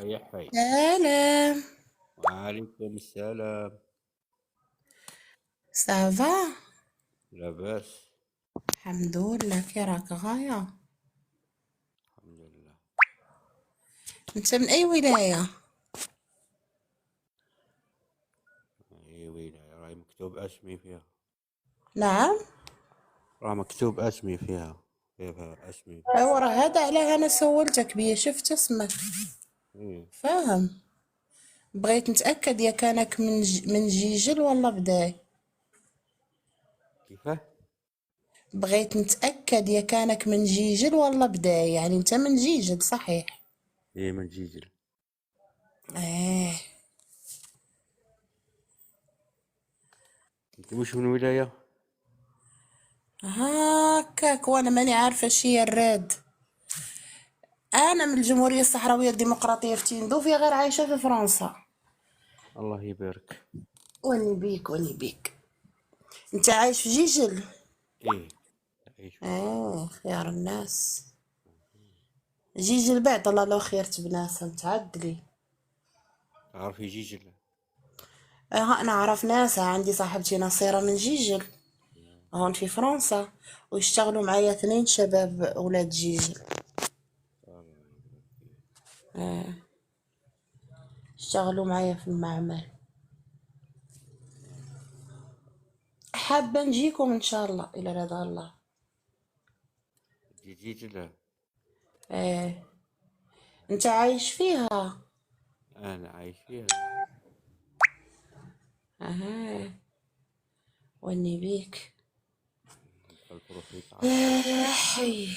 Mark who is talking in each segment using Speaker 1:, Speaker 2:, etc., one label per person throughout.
Speaker 1: يا حي.
Speaker 2: سلام.
Speaker 1: وعليكم السلام.
Speaker 2: سافا.
Speaker 1: لاباس.
Speaker 2: الحمد لله، كي راك غاية؟
Speaker 1: الحمد لله.
Speaker 2: انت من اي ولاية؟
Speaker 1: اي ويلي، راهي مكتوب اسمي فيها.
Speaker 2: نعم.
Speaker 1: راه مكتوب اسمي فيها اسمي.
Speaker 2: ايوا راه هذا علاه انا سولتك بيه، شفت اسمك.
Speaker 1: ايه.
Speaker 2: فاهم. بغيت نتأكد يا كانك من جيجل ولا بداي.
Speaker 1: كيفاه؟
Speaker 2: بغيت نتأكد يا كانك من جيجل ولا بداي، يعني انت من جيجل صحيح؟
Speaker 1: ايه من جيجل.
Speaker 2: ايه.
Speaker 1: انت مش من ولاية؟
Speaker 2: هاكاك، وانا ماني عارفة شي الراد. انا من الجمهورية الصحراوية الديمقراطية في تندوفيا، غير عايشة في فرنسا.
Speaker 1: الله يبارك.
Speaker 2: وني بيك وني بيك. انت عايش في جيجل؟
Speaker 1: ايه. اعيش في جيجل.
Speaker 2: خيار الناس. جيجل بعد الله لو خيرت بناسها متعدلي.
Speaker 1: تعرفي جيجل؟
Speaker 2: انا اعرف ناس، عندي صاحبتي نصيرة من جيجل هون في فرنسا، ويشتغلوا معايا 2 شباب اولاد جيجل.
Speaker 1: الله يبارك فيك.
Speaker 2: اشتغلوا معايا في المعمل. حابة نجيكم ان شاء الله الى رضا الله.
Speaker 1: دي جيجل.
Speaker 2: ايه. انت عايش فيها؟
Speaker 1: انا عايش فيها.
Speaker 2: اها. وني بيك.
Speaker 1: قال تروحي تعرفي.
Speaker 2: يا حي.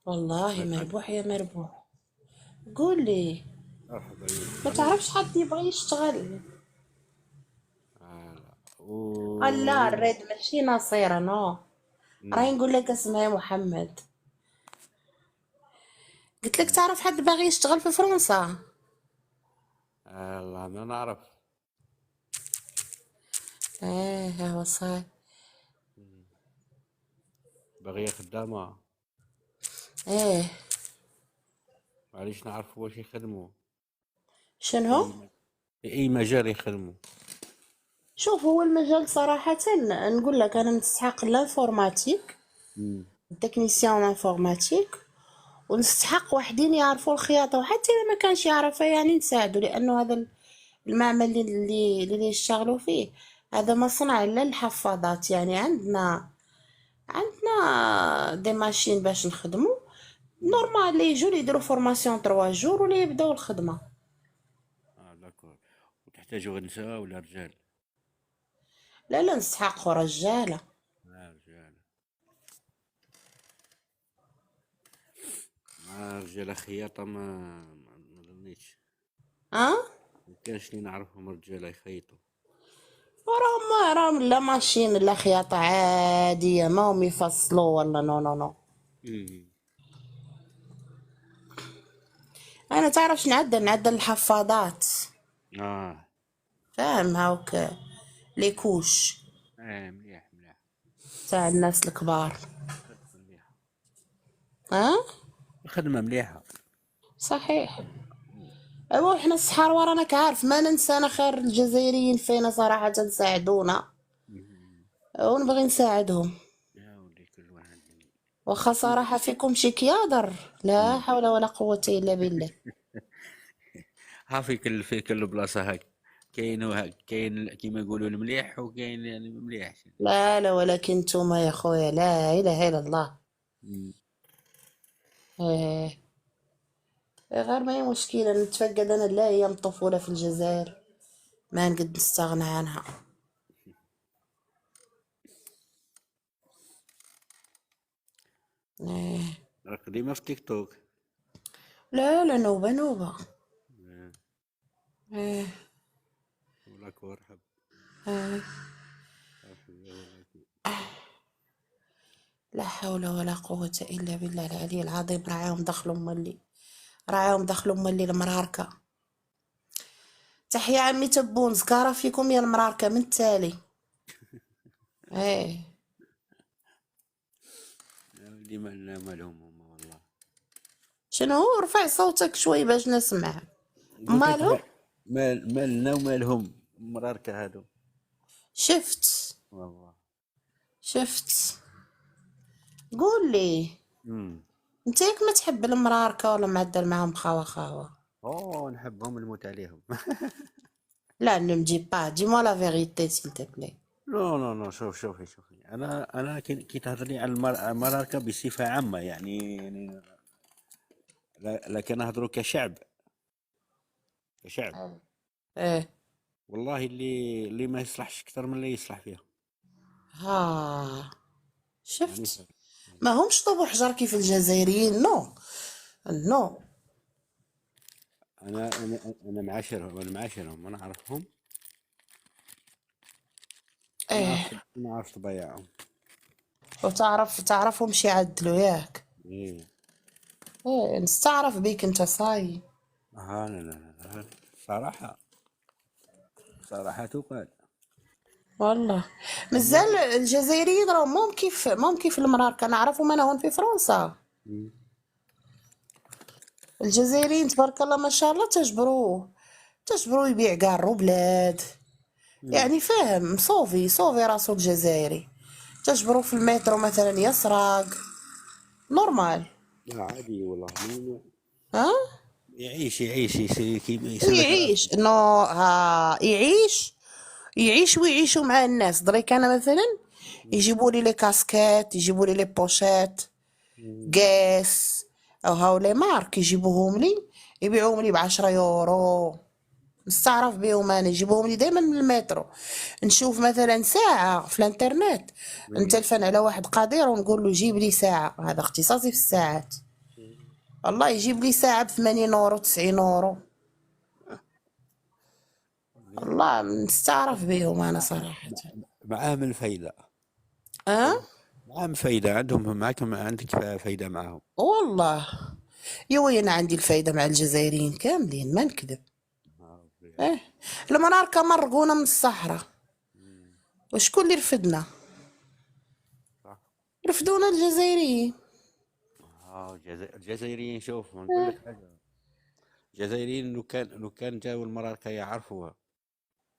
Speaker 2: والله مربوح يا مربوح. قولي.
Speaker 1: مرحبا
Speaker 2: ما
Speaker 1: يوسف.
Speaker 2: تعرفش حد يبغى يشتغل؟
Speaker 1: لا
Speaker 2: لا الريد ماشي نصيرة، نو. راهي
Speaker 1: مم.
Speaker 2: نقول لك اسمها محمد. قلت لك تعرف حد باغي يشتغل في فرنسا؟
Speaker 1: الله ما نعرف.
Speaker 2: ايه هو صاي.
Speaker 1: باغية خدامة.
Speaker 2: ايه.
Speaker 1: معليش نعرف واش يخدموا. في
Speaker 2: شنو؟
Speaker 1: أي في أي مجال يخدموا.
Speaker 2: شوف، هو المجال صراحة نقول لك انا نستحق الانفورماتيك،
Speaker 1: مم.
Speaker 2: التكنيسيان انفورماتيك، ونستحق واحدين يعرفوا الخياطة، وحتى اذا ما كانش يعرفها يعني نساعده، لانه هذا المعمل اللي يشتغلوا فيه هذا مصنع للحفاضات. يعني عندنا دي ماشين باش نخدمو نورمال، اللي يجوا اللي يديروا فورماسيون 3 جور ولا يبداو الخدمه.
Speaker 1: داكور. وتحتاجوا نساء ولا رجال؟
Speaker 2: لا لا، نستحقوا رجاله.
Speaker 1: رجال. مع رجال خياطة ما ظنيتش.
Speaker 2: ها.
Speaker 1: ما كانش اللي نعرفهم رجال يخيطوا.
Speaker 2: راهم لا ماشين لا خياطه عاديه، ما هم يفصلوا ولا نو نو نو.
Speaker 1: مم.
Speaker 2: انا تعرفش نعدل الحفاضات.
Speaker 1: اه.
Speaker 2: فاهم هاوك، لي كوش
Speaker 1: مليح مليح.
Speaker 2: تاع الناس الكبار.
Speaker 1: خدمة مليحة.
Speaker 2: ها.
Speaker 1: خدمة مليحة.
Speaker 2: صحيح. ايوا احنا الصحار راك عارف ما ننسانا خير الجزائريين فينا صراحه، تساعدونا
Speaker 1: مم.
Speaker 2: ونبغي نساعدهم.
Speaker 1: يا ولي كل واحد.
Speaker 2: واخا صراحة فيكم شي كيادر، لا
Speaker 1: مم.
Speaker 2: حول ولا قوة إلا بالله.
Speaker 1: ها في كل بلاصة هاك. كاين كيما يقولوا المليح، وكاين يعني مليح.
Speaker 2: لا لا، ولكن نتوما يا خويا لا إله إلا الله.
Speaker 1: مم.
Speaker 2: إيه. غير ما هي مشكلة نتفقد أنا لا أيام طفولة في الجزائر ما نقد نستغنى عنها. إيه.
Speaker 1: راك ديما في تيك توك.
Speaker 2: لا لا، نوبة نوبة.
Speaker 1: آه.
Speaker 2: إيه.
Speaker 1: ولاك مرحب.
Speaker 2: إيه.
Speaker 1: مرحبا ولاك.
Speaker 2: لا حول ولا قوة إلا بالله العلي العظيم. راعيهم دخلوا مولي، راعيهم دخلوا مولي المراركة. تحيا عمي تبون زكارة فيكم يا المراركة من التالي. ايه.
Speaker 1: ديما لنا مالهم هما والله.
Speaker 2: شنو هو؟ رفع صوتك شوي باش نسمع.
Speaker 1: قلت لك
Speaker 2: مالهم؟
Speaker 1: مالنا ومالهم مراركة هادو.
Speaker 2: شفت
Speaker 1: والله.
Speaker 2: شفت. قول لي،
Speaker 1: امم
Speaker 2: انت ياك ما تحب المراركة ولا معدل معاهم خاوة خاوة؟
Speaker 1: اوه نحبهم نموت عليهم.
Speaker 2: لا ne me dis pas, dis-moi la vérité s'il te plaît.
Speaker 1: لا لا لا، شوفي انا كي تهضري على المراركة بصفة عامة يعني لكن نهضروا كشعب.
Speaker 2: ايه.
Speaker 1: والله اللي ما يصلحش اكثر من اللي يصلح فيها.
Speaker 2: ها،
Speaker 1: يعني
Speaker 2: شفت. ما همش طوب حجر كيف الجزائريين، نو نو.
Speaker 1: انا معاشرهم انا اعرفهم.
Speaker 2: ايه.
Speaker 1: انا عارف طبيعهم.
Speaker 2: تعرفهم شي يعدلوا ياك.
Speaker 1: ايه.
Speaker 2: ايه نستعرف بيك انت صاي.
Speaker 1: لا لا لا لا. صراحة صراحة تقال.
Speaker 2: والله
Speaker 1: أما
Speaker 2: مازال الجزائريين راهم مهم كيف المراركة، نعرفهم انا هون في فرنسا.
Speaker 1: مم.
Speaker 2: الجزائريين تبارك الله ما شاء الله تجبروه يبيع كاع الروبلاد.
Speaker 1: مم.
Speaker 2: يعني فاهم، صوفي راسو الجزائري. تجبرو في المترو مثلا يسرق، نورمال.
Speaker 1: لا عادي والله
Speaker 2: ها.
Speaker 1: يعيش يسلك
Speaker 2: يعيش
Speaker 1: راسه.
Speaker 2: انه، ها يعيش ويعيشوا مع الناس. دريك انا مثلا
Speaker 1: مم.
Speaker 2: يجيبوا لي كاسكيت، يجيبوا لي بوشيت
Speaker 1: مم.
Speaker 2: قاس، او هاو لي مارك يجيبوهم لي، يبيعوهم لي ب10 يورو. نستعرف بيهم انا، يجيبوهم لي دائما من المترو. نشوف مثلا ساعة في الانترنت،
Speaker 1: إيه.
Speaker 2: نتلفن على واحد قدير ونقول له جيب لي ساعة، هذا اختصاصي في الساعات. والله يجيب لي ساعة ب80 يورو 90 يورو. والله نستعرف بيهم انا صراحة.
Speaker 1: معاهم الفايدة.
Speaker 2: اه
Speaker 1: معاهم فايدة عندهم معكم عندك فايدة معاهم.
Speaker 2: والله. يا وين عندي الفايدة مع الجزائريين كاملين، ما نكذب.
Speaker 1: ريال.
Speaker 2: اه. المناركة مرقونا من الصحراء،
Speaker 1: مم.
Speaker 2: وشكون اللي رفدنا؟
Speaker 1: صح.
Speaker 2: رفدونا الجزائريين.
Speaker 1: الجزائريين شوف نقول لك حاجة. الجزائريين لو كان جاوا المراركة يعرفوها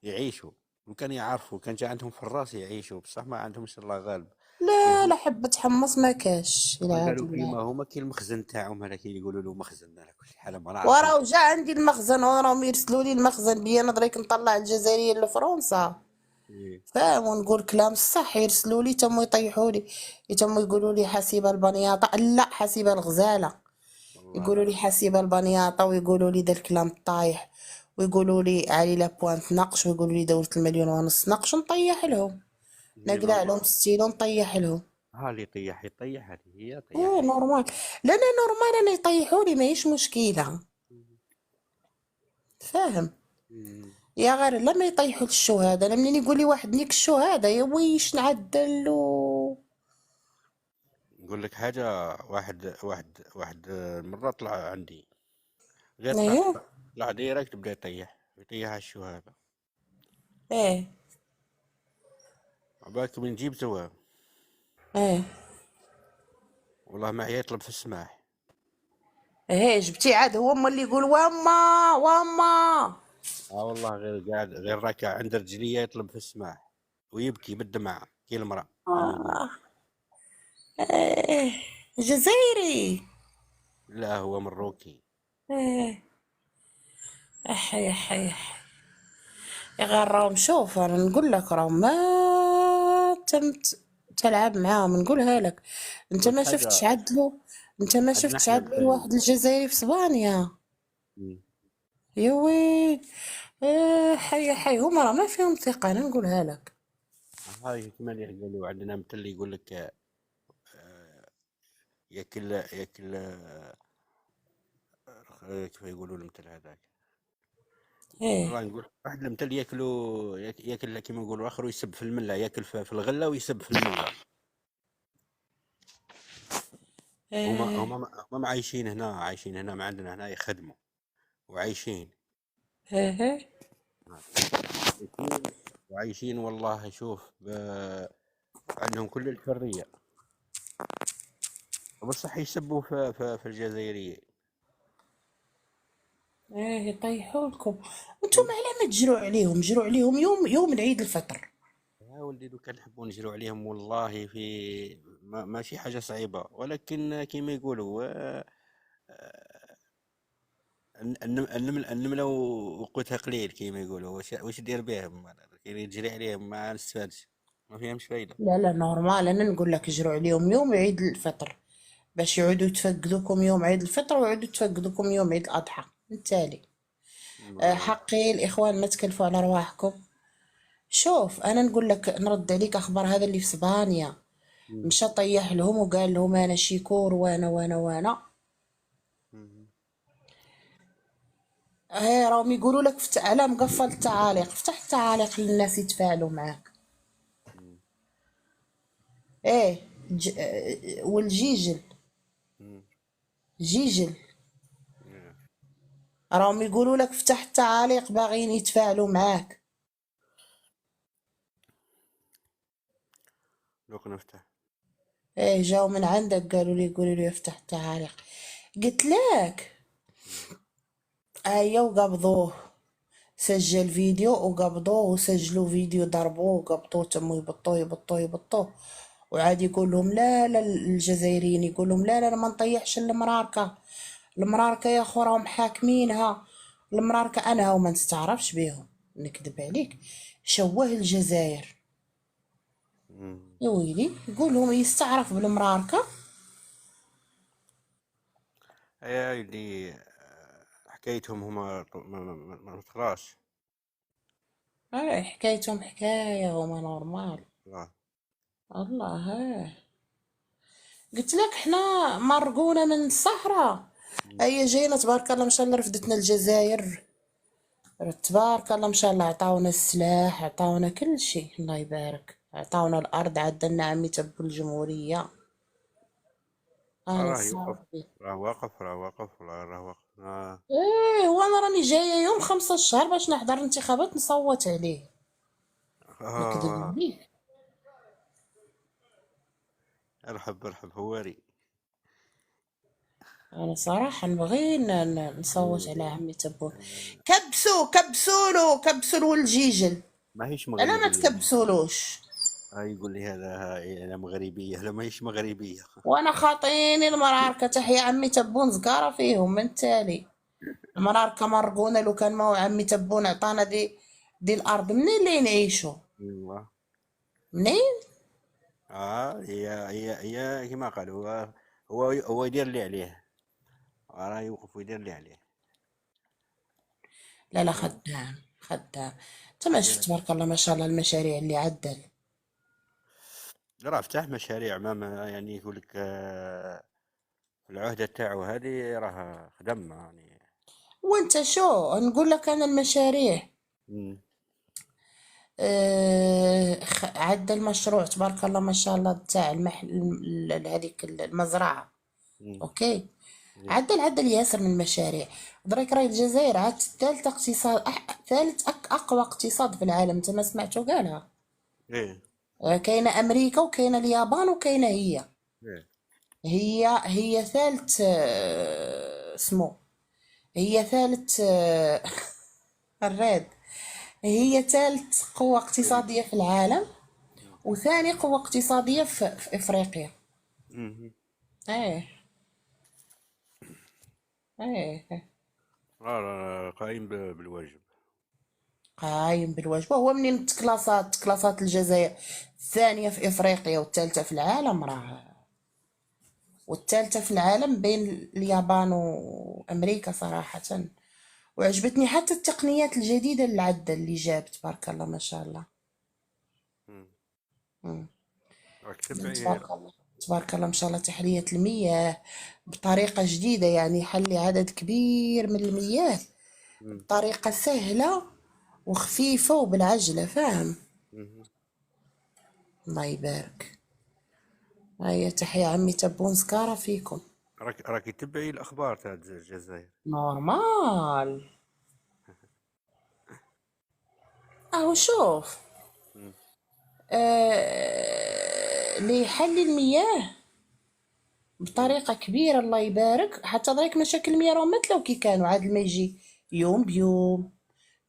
Speaker 1: يعيشوا. لو كان يعرفوا كان جا عندهم في الراس يعيشوا بصح ما عندهمش الله غالب.
Speaker 2: لا
Speaker 1: كيف
Speaker 2: لا، حبة حمص ما كاش
Speaker 1: ما
Speaker 2: العياذ
Speaker 1: قالوا
Speaker 2: بالله.
Speaker 1: كيما هما كي المخزن تاعهم هذاك يقولوا له مخزن على كل حال ما نعرفوش.
Speaker 2: وراه جا عندي المخزن، وراهم يرسلوا لي المخزن بيا انا دريك نطلع الجزائريين لفرنسا.
Speaker 1: إيه.
Speaker 2: فاهم، ونقول كلام الصح، يرسلوا لي تم يطيحوا لي، تم يقولوا لي حسيبه البنياطه، لا حسيبه الغزاله.
Speaker 1: والله
Speaker 2: يقولوا
Speaker 1: لا.
Speaker 2: لي حسيبه البنياطه، ويقولوا لي دا الكلام طايح، ويقولوا لي علي لابوانت نقش، ويقولوا لي دورة ال1.5 مليون نقش، نطيح لهم،
Speaker 1: إيه
Speaker 2: نقلع
Speaker 1: نورمال.
Speaker 2: لهم ستيلو نطيح لهم.
Speaker 1: ها اللي يطيح هذه هي
Speaker 2: ايه
Speaker 1: طيح.
Speaker 2: نورمال. لا لا نورمال، انا يطيحوا لي ماهيش مشكله. فاهم.
Speaker 1: مم.
Speaker 2: يا غير لما يطيحوا الشهادة، انا منين يقول لي واحد نيك الشهادة يا ويش نعدلو.
Speaker 1: نقول لك حاجة. واحد مرة طلع عندي. غير
Speaker 2: ايه.
Speaker 1: طلع ديريكت بدا يطيح على الشهادة.
Speaker 2: ايه.
Speaker 1: عباك من جيبته.
Speaker 2: ايه.
Speaker 1: والله ما يطلب في السماح.
Speaker 2: ايه جبتي عاد هو اللي يقول واما واما.
Speaker 1: والله غير قاعد غير راكع عند رجليه يطلب في السماح. ويبكي بالدمع كي المرأة كما يقول.
Speaker 2: آه. ايه جزائري.
Speaker 1: لا هو مروكي.
Speaker 2: ايه. احي احي احي. يا غير راهم، شوف انا نقول لك راهم ما تمت تلعب معاهم، نقولها لك. انت
Speaker 1: نقول لك
Speaker 2: ما
Speaker 1: حاجة.
Speaker 2: شفتش عدلو، انت ما
Speaker 1: عندنا
Speaker 2: شفتش
Speaker 1: احنا
Speaker 2: عدلو
Speaker 1: مثل.
Speaker 2: واحد الجزائري في اسبانيا.
Speaker 1: مم.
Speaker 2: يا ويل. حي حي، هما راه ما فيهم ثقة، أنا نقولها لك.
Speaker 1: هاي كمان يقولوا عندنا مثل يقول لك ياكل كيف يقولوا المثل هذاك.
Speaker 2: ايه.
Speaker 1: والله نقول واحد المثل ياكل كيما يقولوا اخر ويسب في المله ياكل في الغله ويسب في المله. هما
Speaker 2: ايه.
Speaker 1: هما هما عايشين هنا ما عندنا هنا يخدموا وعايشين.
Speaker 2: ايه.
Speaker 1: عايشين وعايشين والله شوف عندهم كل الحرية. بصح يسبوا في الجزائريين.
Speaker 2: ايه يطيحوا لكم. وانتم على ما تجروا عليهم، جروا عليهم يوم العيد الفطر.
Speaker 1: يا ولدي لو كان نحبوا نجروا عليهم والله في ماشي حاجة صعيبة، ولكن كيما يقولوا النملة وقوتها قليل كيما يقولوا. واش دير بهم؟ كي تجري عليهم ما نستفادش، ما فيهمش فايدة.
Speaker 2: لا نورمال، انا نقول لك جروا عليهم يوم عيد الفطر باش يعودوا يتفقدوكم يوم عيد الفطر ويعودوا يتفقدوكم يوم عيد الاضحى بالتالي.
Speaker 1: والله.
Speaker 2: حقي الاخوان ما تكلفوا على رواحكم. شوف انا نقول لك، نرد عليك اخبار هذا اللي في اسبانيا
Speaker 1: مم.
Speaker 2: مشى طيح لهم وقال لهم انا شيكور وانا. راهم يقولوا لك على مقفل التعاليق، افتح التعاليق للناس يتفاعلوا معاك.
Speaker 1: مم.
Speaker 2: ايه والجيجل،
Speaker 1: مم.
Speaker 2: جيجل
Speaker 1: آه.
Speaker 2: راهم يقولوا لك افتح التعاليق باغيين يتفاعلوا معاك.
Speaker 1: دوك نفتح.
Speaker 2: ايه جاو من عندك قالوا لي افتح التعاليق. قلت لك
Speaker 1: مم.
Speaker 2: ايوه وقبضوه، سجل فيديو وقبضوه وسجلوا فيديو ضربوه وقبضوه، تم يبطوه. وعاد يقول لهم لا الجزائريين يقول لهم لا ما نطيحش المراركة يا خو راهم حاكمينها. المراركة انا وما نستعرفش بيهم، نكذب عليك، شوه الجزائر.
Speaker 1: مم.
Speaker 2: يا ويلي يقول لهم يستعرف بالمراركة.
Speaker 1: يا اللي حكايتهم هما ما تقراش.
Speaker 2: حكايتهم حكاية وما نورمال.
Speaker 1: لا.
Speaker 2: الله قلت لك احنا مرقونا من الصحراء،
Speaker 1: مم.
Speaker 2: هيا جينا تبارك الله ما شاء الله رفدتنا الجزائر. تبارك الله ما شاء الله عطاونا السلاح، عطاونا كل شيء، الله يبارك، عطاونا الارض، عدلنا عمي تبو الجمهورية. انا
Speaker 1: راه يوقف.
Speaker 2: صافي.
Speaker 1: راه واقف راه واقف
Speaker 2: ايه وانا راني جاية يوم 5 الشهر باش نحضر الانتخابات نصوت عليه، نكذب
Speaker 1: آه.
Speaker 2: عليك.
Speaker 1: ارحب هواري.
Speaker 2: انا صراحة نبغي نصوت على
Speaker 1: مم.
Speaker 2: عمي تبون.
Speaker 1: آه،
Speaker 2: كبسولو الجيجل.
Speaker 1: ما هيش
Speaker 2: انا ما
Speaker 1: مغربية.
Speaker 2: تكبسولوش.
Speaker 1: يقول لي هذا أنا مغربية، لا ما هيش مغربية.
Speaker 2: وانا خاطيني المراركة، تحيا عمي تبون زقارة فيهم من تالي. المراركة مرقونا، لو كان ما هو عمي تبون عطانا دي الارض منين اللي نعيشو؟
Speaker 1: والله.
Speaker 2: منين؟
Speaker 1: هي كما قال هو يدير اللي عليه. راه يوقف ويدير اللي عليه.
Speaker 2: لا
Speaker 1: هو
Speaker 2: خدام. تما شفت
Speaker 1: يا-
Speaker 2: تبارك الله ما شاء الله المشاريع اللي عدل.
Speaker 1: راه فتح مشاريع يعني يقول لك العهدة تاعو هذه راه خدم يعني.
Speaker 2: وانت شو نقول لك انا المشاريع.
Speaker 1: مم.
Speaker 2: عدل مشروع تبارك الله ما شاء الله تاع هذيك المزرعة.
Speaker 1: مم.
Speaker 2: اوكي.
Speaker 1: إيه.
Speaker 2: عدل ياسر من المشاريع. درك راهي الجزائر عاد ثالث اقتصاد، ثالث اقوى اقتصاد في العالم، انت ما سمعتو قالها؟
Speaker 1: ايه.
Speaker 2: كاينه امريكا وكاينه اليابان وكاينه هي.
Speaker 1: ايه.
Speaker 2: هي ثالث اسمو، هي ثالث الراد، هي ثالث قوة اقتصادية في العالم وثاني قوة اقتصادية في افريقيا.
Speaker 1: مم.
Speaker 2: ايه ايه
Speaker 1: قايم بالواجب.
Speaker 2: قايم بالواجب. هو منين كلاسات الجزائر الثانية في افريقيا والثالثة في العالم، والثالثة في العالم بين اليابان وامريكا صراحة. وعجبتني حتى التقنيات الجديدة اللي عدة اللي جاب تبارك الله ما شاء الله.
Speaker 1: مم.
Speaker 2: مم.
Speaker 1: راك تبعي.
Speaker 2: تبارك الله تبارك الله ما شاء الله، تحلية المياه بطريقة جديدة، يعني يحلي عدد كبير من المياه
Speaker 1: مم.
Speaker 2: بطريقة سهلة وخفيفة وبالعجلة، فاهم؟
Speaker 1: مم.
Speaker 2: الله يبارك. هيا تحية عمي تبون سكارة فيكم.
Speaker 1: راك تبعي الاخبار تاع الجزائر.
Speaker 2: نورمال. اهو شوف،
Speaker 1: مم.
Speaker 2: اللي يحلي المياه
Speaker 1: مم.
Speaker 2: بطريقة كبيرة الله يبارك، حتى ذلك مشاكل المياه راهم مثلو كي كانوا عاد ما يجي يوم بيوم.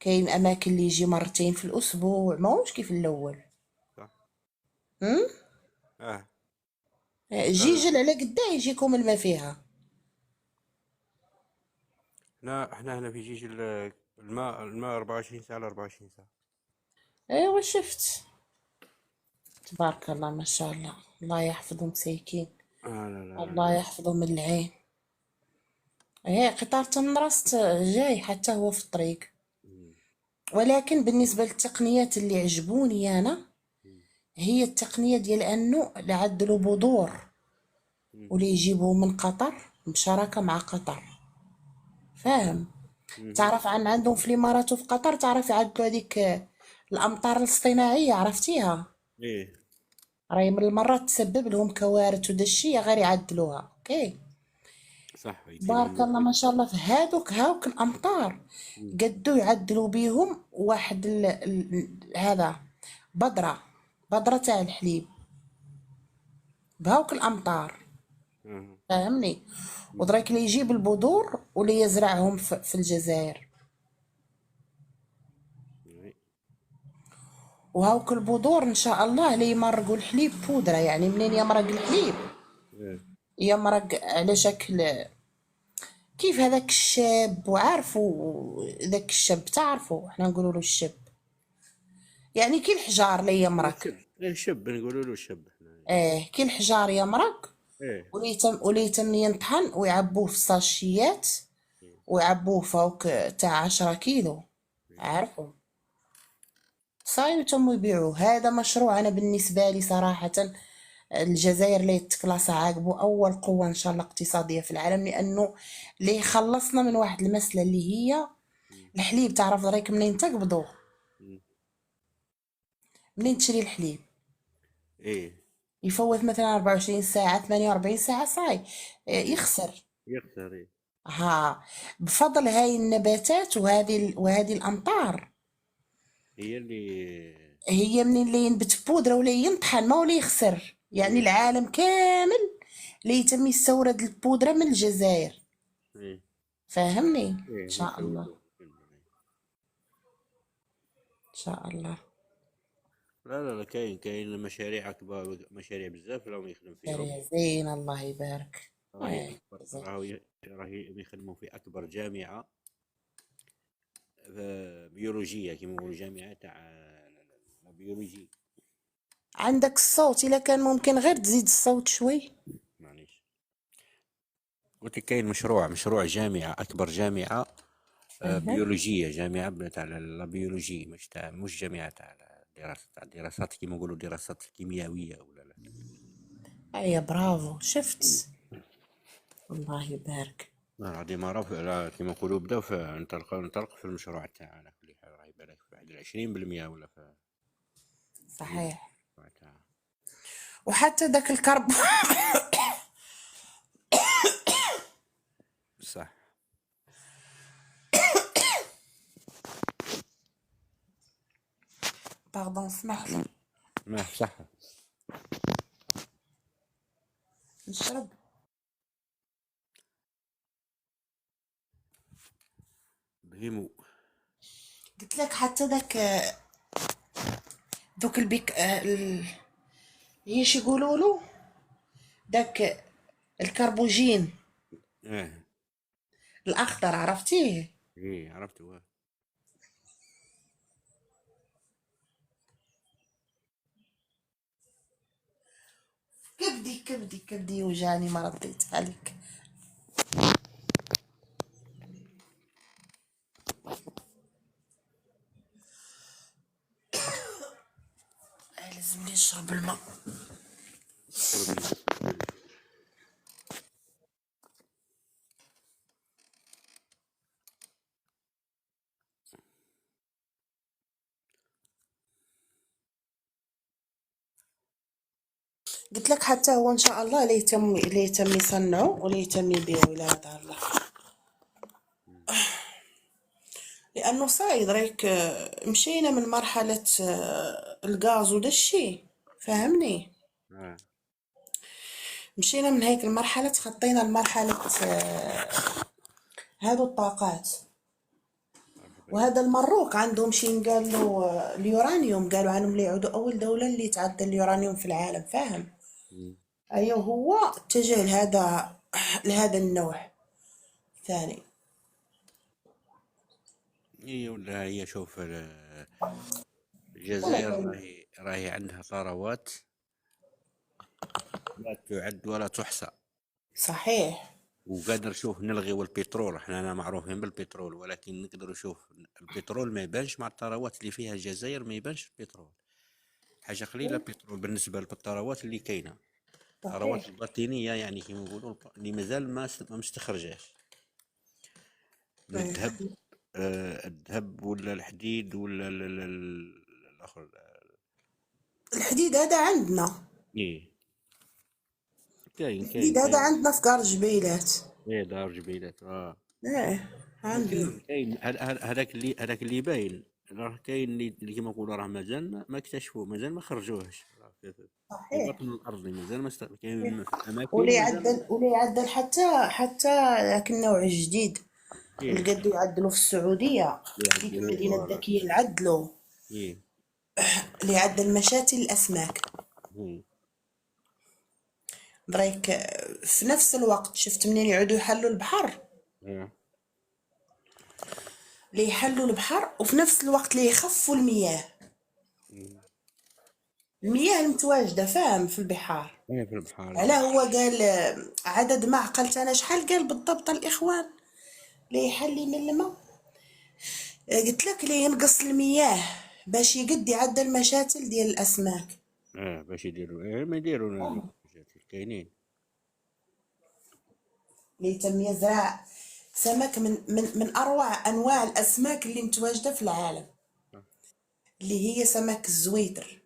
Speaker 2: كاين اماكن اللي يجي مرتين في الاسبوع، ماهوش كيف الاول.
Speaker 1: صح.
Speaker 2: هم؟
Speaker 1: اه. لا
Speaker 2: جيجل على قداه يجيكم الماء فيها.
Speaker 1: لا، احنا هنا في جيش الماء 24 ساعة على 24 ساعة.
Speaker 2: ايوا شفت. تبارك الله ما شاء الله. الله يحفظهم مساكين.
Speaker 1: لا لا لا
Speaker 2: الله
Speaker 1: لا.
Speaker 2: يحفظهم من العين. ايه قطار تمرست جاي حتى هو في الطريق.
Speaker 1: مم.
Speaker 2: ولكن بالنسبة للتقنيات اللي عجبوني انا،
Speaker 1: مم.
Speaker 2: هي التقنية ديال انه لعدلوا بذور
Speaker 1: مم.
Speaker 2: واللي يجيبوه من قطر بشراكة مع قطر. فاهم؟
Speaker 1: مم.
Speaker 2: تعرف عندهم في الامارات وفي قطر، تعرف يعدلوا هذيك الامطار الاصطناعية، عرفتيها؟
Speaker 1: ايه.
Speaker 2: راهي من المرات تسبب لهم كوارث ودشية، غير يعدلوها. اوكي.
Speaker 1: صح، يديروا
Speaker 2: بارك الله ما شاء الله في هاوك الامطار.
Speaker 1: مم.
Speaker 2: قدو يعدلوا بيهم واحد هذا بذرة، بذرة تاع الحليب بهاوك الامطار.
Speaker 1: آه.
Speaker 2: فاهمني؟
Speaker 1: مم.
Speaker 2: ودراك اللي يجيب البذور واللي يزرعهم في الجزائر.
Speaker 1: إيه.
Speaker 2: وهاوك البذور ان شاء الله اللي يمرقوا الحليب بودرة، يعني منين يمرق الحليب
Speaker 1: إيه.
Speaker 2: يمرق على شكل كيف هذاك الشاب، وعارفوا ذاك الشاب تعرفوا احنا نقولوا له الشاب، يعني كي الحجار اللي يمرق.
Speaker 1: شب، ايه شب، نقولوا له شب احنا.
Speaker 2: كي الحجار يمرق
Speaker 1: ايه.
Speaker 2: وليتم ينطحن ويعبوه في ساشيات
Speaker 1: إيه.
Speaker 2: ويعبوه فوق تاع 10 كيلو.
Speaker 1: إيه.
Speaker 2: عارفوا صاي وتم يبيعوه. هذا مشروع انا بالنسبه لي صراحه الجزائر اللي تكلاس عاقبه اول قوه ان شاء الله اقتصاديه في العالم، لانه اللي خلصنا من واحد المساله اللي هي
Speaker 1: مم.
Speaker 2: الحليب. تعرف دريك منين تقبضوه؟
Speaker 1: مم.
Speaker 2: منين تشري الحليب
Speaker 1: ايه.
Speaker 2: يفوت مثلا 24 ساعة 48 ساعة صاي
Speaker 1: ايه.
Speaker 2: يخسر.
Speaker 1: يخسر. ايه.
Speaker 2: ها، بفضل هاي النباتات وهذه الأمطار،
Speaker 1: هي اللي.
Speaker 2: هي من اللي ينبت بودرة ولا ينطحن ما ولا يخسر. يعني
Speaker 1: ايه.
Speaker 2: العالم كامل اللي يتم يستورد البودرة من الجزائر.
Speaker 1: ايه.
Speaker 2: فاهمني؟ إن
Speaker 1: ايه
Speaker 2: شاء الله.
Speaker 1: بيسووا.
Speaker 2: إن شاء الله.
Speaker 1: لا لا لا، كاين مشاريع اكبر، مشاريع بزاف راهم يخدم فيهم.
Speaker 2: يا زين الله يبارك.
Speaker 1: راهي اكبر،
Speaker 2: زين.
Speaker 1: راهي يخدموا في اكبر جامعه بيولوجيه، كيما نقولوا جامعه تاع بيولوجي.
Speaker 2: عندك الصوت، إلا كان ممكن غير تزيد الصوت شوي.
Speaker 1: معليش. قلت لك كاين مشروع جامعه، اكبر جامعه
Speaker 2: أها.
Speaker 1: بيولوجيه، جامعه تاع لا بيولوجي، مش جامعه تاع الدراسات كيما نقولوا دراسات كيميائيه ولا لا.
Speaker 2: أي برافو شفت. الله يبارك.
Speaker 1: غادي مرة كيما نقولوا بداو نطلق في المشروع تاعنا اللي راه يبالك في واحد 20% ولا في
Speaker 2: صحيح.
Speaker 1: المشروع تاعنا.
Speaker 2: وحتى داك الكرب
Speaker 1: صح.
Speaker 2: باردون اسمح لي
Speaker 1: ما صح.
Speaker 2: نشرب.
Speaker 1: بهيمو.
Speaker 2: قلت لك حتى داك دوك البيك ايش يقولوا له، داك الكربوجين
Speaker 1: ايه.
Speaker 2: الاخضر، عرفتيه؟
Speaker 1: ايه عرفته.
Speaker 2: كبدي وجاني ما رديت عليك. لازم لي نشرب الماء.
Speaker 1: شربي.
Speaker 2: قلت لك حتى هو ان شاء الله اللي يتم يصنعوا واللي يتم يبيعوا الى هذا الله. لانه صايد رايك مشينا من مرحله الغاز ودا الشيء. فاهمني؟
Speaker 1: اه.
Speaker 2: مشينا من هيك المرحله تخطينا لمرحله هذو الطاقات. وهذا المروك عندهم شي قال له اليورانيوم، قالوا عنهم اللي يعودوا أول دولة اللي تعدى اليورانيوم في العالم، فاهم؟
Speaker 1: مم.
Speaker 2: أيوه، هو اتجه لهذا النوع ثاني.
Speaker 1: هي ولا هي شوف
Speaker 2: والله
Speaker 1: الجزائر
Speaker 2: كان
Speaker 1: راهي عندها ثروات لا تعد ولا تحصى.
Speaker 2: صحيح.
Speaker 1: وقادر نشوف نلغيو البترول، احنا أنا معروفين بالبترول، ولكن نقدر نشوف البترول ما يبانش مع الثروات اللي فيها الجزائر، ما يبانش البترول، حاجة قليلة البترول بالنسبة للثروات اللي كاينة. الثروات
Speaker 2: صحيح.
Speaker 1: الباطنية يعني كيما نقولوا اللي مازال ما مستخرجاش من
Speaker 2: إيه.
Speaker 1: الذهب. الذهب ولا الحديد ولا الآخر.
Speaker 2: الحديد هذا عندنا،
Speaker 1: إيه، كاين كاين
Speaker 2: الحديد هذا
Speaker 1: كاين.
Speaker 2: عندنا في قار الجبيلات.
Speaker 1: إيه، دار جبيلات
Speaker 2: ايه عندنا.
Speaker 1: كاين هذاك اللي باين. راه كاين اللي كيما نقولوا راه مازال ما اكتشفوه، مازال ما خرجوهش، راه في
Speaker 2: صحيح.
Speaker 1: بطن الأرض مازال ما كاين في
Speaker 2: ولا
Speaker 1: أماكن مازال.
Speaker 2: يعدل، ولا يعدل حتى ذاك النوع الجديد
Speaker 1: إيه،
Speaker 2: اللي قدو يعدلوا في السعودية، ديك
Speaker 1: يعدلوا
Speaker 2: المدينة
Speaker 1: فوالا.
Speaker 2: الذكية اللي عدلوا،
Speaker 1: إيه.
Speaker 2: اللي عدل مشاتل الأسماك.
Speaker 1: إيه.
Speaker 2: دريك في نفس الوقت شفت منين يعودوا يحلوا البحر،
Speaker 1: إيه.
Speaker 2: اللي يحلوا البحر وفي نفس الوقت اللي يخفوا المياه،
Speaker 1: إيه.
Speaker 2: المياه المتواجدة، فاهم، في البحار.
Speaker 1: إيه، في البحر.
Speaker 2: علاه هو قال عدد معقل تانا شحال قال بالضبط الإخوان اللي يحلي من الماء، قلت لك اللي ينقص المياه باش يقد يعدل المشاتل ديال الأسماك.
Speaker 1: باش يديروا، ما يديروا كاينين.
Speaker 2: اللي تم يزرع سمك من أروع أنواع الأسماك اللي متواجدة في العالم، اللي هي سمك الزويتر.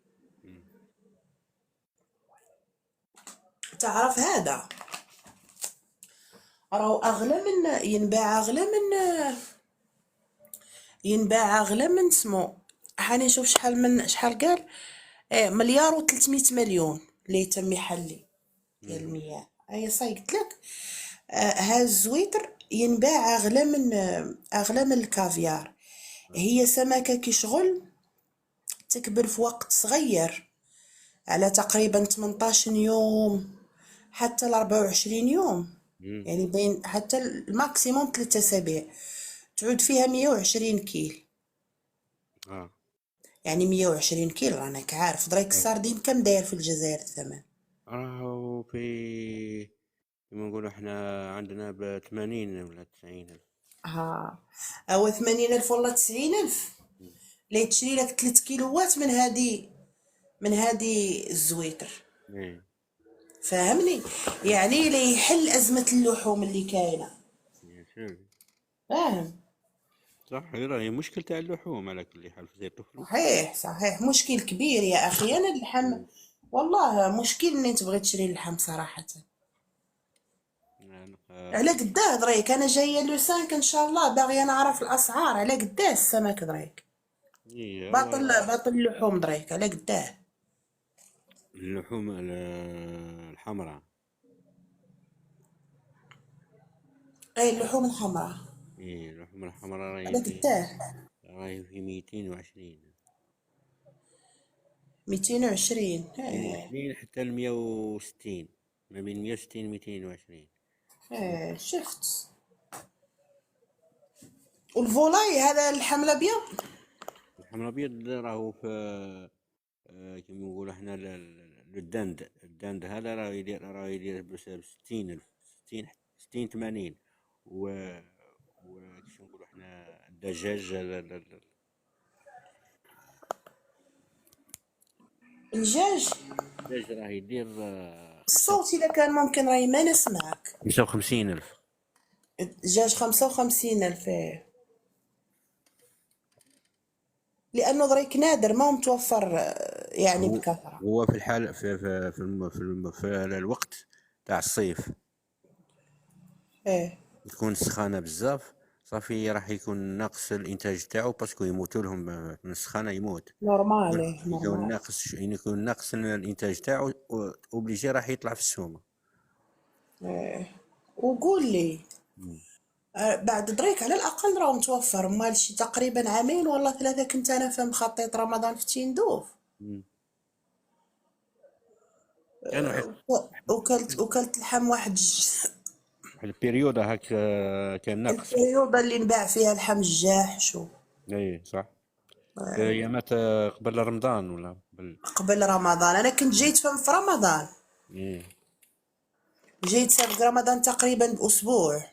Speaker 2: تعرف هذا راهو أغلى من ينباع أغلى من سمو. هاني نشوف شحال قال، مليار و300 مليون اللي تم يحلي ديال المياه. أي صاي قلت لك، ها الزويتر ينباع أغلى من الكافيار. هي سمكة كي شغل تكبر في وقت صغير، على تقريبا 18 يوم حتى ل 24 يوم، يعني بين حتى الماكسيموم 3 أسابيع تعود فيها 120 كيل.
Speaker 1: اه،
Speaker 2: يعني 120 كيلو، رانك عارف دريك السردين كم داير في الجزائر الثمن؟
Speaker 1: راهو كيما نقولوا احنا عندنا ب80 ولا 90 ألف.
Speaker 2: ها، أو 80,000 ولا 90,000 اللي تشري لك 3 كيلوات من هذه الزويتر،
Speaker 1: ايه.
Speaker 2: فاهمني؟ يعني اللي يحل أزمة اللحوم اللي كاينة،
Speaker 1: شوف.
Speaker 2: فاهم؟
Speaker 1: صح، راهي مشكل تاع اللحوم على كل حال في زيت الفلوس.
Speaker 2: صحيح صحيح، مشكل كبير يا أخي. أنا اللحم والله مشكل إني تبغي تشري اللحم صراحة.
Speaker 1: يعني
Speaker 2: على قداه دريك، أنا جاية لو 5 إن شاء الله، باغية نعرف الأسعار على قداه السمك دريك،
Speaker 1: ايه هو
Speaker 2: باطل اللحوم دريك على قداه.
Speaker 1: اللحوم الحمراء.
Speaker 2: أي اللحوم الحمراء
Speaker 1: ايه، اللحوم الحمراء
Speaker 2: على قداه
Speaker 1: راهي في 220.
Speaker 2: 220. إيه.
Speaker 1: 220 حتى 160، ما بين 160 220.
Speaker 2: إيه شفت. والفولاي هذا اللحم الأبيض
Speaker 1: اللحم الابيض راهو في كيما نقولوا احنا الدند هذا راه يدير ب 60,000، 60 60 80. و كيفاش نقولوا احنا الدجاج
Speaker 2: الدجاج.
Speaker 1: الدجاج راه يدير
Speaker 2: الصوت إذا كان ممكن راهي ما نسمعك.
Speaker 1: 55,000.
Speaker 2: الدجاج 55,000. إيه. لأنه دريك نادر، ما هو متوفر يعني
Speaker 1: هو
Speaker 2: بكثرة.
Speaker 1: هو في الحال في الوقت تاع الصيف
Speaker 2: إيه
Speaker 1: تكون السخانة بزاف، صافي راح يكون ناقص الانتاج تاعو، باسكو يموتوا لهم من السخانة، يموت.
Speaker 2: نورمال. إيه
Speaker 1: يكون
Speaker 2: نورمال.
Speaker 1: ناقص يكون ناقص الانتاج تاعو، اوبليجي راح يطلع في السومة.
Speaker 2: إيه. وقول لي، بعد دريك على الاقل راه متوفر، مال شي تقريبا عامين ولا ثلاثه كنت انا فهم خطيت رمضان في تيندوف.
Speaker 1: مم. كان واحد
Speaker 2: وكلت لحم
Speaker 1: واحد البيريود هاك كان ناقص.
Speaker 2: البريوضه اللي نباع فيها لحم الجاح شو.
Speaker 1: اي صح. في ايامات قبل رمضان ولا قبل.
Speaker 2: قبل رمضان انا كنت جيت فهم في رمضان،
Speaker 1: ايه.
Speaker 2: جيت سابق رمضان تقريبا باسبوع.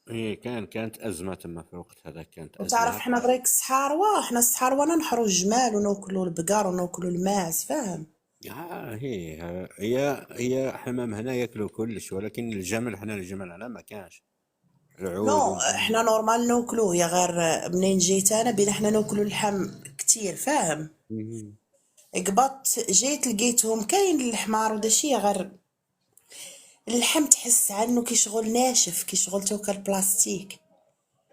Speaker 1: ايه كانت ازمه تما في الوقت هذا، كانت
Speaker 2: وتعرف
Speaker 1: ازمه.
Speaker 2: حنا دريك الصحاروه، حنا الصحاروه نحروا الجمال وناكلوا البقر وناكلوا الماعز فاهم.
Speaker 1: هي حمام هنا ياكلوا كلش، ولكن الجمل حنا الجمل هنا ما كانش. العود
Speaker 2: نو
Speaker 1: والجمل.
Speaker 2: احنا نورمال ناكلوه، يا غير منين جيت انا بين احنا ناكلوا اللحم كتير فاهم.
Speaker 1: مهم.
Speaker 2: قبضت جيت لقيتهم كاين الحمار وداشي، غير اللحم تحس عنه كي شغل ناشف، كي شغل توكل بلاستيك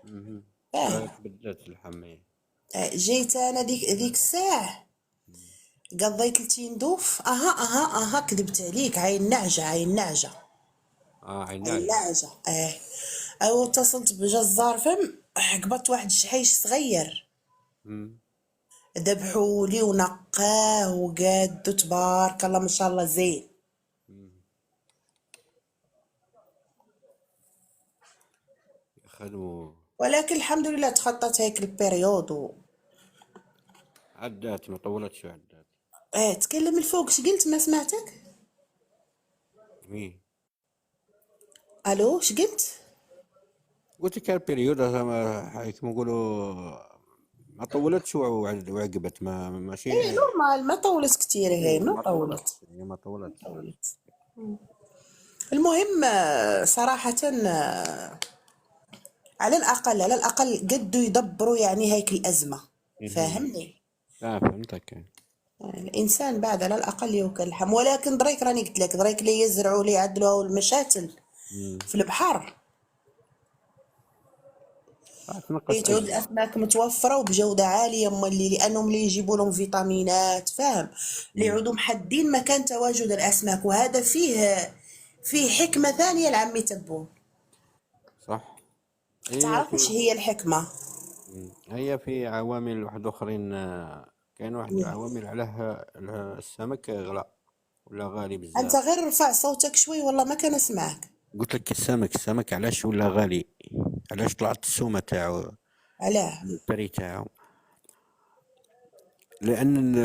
Speaker 1: مهم.
Speaker 2: فاهم.
Speaker 1: تبدلت الحمية.
Speaker 2: جيت انا ديك الساعه قضيت التندوف. اها كذبت عليك، عين نعجه عين نعجه
Speaker 1: اه
Speaker 2: عين
Speaker 1: عناية.
Speaker 2: نعجه او اتصلت بجزار فم، قبضت واحد الشحيش صغير،
Speaker 1: مم.
Speaker 2: ذبحوا لي ونقاه وقاد تبارك الله ما شاء الله زين.
Speaker 1: مم. خدموا.
Speaker 2: ولكن الحمد لله تخطت هيك البيريود
Speaker 1: عدات ما طولتش عدات.
Speaker 2: تكلم الفوق، قلت ما سمعتك.
Speaker 1: مين؟
Speaker 2: الو قلت.
Speaker 1: قلت لك البريود كيما نقولوا ما طولتش وعقبت ما ماشي.
Speaker 2: ايه نورمال ما طولت كتير، هي
Speaker 1: ايه
Speaker 2: ما
Speaker 1: ما
Speaker 2: طولت.
Speaker 1: طولتش، هي ما طولتش.
Speaker 2: طولت. المهم صراحة على الأقل قدوا يدبروا يعني هيك الأزمة
Speaker 1: مهم.
Speaker 2: فاهمني.
Speaker 1: لا فهمتك.
Speaker 2: يعني الإنسان بعد على الأقل يوكل لحم، ولكن دريك راني قلت لك دريك لي يزرعوا لي يعدلوا المشاتل
Speaker 1: مم.
Speaker 2: في البحر،
Speaker 1: تنقص
Speaker 2: لي تعود
Speaker 1: أجل.
Speaker 2: الأسماك متوفرة وبجودة عالية، مولي لأنهم اللي يجيبوا لهم فيتامينات فاهم، اللي
Speaker 1: مم.
Speaker 2: يعودوا محدين مكان تواجد الأسماك. وهذا فيه حكمة ثانية لعمي تبون.
Speaker 1: صح. هي
Speaker 2: تعرف
Speaker 1: في.
Speaker 2: ايش هي الحكمة؟
Speaker 1: هي في عوامل واحد أخرين، كاين واحد العوامل علاه السمك غلا ولا غالي
Speaker 2: انت
Speaker 1: بزاف.
Speaker 2: غير رفع صوتك شوي والله ما كان اسمعك.
Speaker 1: قلت لك السمك علاش ولا غالي، علاش طلعت السومة تاعو،
Speaker 2: علاه؟
Speaker 1: البري تاعو. لأن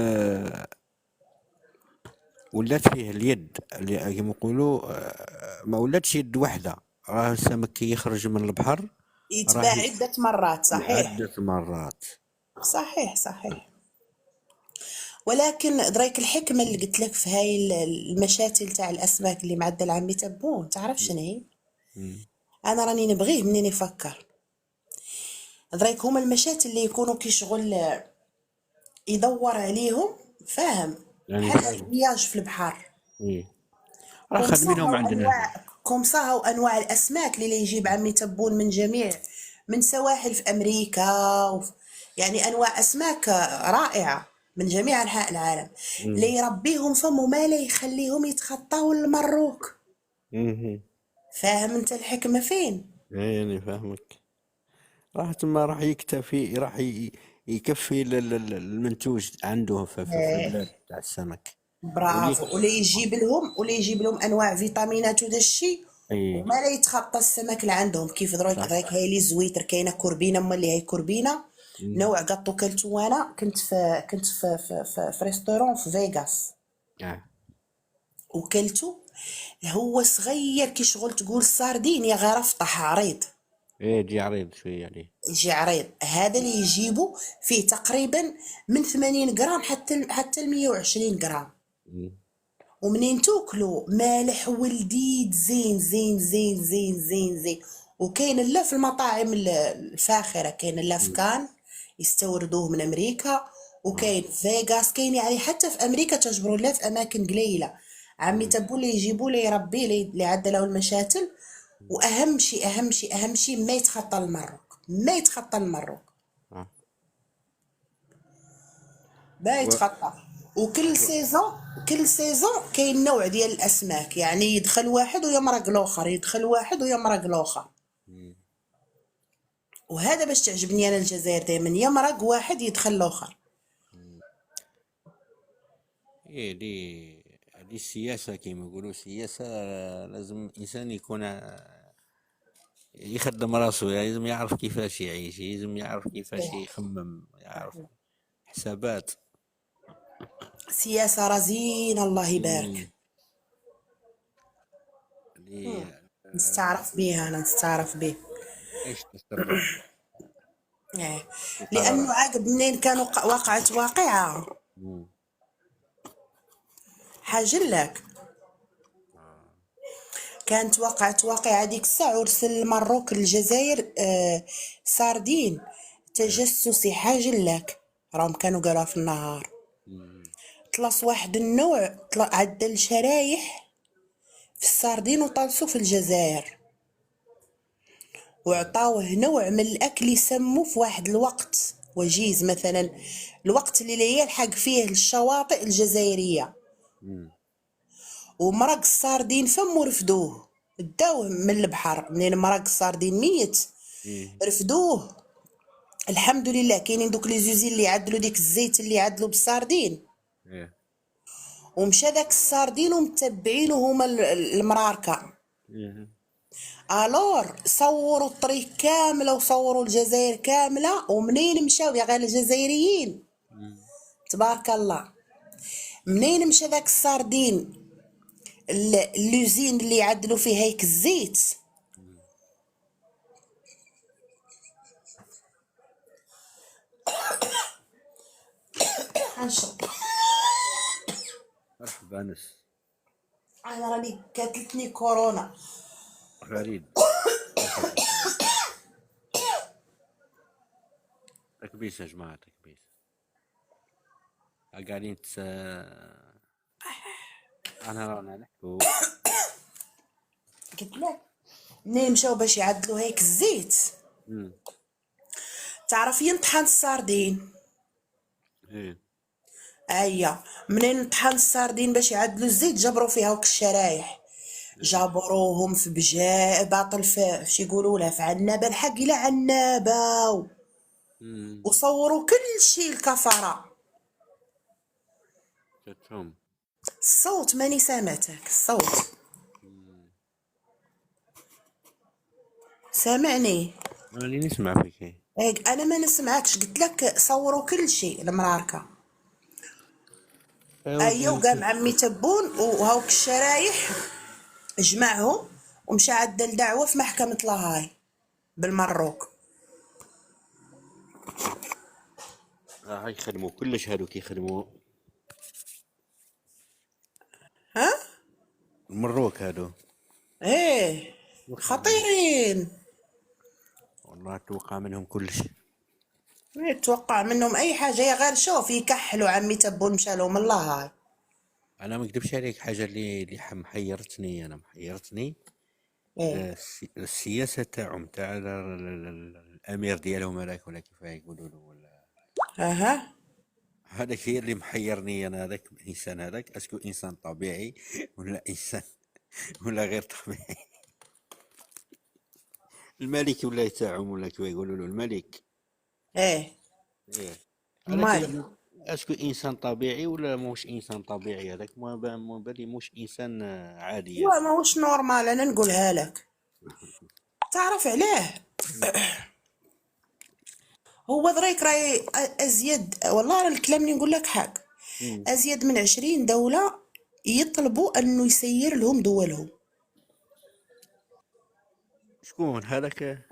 Speaker 1: ولات فيه اليد اللي كيما يقولوا، ما ولاتش يد وحده. راه السمك كي يخرج من البحر
Speaker 2: يتباع
Speaker 1: راه
Speaker 2: عدة مرات صحيح.
Speaker 1: عدة مرات.
Speaker 2: صحيح. ولكن دريك الحكمة اللي قلت لك في هاي المشاتل تاع الأسماك اللي معدل عمي تبون، تعرف شنو هي؟
Speaker 1: مم.
Speaker 2: أنا راني نبغيه منين يفكر. دريك هما المشاتل اللي يكونوا كي شغل يدور عليهم فاهم،
Speaker 1: يعني
Speaker 2: بحال
Speaker 1: فاهم.
Speaker 2: الرياج في البحر.
Speaker 1: ايه راه خادمينهم عندنا هنا.
Speaker 2: كومساها وانواع الاسماك اللي يجيب عمي تبون من جميع، من سواحل في امريكا يعني انواع اسماك رائعه من جميع انحاء العالم، اللي
Speaker 1: مم.
Speaker 2: يربيهم فم وما لا يخليهم يتخطاو المروك.
Speaker 1: مم.
Speaker 2: فاهم انت الحكمه فين؟
Speaker 1: إيه، يعني فاهمك. راح تما راح يكتفي، راح يكفي المنتوج عنده في
Speaker 2: إيه،
Speaker 1: البلاد تاع السمك.
Speaker 2: برافو. ولا يجيب لهم انواع فيتامينات ودا الشيء،
Speaker 1: اي
Speaker 2: وما لا يتخطى السمك اللي عندهم. كيف دروك
Speaker 1: صح.
Speaker 2: دروك هاي لي زويتر كاينه كوربينه، اما اللي هي كوربينه
Speaker 1: مم.
Speaker 2: نوع قطو كلتو. وانا كنت في ريستورون في فيغاس
Speaker 1: اه
Speaker 2: وكلتو. هو صغير كي شغل تقول ساردين يا غير افطح عريض،
Speaker 1: ايه جي عريض شوية عليه.
Speaker 2: يجي عريض. هذا اللي يجيبه فيه تقريبا من 80 جرام حتى 120 جرام.
Speaker 1: مم.
Speaker 2: ومنين تاكلوا مالح ولديد زين زين زين زين زين زين. وكاين لا في المطاعم الفاخره، كاين لا في
Speaker 1: مم.
Speaker 2: كان يستوردوه من امريكا،
Speaker 1: آه.
Speaker 2: وكاين في فيغاس، كاين يعني حتى في امريكا تجبروا لا في اماكن قليله. عمي
Speaker 1: مم.
Speaker 2: تبو اللي يجيبوا لي يربي لي اللي عدى له المشاتل. واهم شيء اهم شيء ما يتخطى المروك، ما يتخطى المروك،
Speaker 1: آه.
Speaker 2: ما
Speaker 1: و...
Speaker 2: يتخطى. كل سيزون كاين نوع ديال الاسماك، يعني يدخل واحد ويمرق الاخر، يدخل واحد ويمرق الاخر.
Speaker 1: مم.
Speaker 2: وهذا باش تعجبني انا الجزائر دائما، يا مرق واحد يدخل الاخر.
Speaker 1: ايه دي السياسة كيما يقولوا، السياسة لازم الإنسان يكون يخدم راسو، يعني لازم يعرف كيفاش يعيش، لازم يعرف كيفاش يخمم، يعرف حسابات.
Speaker 2: سياسة رزينة الله
Speaker 1: مم.
Speaker 2: يبارك.
Speaker 1: اللي
Speaker 2: نستعرف بيه، انا نستعرف بيه.
Speaker 1: ايش تسترف
Speaker 2: إيه.
Speaker 1: في
Speaker 2: لانه
Speaker 1: قرارات.
Speaker 2: عقب منين كانوا وقعت واقعة،
Speaker 1: مم.
Speaker 2: حاجة لك،
Speaker 1: آه.
Speaker 2: كانت وقعت واقعة ديك الساعة ورسل المروك الجزائر ساردين
Speaker 1: إيه.
Speaker 2: تجسسي، حاجة لك، راهم كانوا قالوها في النهار.
Speaker 1: مم.
Speaker 2: طلص واحد النوع، عدل شرايح في الساردين وطلسوا في الجزائر، وعطاوه نوع من الأكل يسموه في واحد الوقت وجيز، مثلا الوقت اللي لا يلحق فيه الشواطئ الجزائرية.
Speaker 1: مم.
Speaker 2: ومرق الساردين فمو رفدوه، داوه من البحر منين مرق الساردين ميت،
Speaker 1: إيه.
Speaker 2: رفدوه. الحمد لله كاينين دوك لي زوزين اللي يعدلوا ديك الزيت اللي يعدلوا بالساردين،
Speaker 1: إيه.
Speaker 2: ومشى داك الساردين ومتبعينه هما المراركة.
Speaker 1: إيه.
Speaker 2: الور صوروا الطريق كامله وصوروا الجزائر كامله، ومنين مشاو يا غير الجزائريين
Speaker 1: مم.
Speaker 2: تبارك الله، منين مشى داك الساردين اللوزين اللي يعدلوا فيه هيك الزيت،
Speaker 1: مم.
Speaker 2: حنشرب.
Speaker 1: مرحبا انس.
Speaker 2: انا راني قاتلتني كورونا.
Speaker 1: فريد. مرحبا. تكبيس يا جماعة، تكبيس. قاعدين انا رانا نحكوا.
Speaker 2: قلت لك منين مشاو باش يعدلوا هيك الزيت،
Speaker 1: مم.
Speaker 2: تعرف ينطحن الساردين.
Speaker 1: ايه.
Speaker 2: ايا منين طحن الساردين باش يعدلوا الزيت جبروا فيها هوك الشرايح،
Speaker 1: ايه.
Speaker 2: جبروهم في بجاء باطل في شي يقولوا لها في عنابه، الحق الى عنابه،
Speaker 1: مم.
Speaker 2: وصوروا كل شي الكفره.
Speaker 1: شفتهم.
Speaker 2: الصوت ماني سامعتك الصوت،
Speaker 1: مم.
Speaker 2: سامعني؟
Speaker 1: انا اللي نسمع فيك إيه.
Speaker 2: هيك انا ما نسمعكش، قلت لك صوروا كل شي المراركه.
Speaker 1: يا ودي
Speaker 2: ايا
Speaker 1: انا
Speaker 2: وقام عمي تبون وهاوك الشرايح جمعهم ومشى عدل دعوه في محكمه لاهاي بالمروك.
Speaker 1: هاي يخدموا كلش، هادوك يخدموا
Speaker 2: ها
Speaker 1: المروك هادو.
Speaker 2: ايه
Speaker 1: يخدموا
Speaker 2: خطيرين.
Speaker 1: والله، اتوقع منهم كلش.
Speaker 2: يتوقع منهم اي حاجه، يا غير شوف يكحلوا عمي تبون مشى لهم الله هاي.
Speaker 1: انا ما اكذبش عليك، حاجه اللي محيرتني، انا محيرتني.
Speaker 2: ايه
Speaker 1: السياسه تاعهم، تاع الامير ديالهم هذاك، ولا كيف يقولوا له، ولا
Speaker 2: اها.
Speaker 1: هذاك هي اللي محيرني انا. هذاك الانسان هذاك اسكو انسان طبيعي ولا انسان ولا غير طبيعي؟ الملك ولا تاعهم، ولا كيف يقولوا له الملك.
Speaker 2: ايه
Speaker 1: ايه. هذاك
Speaker 2: مالي.
Speaker 1: اسكو انسان طبيعي ولا موش انسان طبيعي؟ هذاك ما بالي موش انسان عادي
Speaker 2: هو
Speaker 1: يعني.
Speaker 2: ماهوش نورمال، انا نقولها لك. تعرف علاه؟ هو دريك راي ازيد، والله راه الكلام اللي نقول لك حق،
Speaker 1: مم.
Speaker 2: ازيد من 20 دولة يطلبوا انه يسير لهم دولهم.
Speaker 1: شكون هذاك؟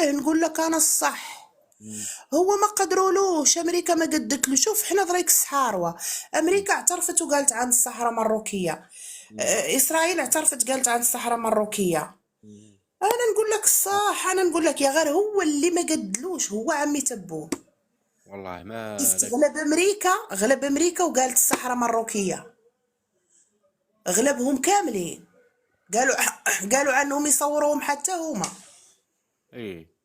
Speaker 2: نقول لك انا الصح.
Speaker 1: مم.
Speaker 2: هو ما قدرولوش، امريكا ما قدت له. شوف حنا دريك الصحاروه،
Speaker 1: مم.
Speaker 2: امريكا اعترفت وقالت عن الصحراء مروكيه،
Speaker 1: مم.
Speaker 2: اسرائيل اعترفت قالت عن الصحراء مروكيه.
Speaker 1: مم.
Speaker 2: انا نقول لك الصح، انا نقول لك يا غير هو اللي ما قدلوش، هو عمي تبون.
Speaker 1: والله ما
Speaker 2: شفت
Speaker 1: لك.
Speaker 2: غلب امريكا، غلب امريكا وقالت الصحراء مروكيه، غلبهم كاملين. قالوا قالوا عنهم يصوروهم حتى هما.
Speaker 1: ايه.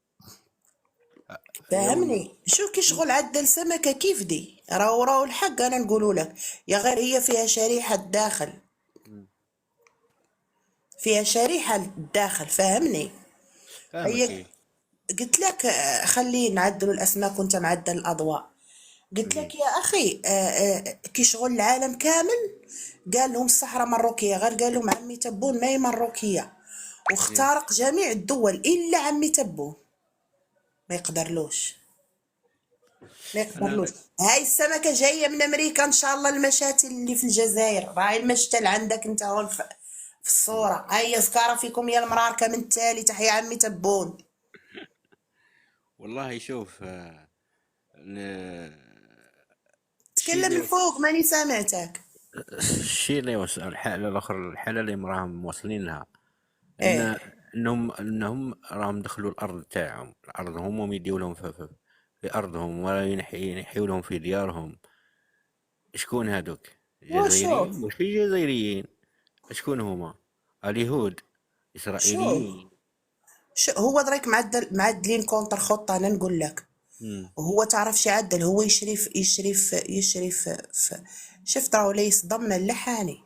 Speaker 1: يوم.
Speaker 2: فهمني شو كي شغل عدل سمكة كيف دي، راو الحق انا نقولوا لك، يا غير هي فيها شريحة الداخل،
Speaker 1: مم.
Speaker 2: فيها شريحة الداخل، فهمني؟
Speaker 1: فاهمك
Speaker 2: هي
Speaker 1: ايه.
Speaker 2: قلت لك خليه نعدلوا الاسماك وانت معدل الاضواء. قلت
Speaker 1: إيه.
Speaker 2: لك يا اخي كي شغل العالم كامل قال لهم الصحراء مروكيه، غير قال لهم عمي تبون ما هي مروكيه،
Speaker 1: إيه.
Speaker 2: واخترق جميع الدول الا عمي تبون ما يقدرلوش، ما
Speaker 1: أنا
Speaker 2: يقدرلوش. هاي السمكه جايه من امريكا ان شاء الله، المشاتل اللي في الجزائر راهي المشتل عندك انت هون في الصوره، هاي زكاره فيكم يا المراركه من التالي، تحيا عمي تبون.
Speaker 1: والله شوف، ن- الشيء
Speaker 2: تكلم
Speaker 1: اللي
Speaker 2: الفوق ماني سامعتك.
Speaker 1: الشيء اللي الحالة الأخرى، الحالة اللي راهم واصلين لها،
Speaker 2: ايه
Speaker 1: ان انهم راهم دخلوا الارض تاعهم، الارض هم يديو لهم في ارضهم، ولا ينحيوا لهم في ديارهم. شكون هادوك؟
Speaker 2: وشوف،
Speaker 1: جزائريين؟ ماشي جزائريين. شكون هما؟ اليهود،
Speaker 2: شوف
Speaker 1: اسرائيليين.
Speaker 2: هو دريك معدلين كونتر خطة، انا نقول لك.
Speaker 1: مم.
Speaker 2: هو تعرف شي عدل، هو يشري في شفت راهو ليس ضمن اللحاني.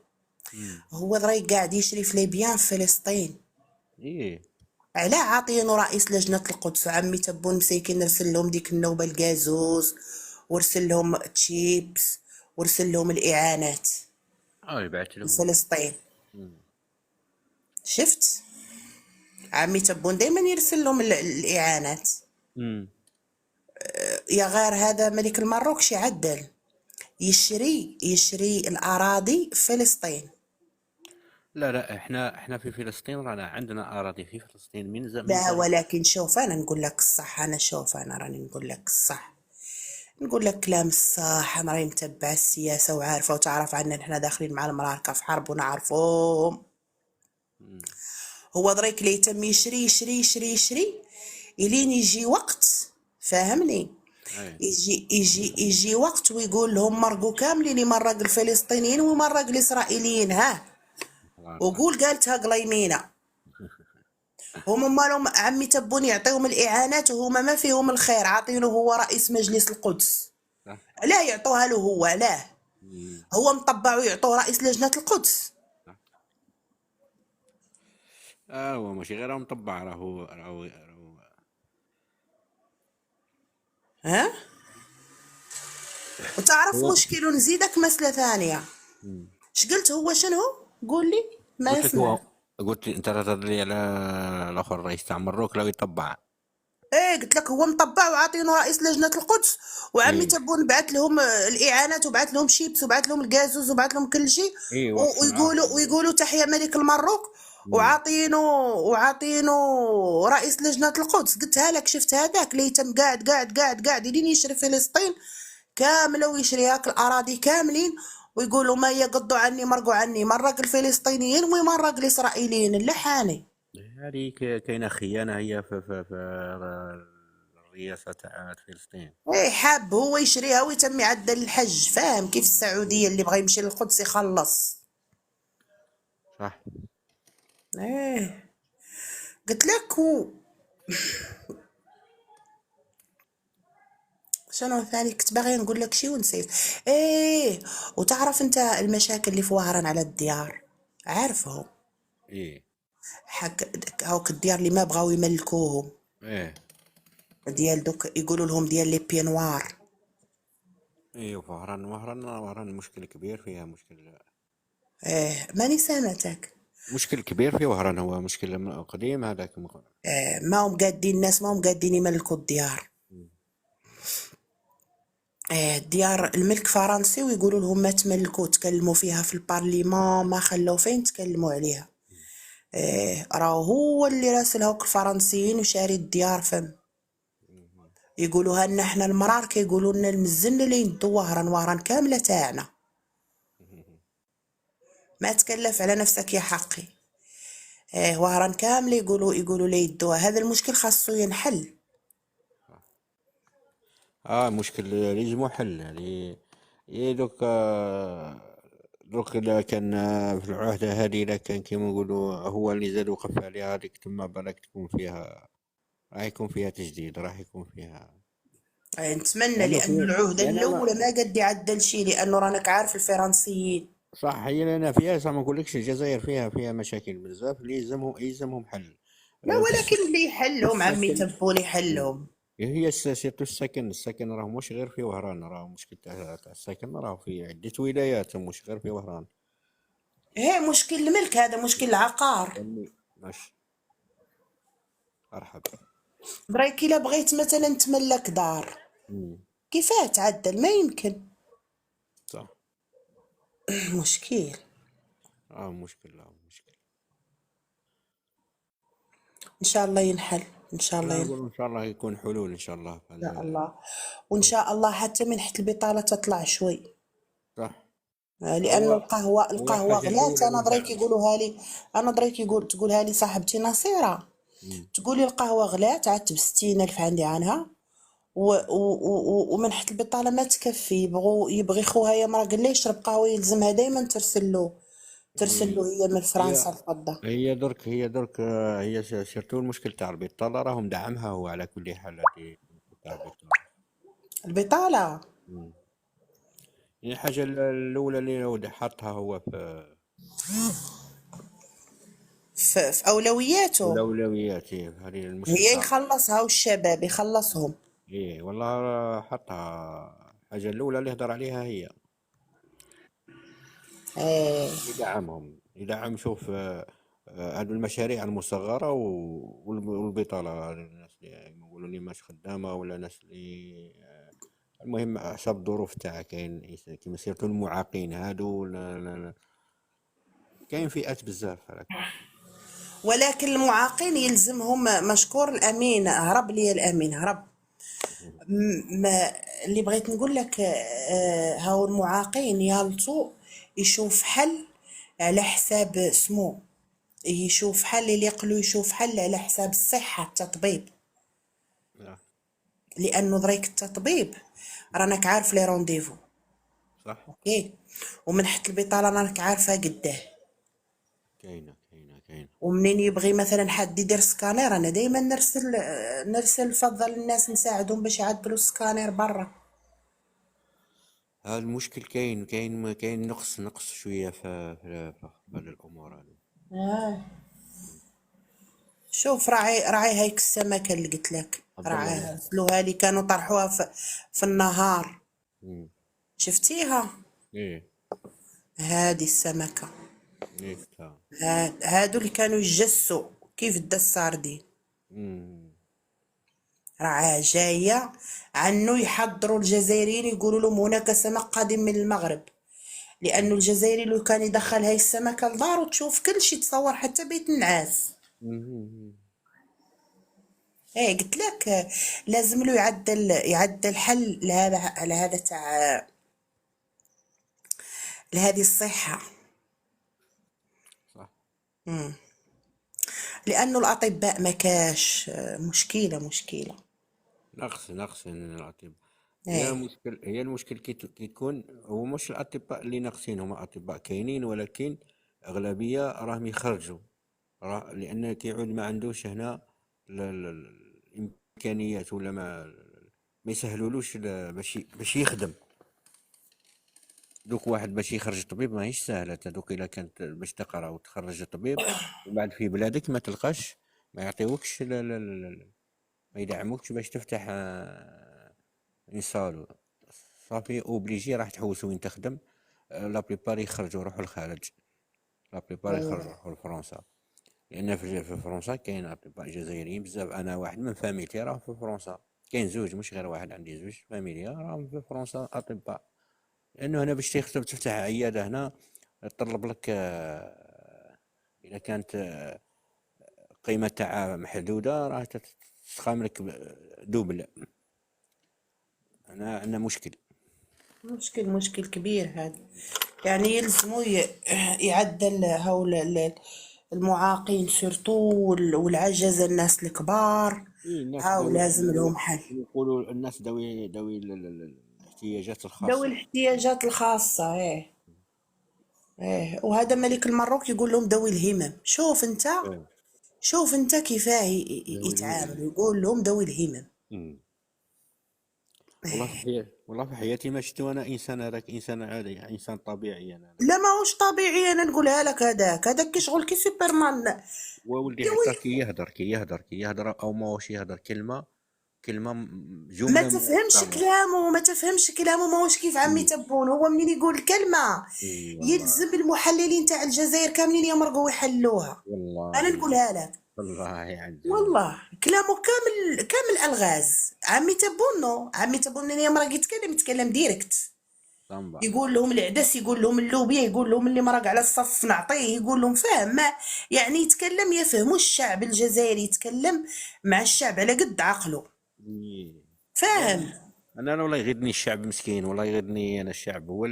Speaker 1: مم.
Speaker 2: هو دريك قاعد يشري في ليبيان في فلسطين.
Speaker 1: ايه.
Speaker 2: علاه عاطينو رئيس لجنة القدس، وعمي تبون مسيكين رسل لهم ديك النوبة القازوز، ورسل لهم تشيبس، ورسل لهم الإعانات
Speaker 1: يبعث لهم.
Speaker 2: لفلسطين.
Speaker 1: مم.
Speaker 2: شفت عمي تبون دايما يرسل لهم الإعانات.
Speaker 1: مم.
Speaker 2: يا غير هذا ملك المروكش يعدل، يشري الأراضي في فلسطين.
Speaker 1: لا لا، احنا في فلسطين رانا عندنا اراضي في فلسطين من
Speaker 2: لا
Speaker 1: زمان.
Speaker 2: ولكن شوف أنا نقول لك الصح، أنا شوف أنا راني نقول لك الصح، نقول لك كلام الصح. أنا راني متبعة السياسة وعارفة، وتعرف عنا نحنا داخلين مع المراركة في حرب ونعرفوهم.
Speaker 1: مم.
Speaker 2: هو دريك لي يتم يشري إلين يجي وقت، فاهمني؟
Speaker 1: ايه.
Speaker 2: يجي وقت ويقول لهم مرقوا كاملين، يمرق الفلسطينيين ويمرق الإسرائيليين، ها
Speaker 1: خلاص.
Speaker 2: وقول قالتها قليمينة. هما مالهم عمي تبون يعطيهم الإعانات وهما ما فيهم الخير، عاطينه هو رئيس مجلس القدس،
Speaker 1: صح.
Speaker 2: لا يعطوها له هو، لا
Speaker 1: مم.
Speaker 2: هو مطبع ويعطوه رئيس لجنة القدس.
Speaker 1: صح. هو ماشي غير مطبع، راهو.
Speaker 2: ها وتعرف
Speaker 1: هو
Speaker 2: مشكل، نزيدك مسألة ثانية.
Speaker 1: مم.
Speaker 2: اش قلت هو شنو؟ قول لي ما
Speaker 1: قلت لك هو،
Speaker 2: يسمع.
Speaker 1: قلت لي انت لا تدري على الاخر الرئيس تاع مروك لو يطبع.
Speaker 2: ايه قلت لك هو مطبع وعاطينه رئيس لجنة القدس، وعمي
Speaker 1: ايه.
Speaker 2: تبون بعث لهم الإعانات، وبعث لهم شيبس، وبعث لهم القازوز، وبعث لهم كل شيء.
Speaker 1: ايه وصل عارف.
Speaker 2: ويقولوا تحيا ملك المروك،
Speaker 1: مم.
Speaker 2: وعاطينه رئيس لجنة القدس. قلتها لك، شفت هذاك اللي تم قاعد يدين يشري فلسطين كاملة، ويشري هاك الأراضي كاملين، ويقولوا ما يقضوا عني مرقوا عني، مرق الفلسطينيين ويمرق الإسرائيليين اللحاني.
Speaker 1: هذه كاينه خيانه هي في الرئاسه تاع فلسطين.
Speaker 2: ايه حاب هو يشريها ويتم يعدل الحج، فاهم كيف السعودية اللي بغى يمشي للقدس يخلص.
Speaker 1: صح.
Speaker 2: ايه قلت لك شنو ثاني كنت باغي نقول لك شي ونسيت. ايه وتعرف انت المشاكل اللي في وهران على الديار، عارفهم؟
Speaker 1: ايه.
Speaker 2: حق هاوك الديار اللي ما بغاو يملكوهم،
Speaker 1: ايه.
Speaker 2: ديال دوك يقولوا لهم ديال لي بينوار.
Speaker 1: ايه. وهران مشكل كبير فيها،
Speaker 2: ايه ماني سامعتك.
Speaker 1: مشكل كبير في وهران، هو مشكل قديم هذاك
Speaker 2: إيه ما هم قادين، الناس ما هم قادين يملكوا الديار. ديار الملك فرنسي، ويقولوا لهم ما تملكوا، تكلموا فيها في البارليمان ما خلوا فين تكلموا عليها. راه هو اللي راسل هوك الفرنسيين وشاري الديار، فم يقولوا لنا احنا المرار، كيقولوا لنا المزن اللي يدو وهران كامله تاعنا، ما تكلف على نفسك يا حقي. وهران كامله يقولوا لي يدوها. هذا المشكل خاصو ينحل.
Speaker 1: مشكل لازم حل يعني. دوك دوك إلا كان في العهدة هذه، إلا كان كيما نقولوا هو اللي زاد وقف عليها، هذيك تما بالك تكون فيها، راح يكون فيها تجديد، راح يكون فيها.
Speaker 2: نتمنى،
Speaker 1: لأنه
Speaker 2: لأن
Speaker 1: في
Speaker 2: العهدة
Speaker 1: لأن
Speaker 2: الأولى
Speaker 1: ما
Speaker 2: ما قد يعدل شي، لأنه رانك عارف الفرنسيين.
Speaker 1: صح، هي لأن فيها، صح ما نقولكش الجزائر فيها مشاكل بزاف اللي يلزمهم حل.
Speaker 2: لا ولكن اللي يحلهم عمي
Speaker 1: السكن.
Speaker 2: تبول يحلهم.
Speaker 1: هي سيرتو السكن راه مش غير في وهران، راه مشكل تاع السكن راه في عدة ولايات مش غير في وهران.
Speaker 2: هي مشكل الملك، هذا مشكل العقار.
Speaker 1: ماشي. مرحبا.
Speaker 2: برايك الا بغيت مثلا تملك دار
Speaker 1: مم.
Speaker 2: كيفاه تعدل؟ ما يمكن.
Speaker 1: صح.
Speaker 2: مشكل.
Speaker 1: مشكل مشكل.
Speaker 2: ان شاء الله ينحل، ان شاء الله
Speaker 1: انا
Speaker 2: ينحل.
Speaker 1: نقول ان شاء الله يكون حلول ان شاء الله في
Speaker 2: ان شاء
Speaker 1: هذا.
Speaker 2: الله. وان شاء الله حتى من حيث البطاله تطلع شوي.
Speaker 1: صح.
Speaker 2: لانه
Speaker 1: هو هو
Speaker 2: القهوه
Speaker 1: الحاجة
Speaker 2: غلات.
Speaker 1: الأولى
Speaker 2: انا
Speaker 1: اللي
Speaker 2: دريك
Speaker 1: دعم.
Speaker 2: يقولوها لي، انا دريك تقولها لي صاحبتي نصيره،
Speaker 1: مم.
Speaker 2: تقولي القهوه غلات عاد ب60,000 عندي عنها. ومن حيث البطاله ما تكفي، يبغي خوها يا مرا قال لي يشرب قهوه يلزمها دائما ترسل له هي من
Speaker 1: هي
Speaker 2: فرنسا الفضه.
Speaker 1: هي درك هي سيرتو المشكل تاع البطالة راهم دعمها هو على كل حال هذه تاع البطالة.
Speaker 2: البطاله
Speaker 1: مم. يعني الحاجة الأولى اللي هو حطها هو في
Speaker 2: في اولوياته.
Speaker 1: الأولويات، هذه المشكل
Speaker 2: هي
Speaker 1: تاع.
Speaker 2: يخلصها والشباب يخلصهم.
Speaker 1: إيه والله حطها الحاجة الأولى اللي هضر عليها هي
Speaker 2: ايه.
Speaker 1: يدعمهم، يدعم. شوف هذو المشاريع المصغرة والبطالة، الناس اللي يقولوا لي ماش خدامة ولا ناس اللي المهم حسب الظروف تاعها. كاين كيما سيرتو المعاقين هادو، لا كاين فئات بزاف هذاك.
Speaker 2: ولكن المعاقين يلزمهم مشكور الامين، هرب لي الامين هرب. ما اللي بغيت نقول لك، هاو المعاقين يالطو يشوف حل على حساب سمو، يشوف حل اللي يقلو، يشوف حل على حساب الصحة التطبيب.
Speaker 1: آه،
Speaker 2: لأنه دريك التطبيب رانك عارف لي رونديفو.
Speaker 1: صح.
Speaker 2: اوكي. ومن حيث البطالة رانك عارفة قداه.
Speaker 1: كاينة.
Speaker 2: ومنين يبغي مثلا حد يدير سكانير انا دائما نرسل فضل الناس نساعدهم باش يعدلوا السكانير برا.
Speaker 1: هذا المشكل كاين نقص شوية في الأمور هذه.
Speaker 2: شوف راعي هيك السمكة اللي قلت لك
Speaker 1: عبد الله
Speaker 2: راعيها سلوها لي، كانوا طرحوها في النهار.
Speaker 1: مم.
Speaker 2: شفتيها؟
Speaker 1: ايه.
Speaker 2: هادي السمكة.
Speaker 1: ايه شفتها.
Speaker 2: هادو اللي كانوا يجسوا كيف دا الساردين.
Speaker 1: مم.
Speaker 2: راه جاية عنو يحضروا الجزائريين يقولوا لهم هناك سمك قادم من المغرب. لأنه الجزائري لو كان يدخل هاي السمكة لدارو تشوف كل شي، تصور حتى بيت النعاس.
Speaker 1: مم.
Speaker 2: ايه قلت لك لازم له يعدل حل لهذا تاع لهذه الصحة.
Speaker 1: صح.
Speaker 2: لأنه الأطباء ما كاش، مشكلة.
Speaker 1: نقص من الأطباء.
Speaker 2: ايه.
Speaker 1: هي المشكل كي يكون هو مش الأطباء اللي ناقصين، هما أطباء كاينين ولكن أغلبية راهم يخرجوا. لأن كيعود ما عندوش هنا الإمكانيات، ولا ما يسهلولوش باش يخدم. دوك واحد باش يخرج طبيب ماهيش سهلة. دوك إلا كانت باش تقرا وتخرج طبيب وبعد في بلادك ما تلقاش، ما يعطيوكش ما يدعموكش باش تفتح انصالو. صافي اوبليجي راح تحوس وين تخدم. لا بليبار يخرجوا يروحوا للخارج، لا بليبار يخرجوا يروحوا لفرنسا. لان في فرنسا كاين اطباء جزائريين بزاف. انا واحد من فاميلتي راه في فرنسا، كاين زوج مش غير واحد، عندي زوج فاميليا راهم في فرنسا اطباء. لانه هنا باش تفتح عياده هنا يطلب لك اذا كانت قيمه تاعها محدوده راه تتخام لك دوبل. انا عندنا مشكل.
Speaker 2: مشكل كبير هذا. يعني يلزموا يعدل هول المعاقين سورتو والعجزة الناس الكبار.
Speaker 1: إيه الناس
Speaker 2: هاو لازم لهم حل.
Speaker 1: يقولوا الناس ذوي الاحتياجات
Speaker 2: ذوي
Speaker 1: الخاصة.
Speaker 2: الاحتياجات الخاصة. ايه وهذا ملك المروك يقول لهم ذوي الهمم.
Speaker 1: إيه.
Speaker 2: شوف انت كيفاه
Speaker 1: ذوي الهمم.
Speaker 2: يتعامل، يقول لهم ذوي الهمم.
Speaker 1: أمم. والله في حياتي ما شفت انا انسان، هذاك انسان عادي، يعني انسان طبيعي انا.
Speaker 2: لا ماهوش طبيعي، انا نقولها لك، هذاك كي شغل كي سوبرمان.
Speaker 1: وولدي
Speaker 2: يا
Speaker 1: حتى
Speaker 2: وي،
Speaker 1: كي يهدر او ما واش يهدر كلمه
Speaker 2: ما
Speaker 1: جمله
Speaker 2: تفهمش
Speaker 1: محترمه.
Speaker 2: كلامه، ما تفهمش كلامه، ماهوش كيف عمي
Speaker 1: اي.
Speaker 2: تبون. هو منين يقول كلمة
Speaker 1: اي والله.
Speaker 2: يلزم المحللين تاع الجزائر كاملين يمرقوا ويحلوها. انا
Speaker 1: والله.
Speaker 2: نقولها لك،
Speaker 1: والله عجب.
Speaker 2: والله كلامه كامل كامل الغاز. عمي تبونو، عمي تبون منين يمرق يتكلم ديريكت.
Speaker 1: صنبا.
Speaker 2: يقول لهم العدس، يقول لهم اللوبيا، يقول لهم اللي مرق على الصف نعطيه، يقول لهم فاهم ما يعني يتكلم يفهموا الشعب الجزائري، يتكلم مع الشعب على قد عقله.
Speaker 1: إي.
Speaker 2: فاهم.
Speaker 1: والله انا والله يغيظني الشعب مسكين، والله يغيظني انا الشعب هو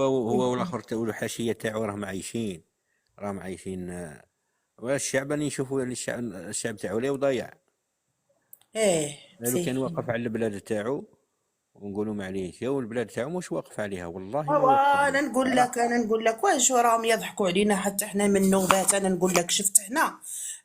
Speaker 1: هو والاخر تاعو الحاشيه تاعو راهم عايشين والشعب راني نشوفوا يعني الشعب تاعو ليه ضايع.
Speaker 2: ايه
Speaker 1: لو
Speaker 2: فيه.
Speaker 1: كان واقف على البلاد تاعو ونقولوا معليش، يا البلاد تاعو مش واقف عليها، والله ما واقف
Speaker 2: انا
Speaker 1: عليها
Speaker 2: نقول لك،
Speaker 1: صراحه.
Speaker 2: انا نقول لك واش راهم يضحكوا علينا حتى احنا من النوبات. انا نقول لك شفت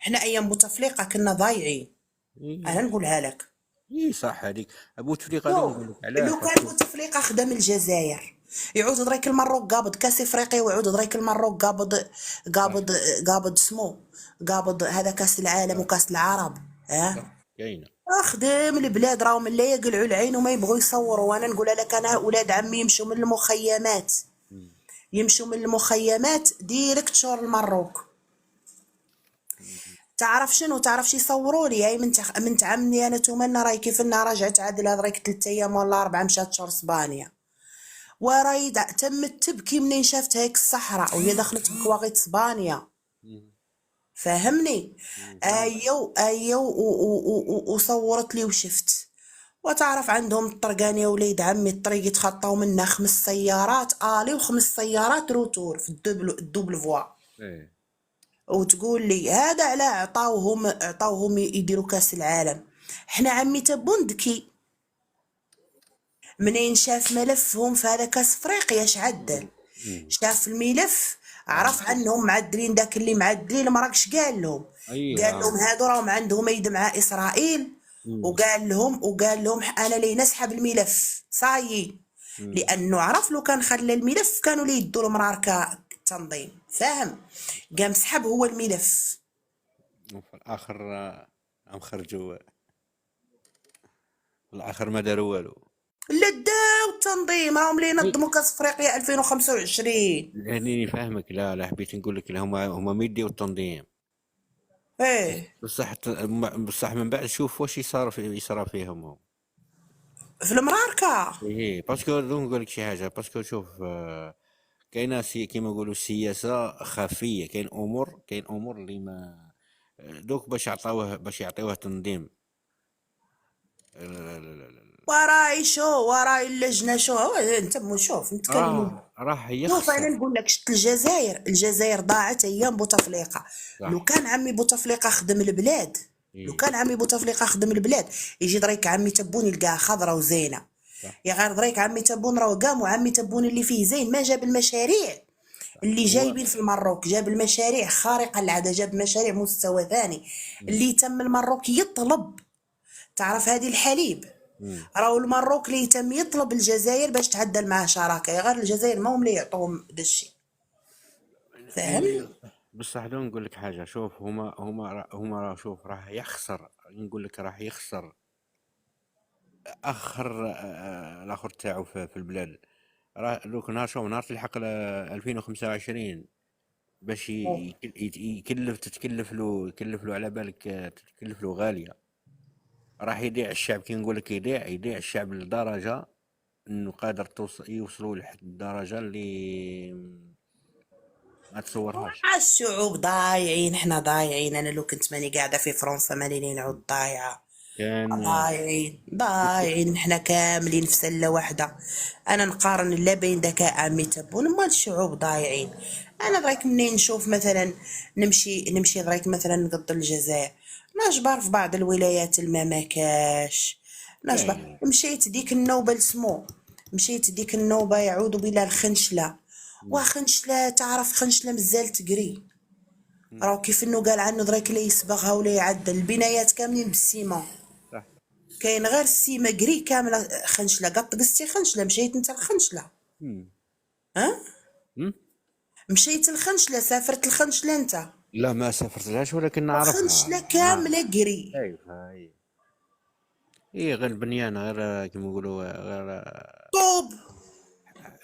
Speaker 2: احنا ايام بوتفليقه كنا ضايعين. انا
Speaker 1: اي.
Speaker 2: نقولها لك.
Speaker 1: اي صح هذيك. ابو تفليقه هذا
Speaker 2: شوف،
Speaker 1: نقول لك علاه
Speaker 2: لو كان
Speaker 1: باسكو.
Speaker 2: بوتفليقه خدم الجزائر، يعود دريك المروك قابض كاس افريقيا، ويعود دريك المروك
Speaker 1: صح.
Speaker 2: قابض قابض سمو، قابض هذا كاس العالم
Speaker 1: صح.
Speaker 2: وكاس العرب.
Speaker 1: صح. كاينه.
Speaker 2: اخدم البلاد راهم اللي يقلعوا العين وما يبغوا يصوروا. وانا نقول لك، انا اولاد عمي يمشوا من المخيمات،
Speaker 1: مم.
Speaker 2: يمشوا من المخيمات ديريكت شور المروك.
Speaker 1: مم.
Speaker 2: تعرف شنو؟ تعرف شي يصوروا لي هاي من تعمني انا تومنا، راهي كيف لنا رجعت عادل هذيك 3 ايام ولا 4 مشات شور اسبانيا، وراهي تمت تبكي منين شافت هيك الصحراء وهي دخلت بكواغيط اسبانيا.
Speaker 1: مم.
Speaker 2: فهمني.
Speaker 1: فاهم.
Speaker 2: ايو وصورت لي وشفت. وتعرف عندهم الطرقان يا وليد عمي، الطريق يتخطاو منها 5 سيارات الي و5 سيارات روتور في الدوبل فوا.
Speaker 1: ايه.
Speaker 2: وتقول لي هذا على عطاوهم يديروا كاس العالم. احنا عمي تبون ذكي، منين شاف ملفهم في هذا كاس افريقيا اش عدل.
Speaker 1: مم.
Speaker 2: شاف الملف،
Speaker 1: اه.
Speaker 2: عرف عنهم معدلين. داك اللي معدلين مراكش قال لهم،
Speaker 1: اي.
Speaker 2: قال لهم هادو راهم عندهم يد مع اسرائيل.
Speaker 1: مم.
Speaker 2: وقال لهم انا لي نسحب الملف صايي،
Speaker 1: مم.
Speaker 2: لانه عرف لو كان خلى الملف كانوا لي يدوا المراركه التنظيم. فاهم. قام سحب هو الملف.
Speaker 1: وفي الاخر عم خرجوا، في الاخر ما داروا والو.
Speaker 2: لا داو التنظيم، راهم لي
Speaker 1: إي.
Speaker 2: ينظموا كاس افريقيا 2025.
Speaker 1: لاني فاهمك، لا حبيت نقول لك، لا هما ما يديو التنظيم.
Speaker 2: ايه
Speaker 1: بصح من بعد شوف واش يصرى فيهم هم.
Speaker 2: في المراركه.
Speaker 1: ايه باسكو نقول لك شي حاجه، باسكو شوف كاينه كيما نقولوا سياسه خفيه، كاين امور اللي ما دوك باش يعطيوه تنظيم. لا لا لا لا لا.
Speaker 2: وراي اللجنه هو انت شوف نتكلموا.
Speaker 1: راح
Speaker 2: شوف انا
Speaker 1: يخسر.
Speaker 2: نقول لك، شفت الجزائر ضاعت ايام بوتفليقه. لو
Speaker 1: صح.
Speaker 2: كان عمي بوتفليقه خدم البلاد، لو
Speaker 1: ايه.
Speaker 2: كان عمي بوتفليقه خدم البلاد، يجي دريك عمي تبون يلقاها خضره وزينه.
Speaker 1: صح.
Speaker 2: يا غير دريك عمي تبون راهو قام، وعمي تبون اللي فيه زين ما جاب المشاريع
Speaker 1: صح
Speaker 2: اللي
Speaker 1: هو.
Speaker 2: جايبين في المروك. جاب المشاريع خارقه للعاده، جاب مشاريع مستوى ثاني.
Speaker 1: مم.
Speaker 2: اللي تم المروك يطلب، تعرف هذه الحليب،
Speaker 1: مم.
Speaker 2: راهو المروك اللي تم يطلب الجزائر باش تعدل معاه شراكه. يا غير الجزائر ما هم اللي يعطوهم دشي.
Speaker 1: اي.
Speaker 2: فهمني.
Speaker 1: بصح دون نقول لك حاجه، شوف شوف راح يخسر، نقول لك راح يخسر اخر الاخر تاعو في البلاد. راه دوك نهار شوف نهار تلحق 2025 باش يكلف له على بالك تتكلف له غاليه. راح يضيع الشعب، كي نقول لك يضيع الشعب لدرجه انه قادر يوصلوا لحد الدرجه اللي ما تصورهاش.
Speaker 2: الشعوب ضايعين، احنا ضايعين. انا لو كنت ماني قاعده في فرنسا ماني نعود ضايعه.
Speaker 1: كان
Speaker 2: ضايعين ضايعين احنا كاملين في سله واحده. انا نقارن لا بين ذكاء عمي تبون مال الشعوب ضايعين. انا دريك منين نشوف مثلا، نمشي دريك مثلا نقض الجزائر، نجبر في بعض الولايات الماء ما كاش. نجبر
Speaker 1: كاين.
Speaker 2: مشيت ديك النوبه لسمو، مشيت ديك النوبه يعوذ بالله الخنشله.
Speaker 1: مم.
Speaker 2: وخنشله تعرف خنشله مازال تقري.
Speaker 1: مم.
Speaker 2: راهو كيف انه قال عنه دريك اللي يسبغها ولا يعدل البنايات كاملين بالسيمون. كاين غير السيمه كري كامله خنشله، قصتي خنشله، مشيت انت لخنشله.
Speaker 1: مم.
Speaker 2: ها
Speaker 1: مم.
Speaker 2: مشيت لخنشله، سافرت لخنشله انت.
Speaker 1: لا ما سافرتلهاش ولكن نعرفها.
Speaker 2: خنشله كامله كري.
Speaker 1: شايفها هي غير البنيان، غير كيما نقولوا غير
Speaker 2: طوب.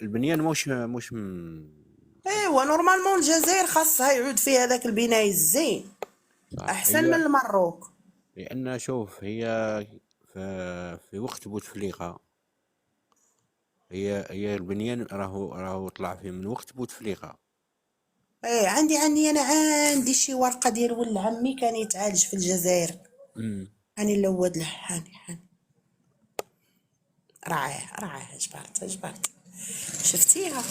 Speaker 1: البنيان مش
Speaker 2: ايوا نورمالمون الجزائر خاصها يعود فيها هذاك البناي الزين
Speaker 1: صح.
Speaker 2: احسن من
Speaker 1: هي
Speaker 2: المروك.
Speaker 1: لأن شوف هي في وقت بوتفليقة، هي البنيان راهو طلع فيه من وقت بوتفليقة.
Speaker 2: ايه عندي انا عندي شي ورقه ديال ولد عمي كان يتعالج في الجزائر.
Speaker 1: امم
Speaker 2: هاني نلود له، هاني راه جبرت شفتيها؟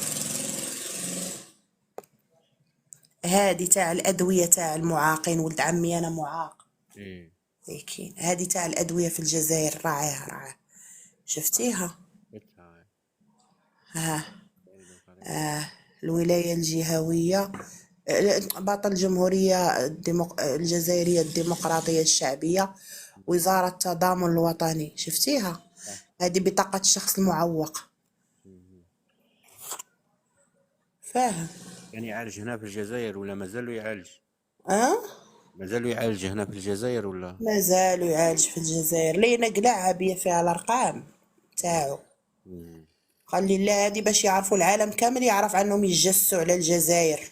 Speaker 2: هادي تاع الادويه تاع المعاقين، ولد عمي انا معاق.
Speaker 1: ايه
Speaker 2: هيكين هادي تاع الادويه في الجزائر، راه شفتيها؟
Speaker 1: شفتها.
Speaker 2: ها.
Speaker 1: قريبة.
Speaker 2: الولايه الجهويه، بطل الجمهوريه الجزائريه الديمقراطيه الشعبيه، وزاره التضامن الوطني، شفتيها؟
Speaker 1: صح.
Speaker 2: هذه بطاقه الشخص المعوق.
Speaker 1: مم.
Speaker 2: فاهم؟
Speaker 1: كان يعالج هنا في الجزائر ولا مازالوا يعالج؟
Speaker 2: اه
Speaker 1: مازالوا يعالج هنا في الجزائر ولا؟
Speaker 2: مازالو يعالج في الجزائر، لينا قلعها بيا فيها الارقام تاعو.
Speaker 1: مم.
Speaker 2: قال لي لا، هذه باش يعرفوا العالم كامل يعرف عنهم يتجسوا على الجزائر.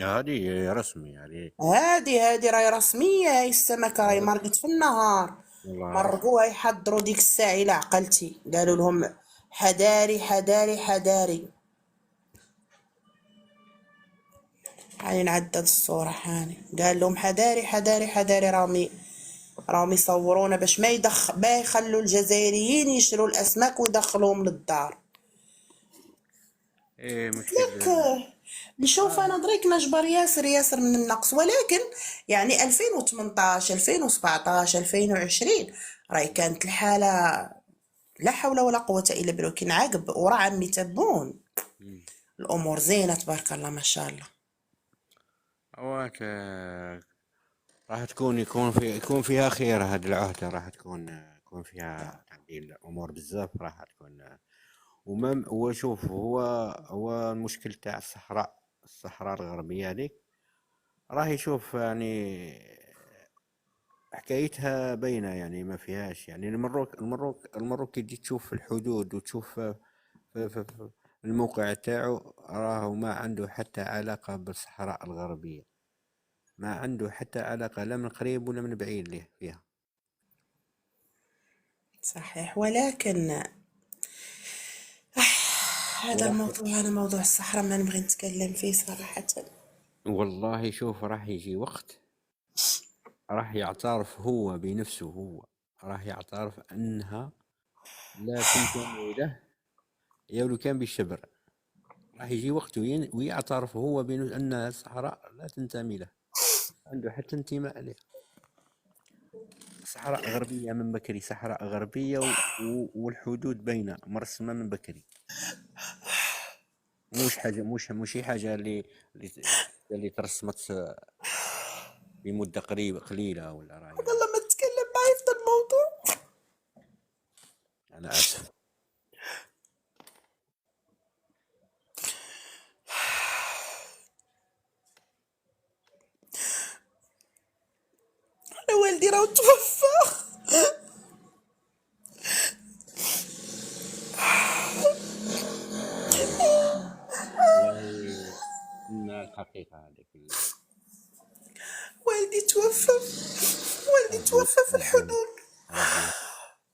Speaker 1: هذه رسمي يعني.
Speaker 2: هذه راهي رسميه، هاي السمكه راهي
Speaker 1: والله
Speaker 2: مرقت في النهار.
Speaker 1: والله
Speaker 2: مرقوها يحضروا ديك الساعه الى عقلتي، قالوا لهم حذاري حذاري حذاري. هاني نعدل الصوره، هاني قال لهم حذاري حذاري حذاري، راهم يصورونا باش ما يخلوا الجزائريين يشروا الاسماك ويدخلوهم للدار.
Speaker 1: ايه
Speaker 2: لك
Speaker 1: مشكل.
Speaker 2: نشوف انا دريك نجبر ياسر من النقص، ولكن يعني 2018 2017 2020 راهي كانت الحاله لا حول ولا قوه الا بالله، كي نعاقب ورا عمي تبون
Speaker 1: مم.
Speaker 2: الامور زينه تبارك الله ما شاء الله.
Speaker 1: هواك راح يكون فيها خير، هذه العهدة راح يكون فيها تعديل الأمور بزاف، راح تكون. هو شوف هو المشكل تاع الصحراء الغربية هذيك، راح يشوف يعني حكايتها باينة، يعني ما فيهاش يعني المروك كي تجي تشوف في الحدود وتشوف في الموقع تاعو، راهو ما عنده حتى علاقة بالصحراء الغربية، ما عنده حتى علاقة لا من قريب ولا من بعيد ليه فيها.
Speaker 2: صحيح، ولكن هذا
Speaker 1: وراح
Speaker 2: الموضوع، هذا موضوع الصحراء ما نبغي نتكلم فيه صراحه.
Speaker 1: والله شوف راح يجي وقت راح يعترف هو بنفسه، هو راح يعترف أنها لا تنتمي له، يا لو كان بالشبر. راح يجي وقت ويعترف هو بنفسه أن الصحراء لا تنتمي له، عنده حتى انتماء لها. صحراء غربية من بكري، صحراء غربية والحدود بين مرسمة من بكري. مش حاجة مش هي حاجة اللي ترسمت بمدة قليلة ولا راهي.
Speaker 2: والله ما تتكلم معي في الموضوع.
Speaker 1: أنا آسف.
Speaker 2: انا والدي راه توفى.
Speaker 1: والله إن الحقيقة هذيك
Speaker 2: والدي توفى، والدي
Speaker 1: ربي
Speaker 2: توفى في
Speaker 1: ربي
Speaker 2: الحدود.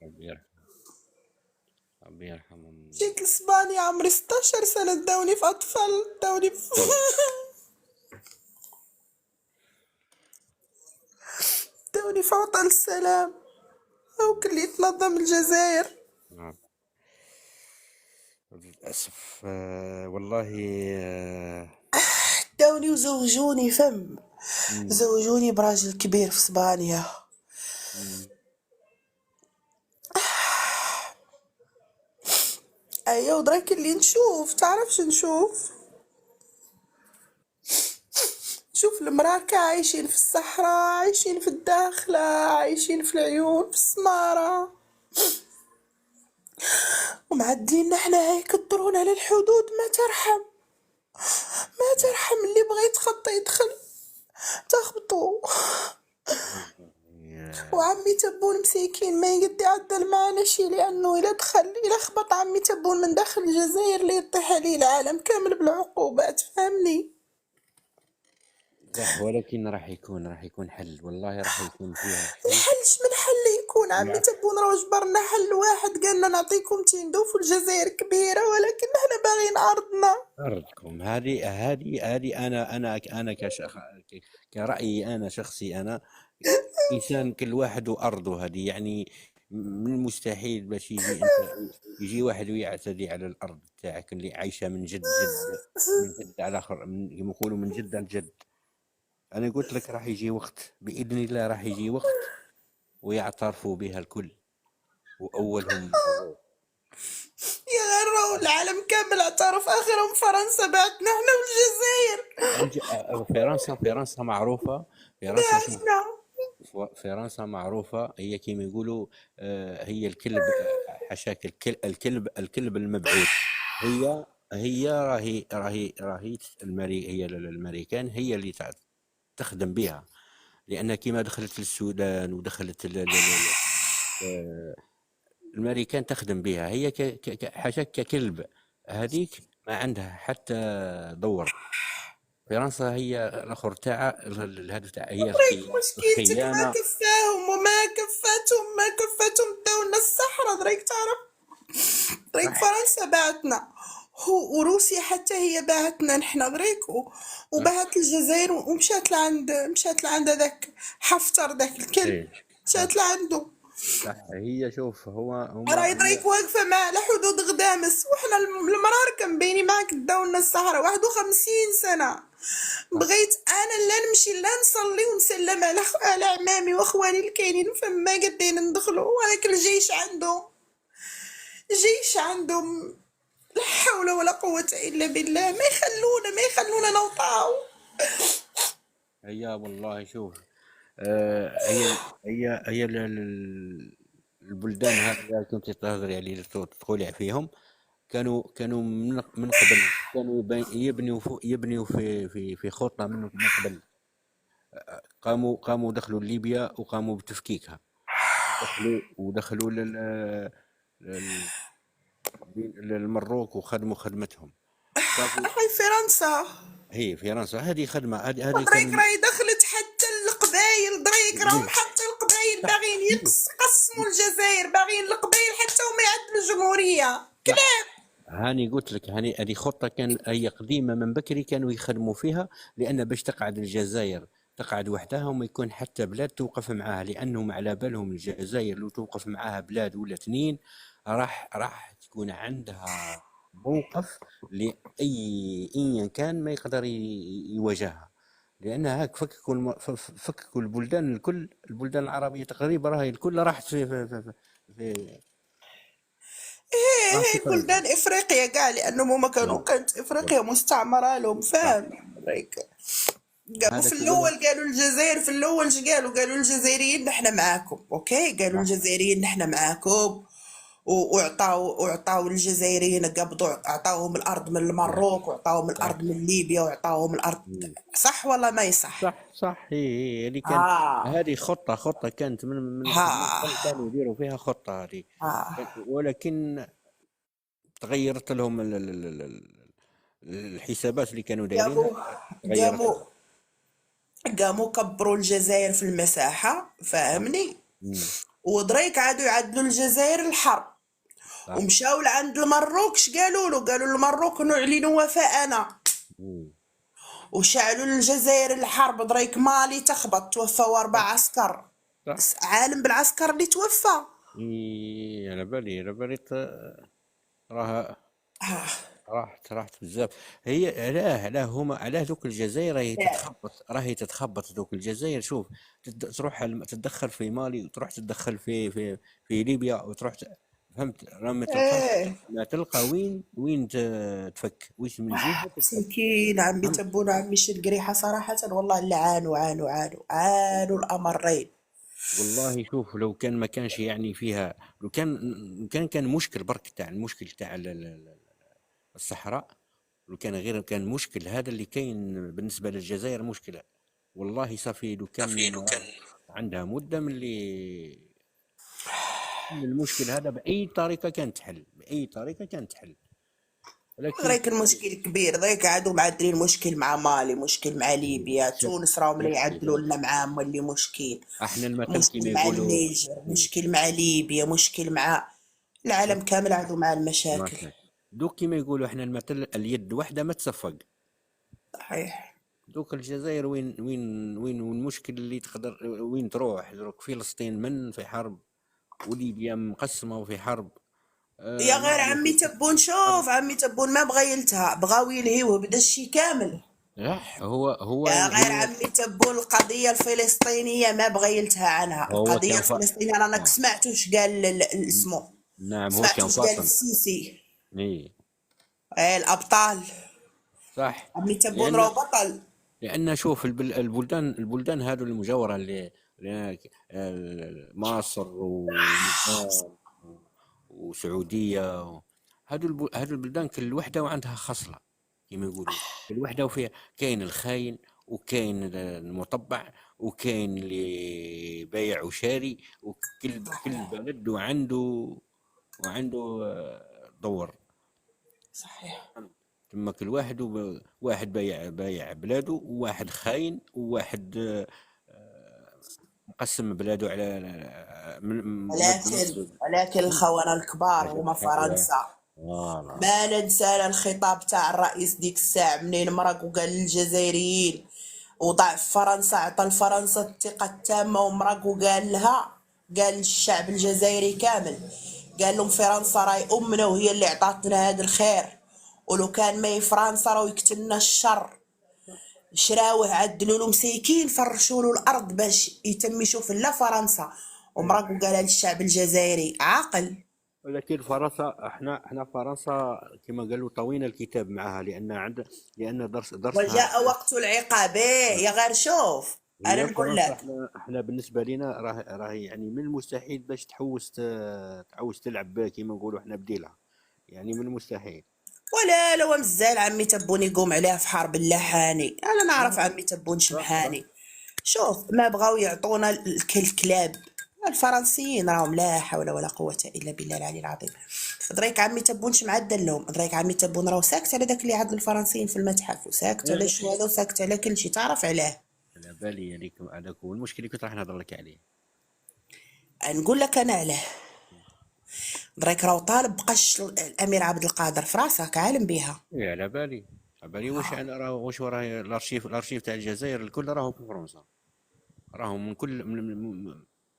Speaker 1: ربي ربي يرحمه، ربي يرحمه
Speaker 2: جيت لإسبانيا عمري 16 سنة، داوني في أطفال، داوني في عطل السلام، أو كل اللي يتنظم الجزائر.
Speaker 1: نعم. للأسف والله
Speaker 2: داوني وزوجوني
Speaker 1: مم.
Speaker 2: زوجوني براجل كبير في إسبانيا.
Speaker 1: مم.
Speaker 2: أيوة ودراك اللي نشوف، تعرفش
Speaker 3: شوف المراكة عايشين في الصحراء، عايشين في الداخلة، عايشين في العيون، في السمارة، ومعدين نحنا هيك الطرون على الحدود، ما ترحم، ما ترحم. اللي بغى يتخطى يدخل تخبطوا. وعمي تبون مسيكين ما يقدر يعدل معنا شي، لأنه إلا دخل إلا خبط عمي تبون من داخل الجزائر اللي يطيح عليه العالم كامل بالعقوبات، فهمني؟
Speaker 1: صح، ولكن راح يكون حل، والله راح يكون فيها حل.
Speaker 3: الحلش من حل يكون عمي
Speaker 1: يعرف
Speaker 3: تبون، راه جبرنا حل واحد قالنا نعطيكم تندوف، والجزائر كبيرة ولكن احنا باغيين أرضنا.
Speaker 1: أرضكم. هذه أنا كرأيي أنا شخصي، أنا إنسان كل واحد وأرضه. هذه يعني من المستحيل باش يجي واحد ويعتدي على الأرض تاعك اللي عايشة من جد على آخر، كما يقولوا من جد على جد. أنا قلت لك راح يجي وقت بإذن الله، راح يجي وقت ويعترفوا بها الكل، وأولهم الروح.
Speaker 3: يا غير العالم كامل اعترف، آخرهم فرنسا بعتنا احنا والجزائر
Speaker 1: فرنسا معروفة. فرنسا شوف،
Speaker 3: بعتنا.
Speaker 1: فرنسا معروفة هي كيما يقولوا هي الكلب، حشاك الكلب المبعوث. هي هي الأمريكان هي اللي تخدم بها، لأن كيما دخلت السودان ودخلت آه، الأمريكان تخدم بها. هي حشاك ككلب، هذيك ما عندها حتى دور. فرنسا هي الاخر تاع الهدف تاع هي
Speaker 3: دريك مشكلتك ما
Speaker 1: الخيانه.
Speaker 3: كفاهم وما كفاتهم، ما كفاتهم داولنا الصحراء، دريك تعرف. دريك
Speaker 1: صح
Speaker 3: فرنسا بعتنا، وروسيا حتى هي بعتنا نحنا دريك،
Speaker 1: صح
Speaker 3: وبعت الجزائر، مشات لعند هذاك حفتر ذاك الكلب،
Speaker 1: ايه
Speaker 3: مشات
Speaker 1: صح
Speaker 3: لعنده.
Speaker 1: صح. هي شوف،
Speaker 3: راهي
Speaker 1: هي
Speaker 3: دريك واقفة مع على حدود غدامس، وحنا المرار كان بيني معاك داولنا الصحراء 51 سنة.
Speaker 1: صح
Speaker 3: بغيت انا لا نمشي لا نصلي ونسلم على عمامي واخواني الكاينين فما قدينا ندخلوا، ولكن الجيش عندهم لا حول ولا قوة الا بالله، ما يخلونا نوطاو.
Speaker 1: هي والله شوف، هي البلدان هذه اللي كنت تهضري عليه اللي تقولي فيهم، كانوا من قبل، كانوا يبنيوا في خطة من قبل. قاموا دخلوا ليبيا وقاموا بتفكيكها، ودخلوا لل- للمروك وخدموا خدمتهم. شافوا
Speaker 3: هاي فرنسا
Speaker 1: هي فرنسا هذه خدمة، هذه
Speaker 3: دريك
Speaker 1: كانوا
Speaker 3: راهي دخلت حتى القبايل، دريك راهم
Speaker 1: ليه.
Speaker 3: حتى القبايل
Speaker 1: صح
Speaker 3: باغيين
Speaker 1: هي
Speaker 3: يقسموا الجزائر، باغيين القبايل حتى هما يعدلوا الجمهورية.
Speaker 1: صح. هاني قلت لك، هذه خطة كان هي قديمة من بكري، كانوا يخدموا فيها، لأن باش تقعد الجزائر تقعد وحدها وما يكون حتى بلاد توقف معاها، لأنهم على بالهم الجزائر لو توقف معاها بلاد ولا اثنين راح تكون عندها موقف لأي إيا كان ما يقدر يواجهها. لأن هاك فككوا البلدان الكل، البلدان العربية تقريبا راهي الكل راحت في راحت في
Speaker 3: هي
Speaker 1: طريقها.
Speaker 3: بلدان افريقيا كاع، لانه هما كانت افريقيا مستعمره لهم،
Speaker 1: صح.
Speaker 3: فاهم دريك. قاموا
Speaker 1: هذا
Speaker 3: في
Speaker 1: كله.
Speaker 3: الاول قالوا الجزائر، في الاول اش قالوا الجزائريين نحن معاكم، اوكي قالوا
Speaker 1: صح
Speaker 3: الجزائريين نحن معاكم، وعطاو الجزائريين، اعطاوهم الارض من
Speaker 1: نعم
Speaker 3: المروك، وعطاوهم
Speaker 1: صح
Speaker 3: الارض من ليبيا، وعطاوهم الارض.
Speaker 1: مم.
Speaker 3: صح ولا ما يصح؟
Speaker 1: صح هي اللي كان.
Speaker 3: ها
Speaker 1: هذه خطة كانت من
Speaker 3: ها
Speaker 1: قبل، كانوا يديروا فيها خطة هذه.
Speaker 3: ها
Speaker 1: ولكن تغيرت لهم الحسابات اللي كانوا دايرينها،
Speaker 3: قاموا
Speaker 1: تغيرت
Speaker 3: قاموا
Speaker 1: لهم.
Speaker 3: قاموا كبروا الجزائر في المساحة،
Speaker 1: صح
Speaker 3: فاهمني؟
Speaker 1: مم.
Speaker 3: ودريك عادوا يعدلوا الجزائر الحرب،
Speaker 1: صح
Speaker 3: ومشاو لعند المروك. قالوا المروك نعلن وفاءنا،
Speaker 1: مم.
Speaker 3: وشعلوا الجزائر الحرب. دريك مالي تخبط، توفوا 4 عسكر،
Speaker 1: صح
Speaker 3: عالم بالعسكر اللي توفى.
Speaker 1: على بالي راه
Speaker 3: آه.
Speaker 1: راحت بزاف. هي علاه هما علاه دوك الجزائر راهي تتخبط دوك الجزائر. شوف، تروح تتدخل في مالي، وتروح تتدخل في ليبيا، وتروح فهمت؟ راه ما تلقاش،
Speaker 3: ايه
Speaker 1: ما تلقى وين تفك، وين من جهة تتفك.
Speaker 3: مسكين عمي
Speaker 1: فهمت؟
Speaker 3: تبون عمي القريحة صراحة والله اللي عانوا الأمرين.
Speaker 1: والله شوف، لو كان ما كانش يعني فيها، لو كان مشكل برك تاع المشكل تاع الصحراء، لو كان غير كان مشكل هذا اللي كاين بالنسبة للجزائر مشكلة. والله صافي، لو كان عندها مدة من المشكل هذا بأي طريقة كانت تحل، بأي طريقة كانت تحل. ولكن
Speaker 3: غير المشكل كبير ذيك عادوا معدلين مشكل مع مالي مشكل مع ليبيا تونس راهم اللي يعدلوا لنا معاهم واللي مشكل
Speaker 1: احنا المثل كما
Speaker 3: مشكل مع
Speaker 1: يقولوا.
Speaker 3: النيجر مشكل مع ليبيا مشكل مع العالم كامل عادوا مع المشاكل.
Speaker 1: ماكش دوك كما يقولوا احنا المثل، اليد واحدة ما تصفق.
Speaker 3: صحيح.
Speaker 1: دوك الجزائر وين المشكل اللي تقدر وين تروح؟ دروك فلسطين من في حرب، وليبيا مقسمة وفي حرب.
Speaker 3: يا غير
Speaker 1: ليبيا
Speaker 3: عمي
Speaker 1: في
Speaker 3: تبون
Speaker 1: حرب.
Speaker 3: شوف عمي تبون ما بغى يلتها بغاو يلهيوه بدا الشي كامل.
Speaker 1: صح. هو
Speaker 3: يا غير
Speaker 1: هو
Speaker 3: عمي تبون القضية الفلسطينية ما بغى يلتها عنها
Speaker 1: هو
Speaker 3: القضية
Speaker 1: كان
Speaker 3: الفلسطينية راك سمعتوا اش قال اسمه
Speaker 1: نعم، هو
Speaker 3: سمعتوا
Speaker 1: كان
Speaker 3: اش قال
Speaker 1: فاصل.
Speaker 3: السيسي.
Speaker 1: ايه.
Speaker 3: ايه الأبطال
Speaker 1: صح.
Speaker 3: عمي تبون
Speaker 1: لأن
Speaker 3: راهو بطل.
Speaker 1: شوف البلدان هذو المجاورة مصر ولبنان وسعودية هذو البلدان كل وحدة وعندها خصلة، كما يقولوا. كل وحدة وفيها كاين الخاين، وكاين المطبع، وكاين اللي بايع وشاري، كل
Speaker 3: صحيح.
Speaker 1: بلد وعنده دور.
Speaker 3: صحيح.
Speaker 1: ثم كل واحد واحد بايع بلاده، وواحد خاين، وواحد مقسم بلاده على
Speaker 3: ولكن الخونة الكبار
Speaker 1: حاجة
Speaker 3: هما فرنسا.
Speaker 1: فوالا.
Speaker 3: ما ننسى أنا الخطاب تاع الرئيس ديك الساعة منين مرق وقال للجزائريين وضعف فرنسا عطى لفرنسا الثقة التامة ومرق وقال لها قال للشعب الجزائري كامل قال لهم فرنسا راهي أمنا وهي اللي عطاتنا هذا الخير ولو كان ما فرنسا راهو يقتلنا الشر. شراوه عدلوا له مسيكين فرشوا له الارض باش يتم يشوف لا فرنسا ومرق وقالها للشعب الجزائري عاقل.
Speaker 1: ولكن فرنسا، احنا فرنسا كما قالوا طوينا الكتاب معها، لان درسها.
Speaker 3: وجاء وقت العقاب يا غير شوف. انا
Speaker 1: هي
Speaker 3: نقول
Speaker 1: فرنسا،
Speaker 3: لك
Speaker 1: احنا بالنسبه لنا راه يعني من المستحيل باش تعوز تلعب كما نقولوا احنا بديلها، يعني من المستحيل.
Speaker 3: ولا لو مزال عمي تبون يقوم عليها في حرب اللحاني انا نعرف
Speaker 1: صح.
Speaker 3: عمي تبون
Speaker 1: صح. صح.
Speaker 3: شمحاني. شوف ما بغاو يعطونا الكلاب الفرنسيين راهم لا حول ولا قوة إلا بالله العلي العظيم. دريك عمي تبونش معدل لهم دريك عمي تبون راهو ساكت على داك اللي عدل الفرنسيين في المتحف وساكت على الشهادة وساكت على كل شيء تعرف علاه.
Speaker 1: على بالي هذاك هو المشكل اللي كنت راح نهضر لك عليه.
Speaker 3: نقول لك انا علاه. دريك راهو طالب بقش الامير عبد القادر في راسك عالم بها.
Speaker 1: ايه، على بالي واش انا راه الارشيف تاع الجزائر الكل راهو في فرنسا، راهو من كل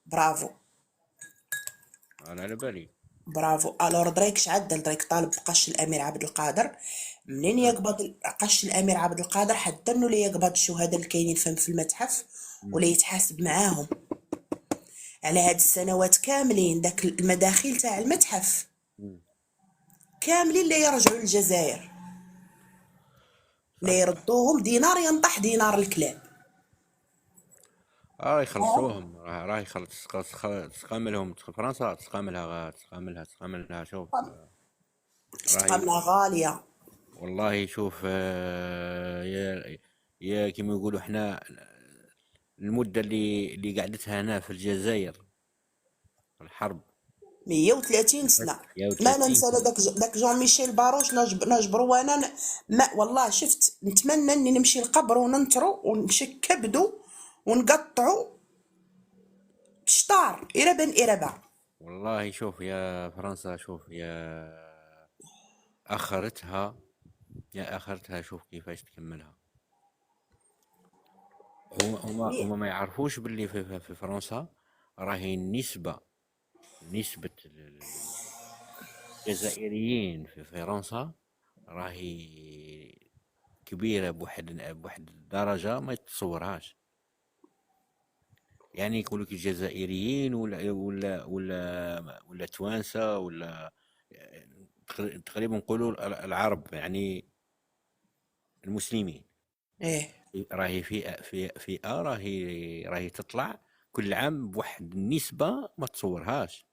Speaker 3: برافو.
Speaker 1: انا على بالي.
Speaker 3: برافو الور دريك شعدل دريك طالب بقش الامير عبد القادر منين يقبض قش الامير عبد القادر حتى انه اللي يقبض الشهداء اللي كاينين في المتحف ولا يتحاسب معاهم على هاد السنوات كاملين داك المداخيل تاع المتحف كاملين لا يرجعوا للجزائر لا
Speaker 1: صح.
Speaker 3: يردوهم دينار ينطح دينار الكلاب.
Speaker 1: يخلصوهم، راه تسقاملهم فرنسا، تسقاملها شوف. راهي
Speaker 3: استقامنا غالية.
Speaker 1: والله شوف، يا كما يقولوا احنا المدة اللي قعدتها هنا في الجزائر الحرب
Speaker 3: 130 سنة. ما
Speaker 1: 130
Speaker 3: ننسى لا
Speaker 1: سنة.
Speaker 3: داك جون ميشيل باروش نجبر وانا ما والله شفت نتمنى اني نمشي القبر وننطرو ونمشي كبدو ونقطعو شطار إربا إربا.
Speaker 1: والله شوف يا فرنسا، شوف أخرتها أخرتها، شوف كيفاش تكملها. هما ما يعرفوش باللي في فرنسا راهي نسبة الجزائريين في فرنسا راهي كبيرة بواحد الدرجة ما يتصورهاش. يعني يقول لك الجزائريين ولا توانسه ولا تقريبا نقولوا العرب يعني المسلمين.
Speaker 3: ايه
Speaker 1: راهي فئه راهي تطلع كل عام بواحد النسبه ما تصورهاش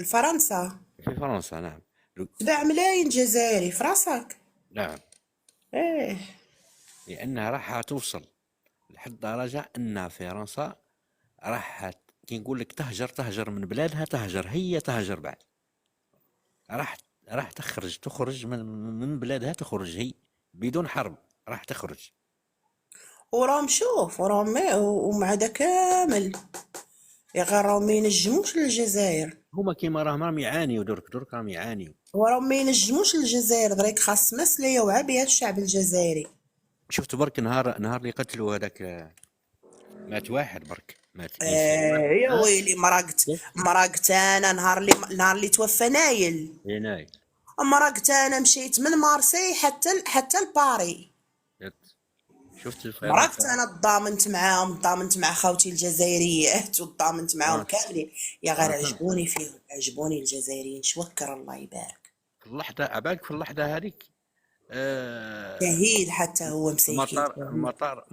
Speaker 3: فرنسا
Speaker 1: في فرنسا. نعم.
Speaker 3: 7 ملايين جزائري في راسك.
Speaker 1: نعم.
Speaker 3: ايه
Speaker 1: لانها راح توصل لحد درجه ان فرنسا راح كي نقول لك تهجر من بلادها، هي تهجر بعد. راح راح تخرج من بلادها، تخرج هي بدون حرب، راح تخرج.
Speaker 3: وراهم شوف وراهم ومع دا كامل يا غير راهم ما ينجموش للجزائر.
Speaker 1: هما كيما راهم يعانيوا درك راهم يعانيوا.
Speaker 3: وراهم ما ينجموش للجزائر، دريك خاص مسلية وعى بها الشعب الجزائري.
Speaker 1: شفت برك نهار اللي قتلوا هذاك، مات واحد برك، مات انسان
Speaker 3: يا
Speaker 1: واحد.
Speaker 3: ويلي مرقت انا نهار اللي توفى نايل.
Speaker 1: يناي.
Speaker 3: مرقت انا مشيت من مارسي حتى لباري.
Speaker 1: شفت الفيلم
Speaker 3: مرقت
Speaker 1: تاع
Speaker 3: انا تضامنت معاهم، تضامنت مع خوتي الجزائريات وتضامنت معاهم
Speaker 1: فرنسا.
Speaker 3: كاملين. يا غير
Speaker 1: فهمت.
Speaker 3: عجبوني فيهم، عجبوني الجزائريين شوكر الله يبارك.
Speaker 1: في اللحظه عبالك، في اللحظه هذيك
Speaker 3: شهيد حتى هو مسيكين شهيد.
Speaker 1: المطار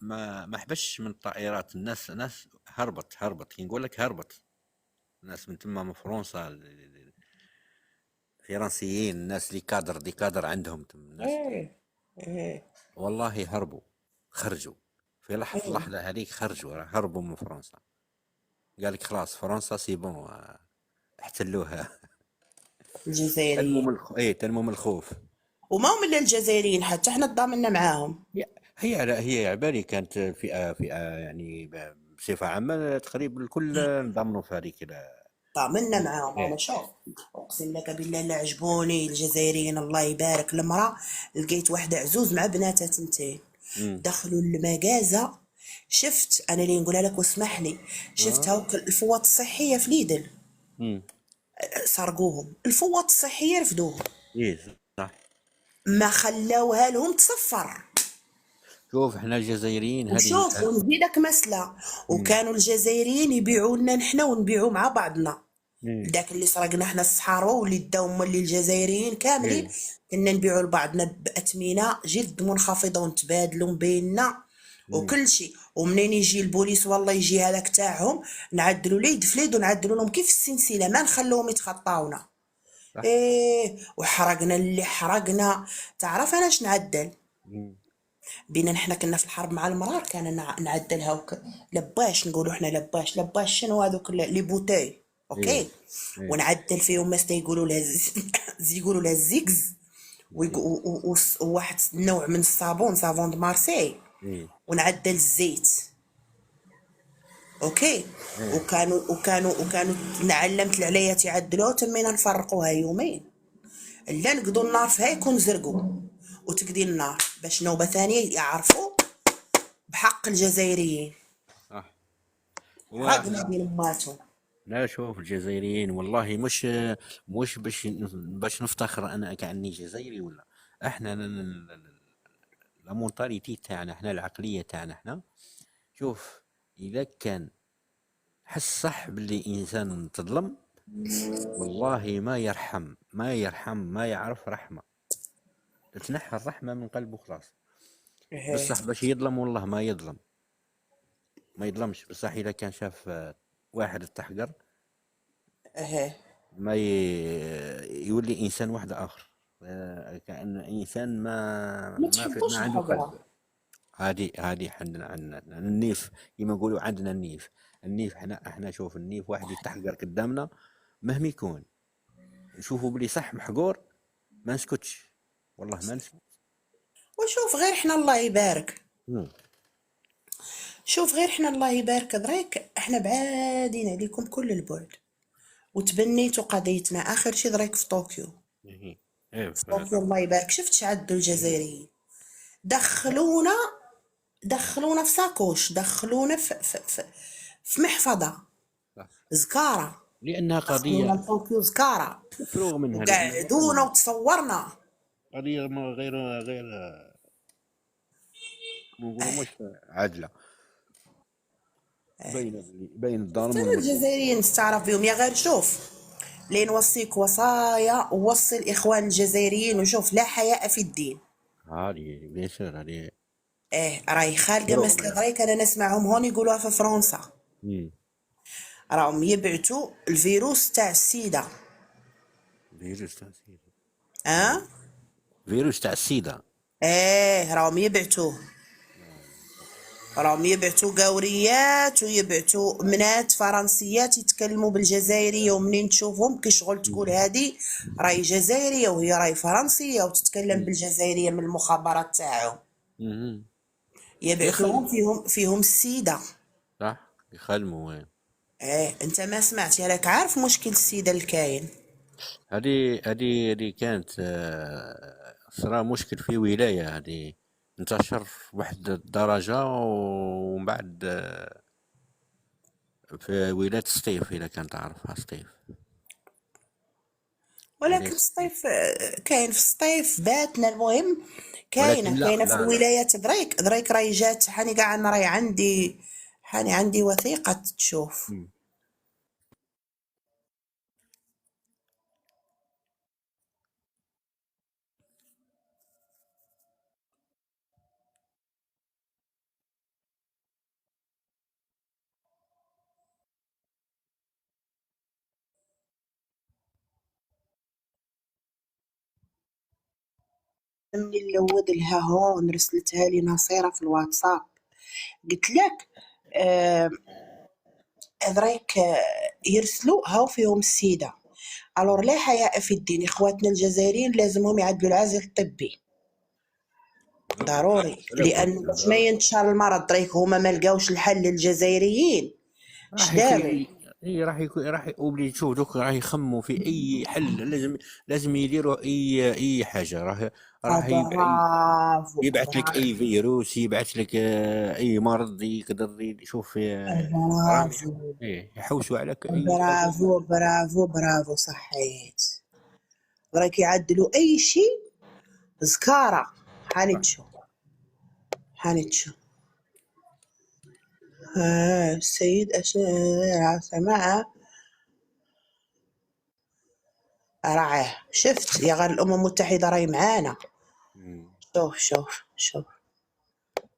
Speaker 1: ما حبش من الطائرات. الناس هربت كي نقول لك هربت. الناس من تما من فرنسا، الفرنسيين، الناس اللي دي كادر عندهم الناس،
Speaker 3: ايه ايه
Speaker 1: والله هربوا، خرجوا في
Speaker 3: ايه
Speaker 1: اللحظة هذيك، هربوا من فرنسا. قال لك خلاص فرنسا سي بون، احتلوها.
Speaker 3: الجزائريين.
Speaker 1: تنمو من الخوف.
Speaker 3: وما هم الا الجزائريين، حتى احنا تضامنا معاهم.
Speaker 1: هي عبالي كانت فئة يعني بصفة عامة تقريبا الكل انضموا في هذيك
Speaker 3: طامنا معاهم. انا
Speaker 1: إيه.
Speaker 3: شوف اقسم لك بالله اللي عجبوني الجزائريين الله يبارك. المراه لقيت واحده عزوز مع بناتها تنتين،
Speaker 1: امم.
Speaker 3: دخلوا المجازة. شفت انا اللي نقولها لك واسمح لي، شفت هاوك الفوط الصحيه في ليدل
Speaker 1: امم.
Speaker 3: سرقوهم، الفوط الصحيه رفدوهم،
Speaker 1: ايه صح.
Speaker 3: ما خلاوها لهم تصفر.
Speaker 1: شوف احنا الجزائريين هذه
Speaker 3: وشوف ونزيدك مسله، وكانوا الجزائريين يبيعوا لنا نحنا ونبيعوا مع بعضنا.
Speaker 1: امم.
Speaker 3: داك اللي سرقنا احنا الصحراوه واللي داو مولي الجزائريين كاملين،
Speaker 1: ايه.
Speaker 3: كنا نبيعوا لبعضنا باثمنه جد منخفضه ونتبادلوا بيننا
Speaker 1: امم.
Speaker 3: وكل شيء. ومنين يجي البوليس والله يجي هذاك تاعهم، نعدلوا ليه يد في يد ونعدلوا لهم كيف السلسله، ما نخلوهم يتخطاونا.
Speaker 1: صح.
Speaker 3: ايه وحرقنا اللي حرقنا. تعرف انا اش نعدل؟
Speaker 1: امم.
Speaker 3: بينا نحنا كنا في الحرب مع المرار، كان نعدلها لباش نقولوا احنا لباش شنو هذوك لي بوتي.
Speaker 1: ايه.
Speaker 3: اوكي.
Speaker 1: ايه.
Speaker 3: ونعدل فيهم ما يقولوا لها يقولوا لها الزيكز. وواحد نوع من الصابون، صابون دو مارسي.
Speaker 1: ايه.
Speaker 3: ونعدل الزيت. اوكي.
Speaker 1: ايه.
Speaker 3: وكانوا نعلمت العليات يعدلوها تمينا نفرقوها يومين. الا نقضوا النار فيها يكون زرقوا وتقضي النار باش نوبه ثانيه يعرفوا بحق الجزائريين.
Speaker 1: صح.
Speaker 3: حقنا
Speaker 1: واحنا
Speaker 3: بين اماتهم.
Speaker 1: لا، شوف الجزائريين والله مش باش نفتخر انا كأني جزائري ولا. احنا لا مونتاليتي تاعنا احنا، العقلية تاعنا احنا. شوف، اذا كان حس صح باللي انسان تظلم، والله ما يعرف رحمة. تتنحى الرحمة من قلبه خلاص.
Speaker 3: ايه
Speaker 1: بصح باش يظلم والله ما يظلمش. بصح اذا كان شاف واحد تحقر،
Speaker 3: ايه
Speaker 1: ما يولي انسان واحد اخر. كأن انسان
Speaker 3: ما
Speaker 1: ما
Speaker 3: تحبوش
Speaker 1: عنده قلب.
Speaker 3: الحقره.
Speaker 1: هذه عندنا النيف، كما يقولوا عندنا النيف احنا شوف النيف واحد يتحقر قدامنا مهما يكون، نشوفوا بلي صح محقور، ما نسكتش، والله ما نسكت.
Speaker 3: وشوف غير احنا الله يبارك،
Speaker 1: مم.
Speaker 3: شوف غير احنا الله يبارك دريك احنا بعادين عليكم كل البعد. وتبنيتوا قضيتنا اخر شي دريك في طوكيو.
Speaker 1: إيه. ايه
Speaker 3: في طوكيو الله يبارك شفت شعدوا الجزائريين. دخلونا دخلونا في ساكوش، دخلونا في محفظة
Speaker 1: صح.
Speaker 3: زكارة.
Speaker 1: لانها
Speaker 3: دخلونا
Speaker 1: قضيه
Speaker 3: لطوكيو زكارة
Speaker 1: مفروغ منها، لانها
Speaker 3: وقعدونا وتصورنا.
Speaker 1: قضيه غير نقولوا مش عادله. باين الظالم
Speaker 3: حتى
Speaker 1: والمظلوم.
Speaker 3: الجزائريين نستعرف بهم يا غير شوف لي نوصيك وصايا ووصي الاخوان الجزائريين وشوف لا حياء في الدين.
Speaker 1: هادي بيان سور هادي
Speaker 3: راهي خالقه
Speaker 1: شروع
Speaker 3: مثل
Speaker 1: منها.
Speaker 3: غريك انا نسمعهم هون يقولوها في فرنسا.
Speaker 1: مم.
Speaker 3: راهم يبعثوا الفيروس تاع السيده.
Speaker 1: فيروس تاع السيدة.
Speaker 3: اه
Speaker 1: فيروس تاع السيدة.
Speaker 3: راهم يبعثوه. راهم يبعثوا قوريات ويبعثوا بنات فرنسيات يتكلموا بالجزائريه ومنين تشوفهم كي شغل تقول هذه راهي جزائريه وهي راهي فرنسيه وتتكلم بالجزائريه من المخابرات تاعهم.
Speaker 1: مم.
Speaker 3: يبعثوهم
Speaker 1: يخدموا
Speaker 3: فيهم السيده.
Speaker 1: صح يخدموا وين.
Speaker 3: انت ما سمعت راك عارف مشكل السيده الكاين.
Speaker 1: هذه كانت صرا مشكل في ولاية. هذه انتشر في واحد الدرجة ومن بعد في ولاية سطيف إذا كان تعرفها سطيف. ولاية
Speaker 3: ولكن الصيف كاين في الصيف باتنا. المهم
Speaker 1: ولكن لا
Speaker 3: كاينه في
Speaker 1: لا لا
Speaker 3: الولايات دريك راهي جات حاني كاع انا راهي عندي وثيقه تشوف.
Speaker 1: مم.
Speaker 3: مني نلود لها هون رسلتها لي نصيرة في الواتساب قلت لك دريك يرسلوا هاو فيهم السيدة. الور لا حياء في الدين. اخواتنا الجزائريين لازمهم يعدلوا العزل الطبي ضروري لان باش ما ينتشر المرض. دريك هما ما لقاوش الحل للجزائريين اش داروا.
Speaker 1: راح وبلي تشوف دوك راح يخموا في اي حل. لازم يديروا اي حاجه. راح
Speaker 3: برافو
Speaker 1: يبعث لك اي فيروس، يبعث لك اي مرض يقدر يشوف راهم
Speaker 3: برافو
Speaker 1: يحوسوا على اي حاجه.
Speaker 3: برافو برافو برافو صحيت. راك يعدلوا اي شيء زكاره. هانيتشو السيد سماعة رعاه. شفت يا غير الامم المتحده راهي معانا. شوف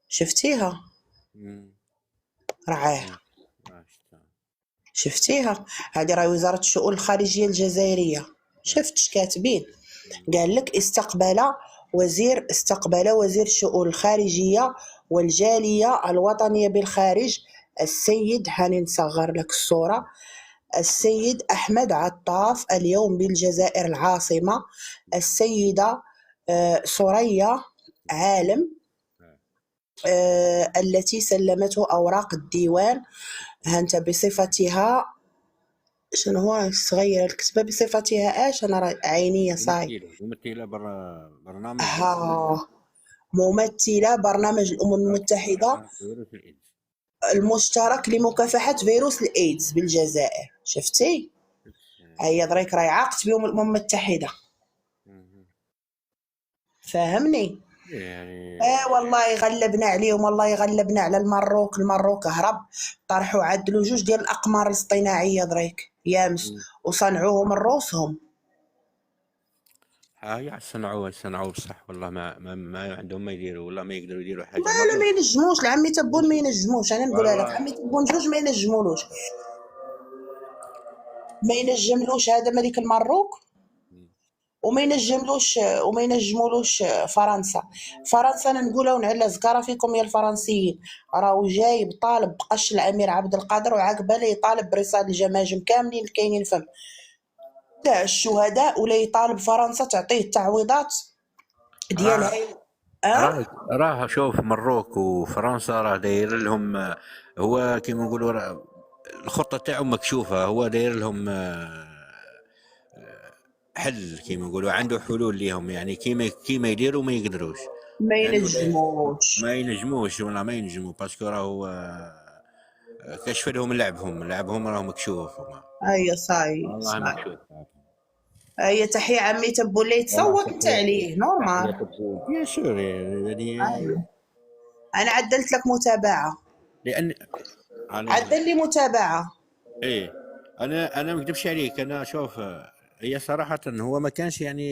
Speaker 3: شفتيها رعاه. شفتيها هذه راهي وزاره الشؤون الخارجيه الجزائريه. شفتش كاتبين قال لك استقبل وزير الشؤون الخارجيه والجاليه الوطنيه بالخارج السيد هاني نصغر لك الصوره السيد أحمد عطاف اليوم بالجزائر العاصمة السيدة سوريا عالم التي سلمته أوراق الديوان. هانت بصفتها شنو هو صغير الكتبة بصفتها أنا عينية صاي
Speaker 1: ممثلة برنامج
Speaker 3: ممثلة برنامج الأمم المتحدة المشترك لمكافحة فيروس الإيدز بالجزائر. شفتي هيا دريك راهي عاقت بهم الأمم المتحدة. فاهمني
Speaker 1: يعني
Speaker 3: والله غلبنا عليهم. والله يغلبنا على المروك هرب طرحوا عدلوا 2 ديال الأقمار الاصطناعية دريك يامس وصنعوهم الروسهم.
Speaker 1: صنعوه بصح. والله ما عندهم ما يديروا. والله ما يقدروا يديروا حاجه.
Speaker 3: ما ينجموش لعمي تبون ما ينجموش. انا نقولها لك عمي تبون جوج ما ينجملوش هذا ملك المروك وما ينجمولوش فرنسا. انا نقولها ونعلى زكاره فيكم يا الفرنسيين. راهو جايب طالب بقش الامير عبد القادر وعقبه لي يطالب برصاد الجماجم كاملين كاينين فم تاع الشهداء ولا يطالب فرنسا تعطيه التعويضات ديالها.
Speaker 1: راه شوف مروك وفرنسا راه داير لهم. هو كيما نقولوا الخطه تاعهم مكشوفه. هو داير لهم حل كيما نقولوا. عنده حلول ليهم يعني كيما يديروا ما يقدروش.
Speaker 3: ما ينجموش
Speaker 1: ولا ما ينجموا باسكو راهو كشف لهم لعبهم راه مكشوف.
Speaker 3: هيا صاي
Speaker 1: والله مكشوف.
Speaker 3: هيا تحية عمي تبو اللي تصوت انت عليه نورمال.
Speaker 1: يا سوري يعني
Speaker 3: انا عدلت لك متابعة
Speaker 1: لان
Speaker 3: عاد اللي متابعه.
Speaker 1: ايه، انا ما اكذبش عليك، انا شوف، هي صراحة هو ما كانش يعني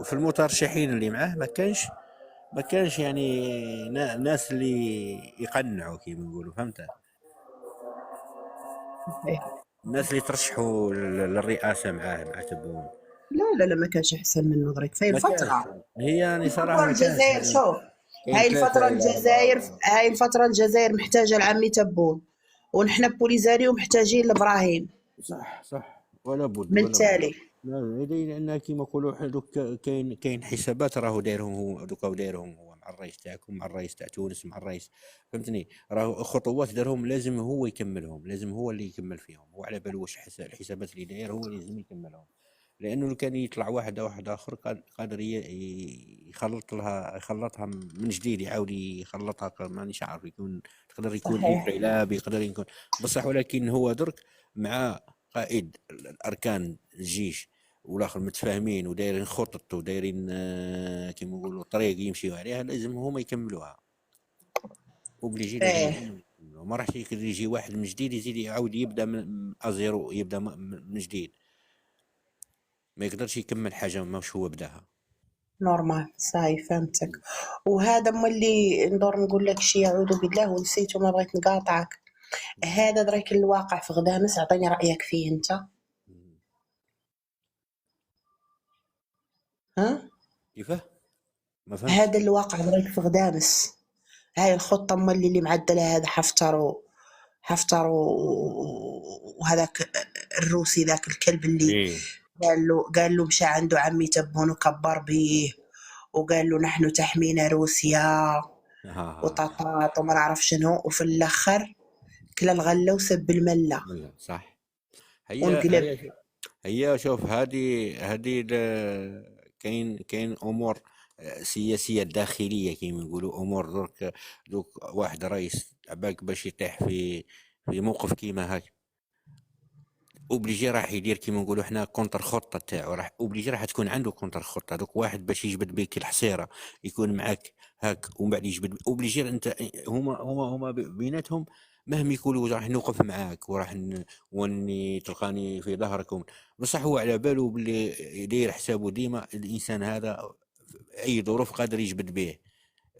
Speaker 1: في المترشحين اللي معاه ما كانش يعني ناس اللي يقنعوا كيما نقولوا، فهمت؟ الناس اللي ترشحوا للرئاسة مع تبون
Speaker 3: لا لا لا، ما كانش احسن منه درك في
Speaker 1: ما كانش.
Speaker 3: الفتره.
Speaker 1: هي يعني صراحة
Speaker 3: الفتره
Speaker 1: ما كانش
Speaker 3: الجزائر
Speaker 1: يعني.
Speaker 3: شوف،
Speaker 1: كاين ثلاثة ولا أربعة.
Speaker 3: هاي الفتره الجزائر محتاجه لعمي تبون، ونحن بوليزاريو محتاجين لابراهيم
Speaker 1: صح صح، ولا بد
Speaker 3: من
Speaker 1: ولا بد.
Speaker 3: التالي.
Speaker 1: لا، لان كيما نقولوا حنا دوك كاين حسابات راهو دايرهم هو، دوكا دايرهم هو مع الرئيس تاعكم، مع الرئيس تاع تونس، مع الرئيس، فهمتني؟ راهو خطوات دارهم لازم هو يكملهم، لازم هو اللي يكمل فيهم، هو على باله واش الحسابات اللي داير هو لازم يكملهم. لانه لو كان يطلع واحد اخر قادر يخلطها من جديد، يعاود يخلطها مانيش عارف، يقدر يكون
Speaker 3: صحيح.
Speaker 1: انقلاب، يقدر يكون بصح، ولكن هو درك مع قائد الاركان الجيش والاخر متفاهمين ودايرين خطط ودايرين كيما نقولوا طريق يمشيو عليها، لازم هما يكملوها، اوبليجي لازم
Speaker 3: ايه
Speaker 1: هما يكملوها. ما راحش يجي واحد من جديد يزيد يعاود يبدا من ازيرو، يبدا من جديد، ما يقدرش يكمل حاجه ماش هو بداها.
Speaker 3: نورمال، صاي فهمتك. وهذا مولي ندور نقول لك شي، اعوذ بالله ونسيت وما بغيت نقاطعك. هذا درك الواقع في غدامس، اعطيني رايك فيه انت. ها؟
Speaker 1: كيفاه؟ ما فهمتش.
Speaker 3: هذا الواقع درك في غدامس، هاي الخطه مولي اللي معدله هذا حفتر وهذاك الروسي ذاك الكلب اللي
Speaker 1: ايه.
Speaker 3: قال له مشى عنده عمي تبون وكبر بيه، وقال له نحن تحمينا روسيا
Speaker 1: ها.
Speaker 3: وطاطات وما نعرف شنو، وفي الاخر كلا الغله وسب المله
Speaker 1: لا صح. هي
Speaker 3: وانقلب.
Speaker 1: هي هي شوف، هذه كاين امور سياسيه داخليه كيما يقولوا، امور درك واحد رئيس عباك باش يطيح في موقف كيما هاك، اوبليجي راح يدير كيما نقولوا احنا كونتر خطه تاعو، راح اوبليجي راح تكون عنده كونتر خطه. دوك واحد باش يجبد بك الحصيره يكون معك هاك ومن بعد يجبد اوبليجي انت، هما بيناتهم مهما يقولوا راح نوقف معاك وراح واني تلقاني في ظهرك بصح هو على باله باللي يدير حسابه ديما الانسان هذا اي ظروف قادر يجبد به،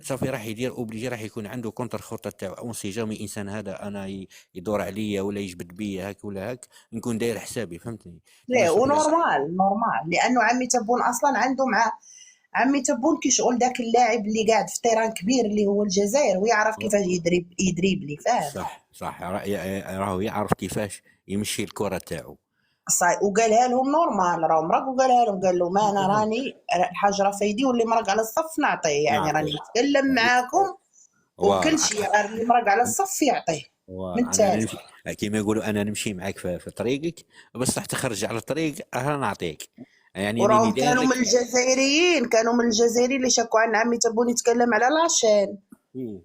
Speaker 1: صافي راح يدير اوبليجي، راح يكون عنده كونتر خطه تاعو، اون سي جامي الانسان هذا انا يدور عليا ولا يجبد بيا هاك ولا هاك، نكون داير حسابي، فهمتني؟ كيما
Speaker 3: ليه؟
Speaker 1: شغل.
Speaker 3: ونورمال لانه عمي تبون اصلا عنده مع عمي تبون كي شغل داك اللاعب اللي قاعد في طيران كبير اللي هو الجزائر، ويعرف كيفاش يدريبلي، فاهم؟
Speaker 1: صح راهو يعرف كيفاش يمشي الكره تاعو.
Speaker 3: وقالها لهم نورمال، راه مرق وقالها لهم، قال له ما انا راني الحجره في يدي واللي مرق على الصف نعطيه، يعني راني
Speaker 1: نعطيه.
Speaker 3: نتكلم معاكم وكل
Speaker 1: وانا
Speaker 3: شيء، غير اللي مرق على الصف يعطيه من
Speaker 1: انا
Speaker 3: التالي.
Speaker 1: نمشي كيما يقولوا، انا نمشي معك في طريقك، بصح تخرج على الطريق انا نعطيك، يعني راني
Speaker 3: وراهم
Speaker 1: داير لك.
Speaker 3: كانوا من الجزائريين اللي شكوا عن عمي تبون يتكلم على لاشين،
Speaker 1: مم.